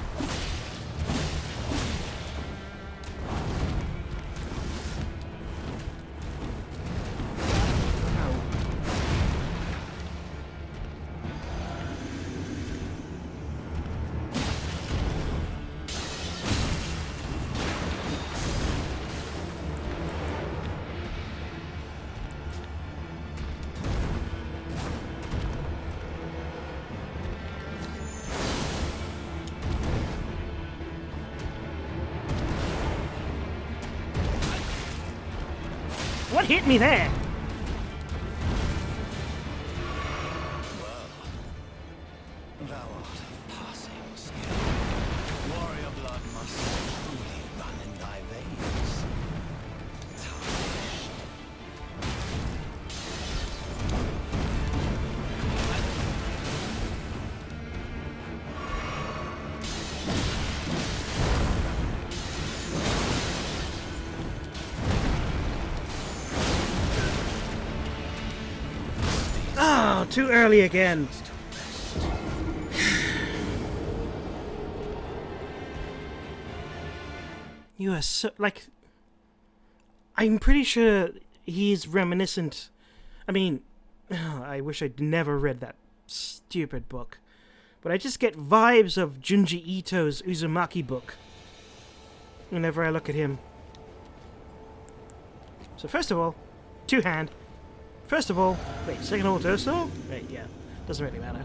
What hit me there? Thou art of passing skill. Warrior blood must truly run in thy veins. Tarnished. Oh, too early again. You are so, like, I'm pretty sure he's reminiscent. I mean, I wish I'd never read that stupid book. But I just get vibes of Junji Ito's Uzumaki book whenever I look at him. So first of all, two-hand. First of all, wait, second all torso? Wait, yeah, doesn't really matter.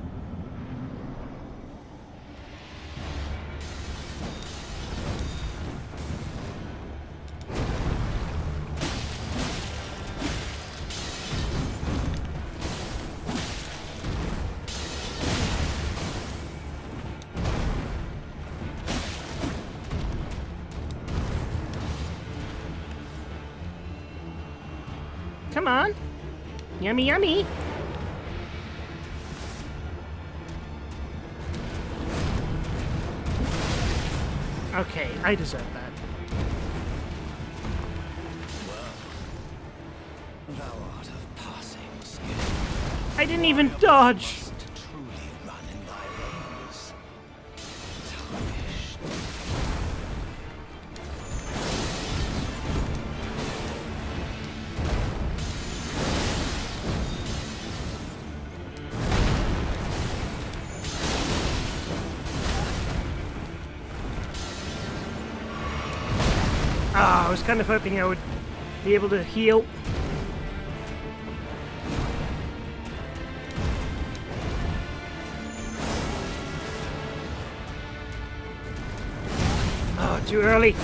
Come on. Yummy, yummy. Okay, I deserve that. Well, thou art of passing skill. I didn't even dodge. Must truly run in thy veins. Tarnished. Ah, I was kind of hoping I would be able to heal. Oh, too early.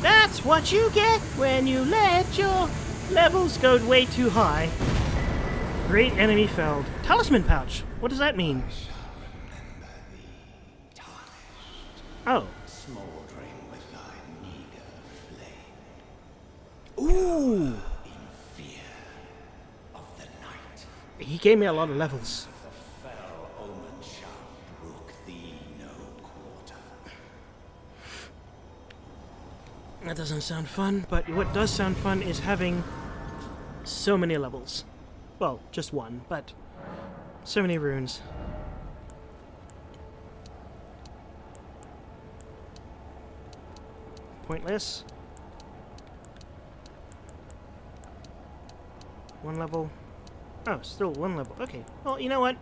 That's what you get when you let your levels go way too high. Great enemy felled. Talisman pouch. What does that mean? Oh. Smoldering with thy meager flame. Ooh. In fear of the night. He gave me a lot of levels. The fell omen shall brook thee no quarter. That doesn't sound fun, but what does sound fun is having so many levels. Well, just one, but so many runes. Pointless. One level. Oh, still 1 level. Okay. Well, you know what?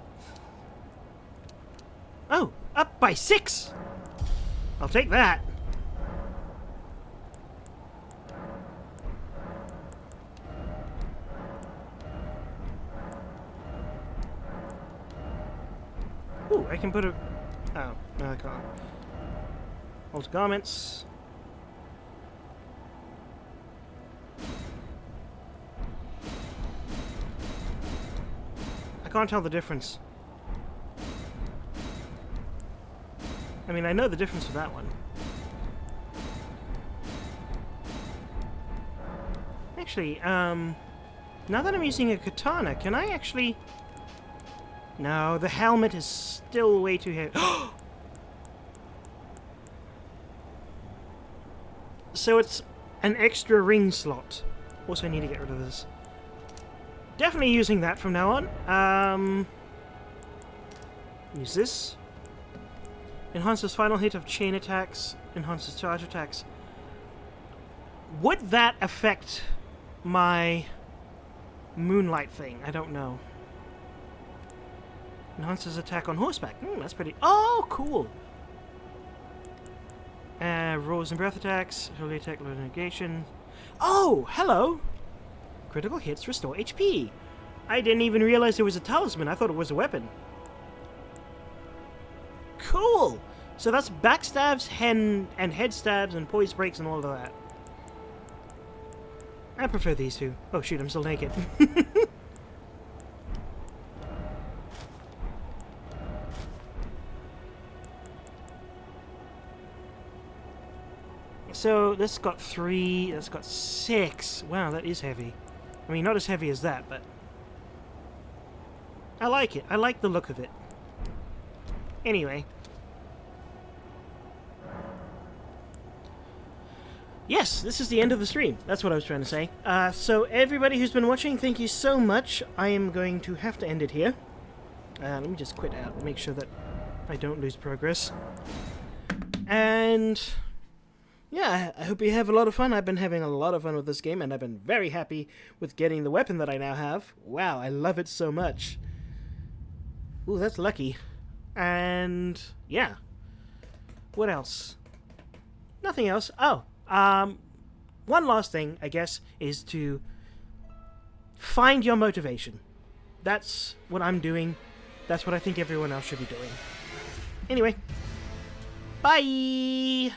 Oh, up by 6! I'll take that. Ooh, I can put a... Oh, no I can't. Alter garments. I can't tell the difference. I mean, I know the difference with that one. Actually, now that I'm using a katana, can I actually... No, the helmet is still way too heavy. So it's an extra ring slot. Also, I need to get rid of this. Definitely using that from now on. Use this. Enhances final hit of chain attacks. Enhances charge attacks. Would that affect my moonlight thing? I don't know. Enhances attack on horseback. That's pretty... Oh, cool! Rolls and breath attacks. Early attack, low negation. Oh, hello! Critical hits restore HP. I didn't even realize there was a talisman. I thought it was a weapon. Cool! So that's backstabs, and head stabs, and poise breaks, and all of that. I prefer these two. Oh shoot, I'm still naked. So this got 3, that's got 6. Wow, that is heavy. I mean, not as heavy as that, but I like it. I like the look of it. Anyway. Yes, this is the end of the stream. That's what I was trying to say. So everybody who's been watching, thank you so much. I am going to have to end it here. Let me just quit out and make sure that I don't lose progress. And... yeah, I hope you have a lot of fun. I've been having a lot of fun with this game, and I've been very happy with getting the weapon that I now have. Wow, I love it so much. Ooh, that's lucky. And, yeah. What else? Nothing else. Oh, one last thing, I guess, is to find your motivation. That's what I'm doing. That's what I think everyone else should be doing. Anyway, bye!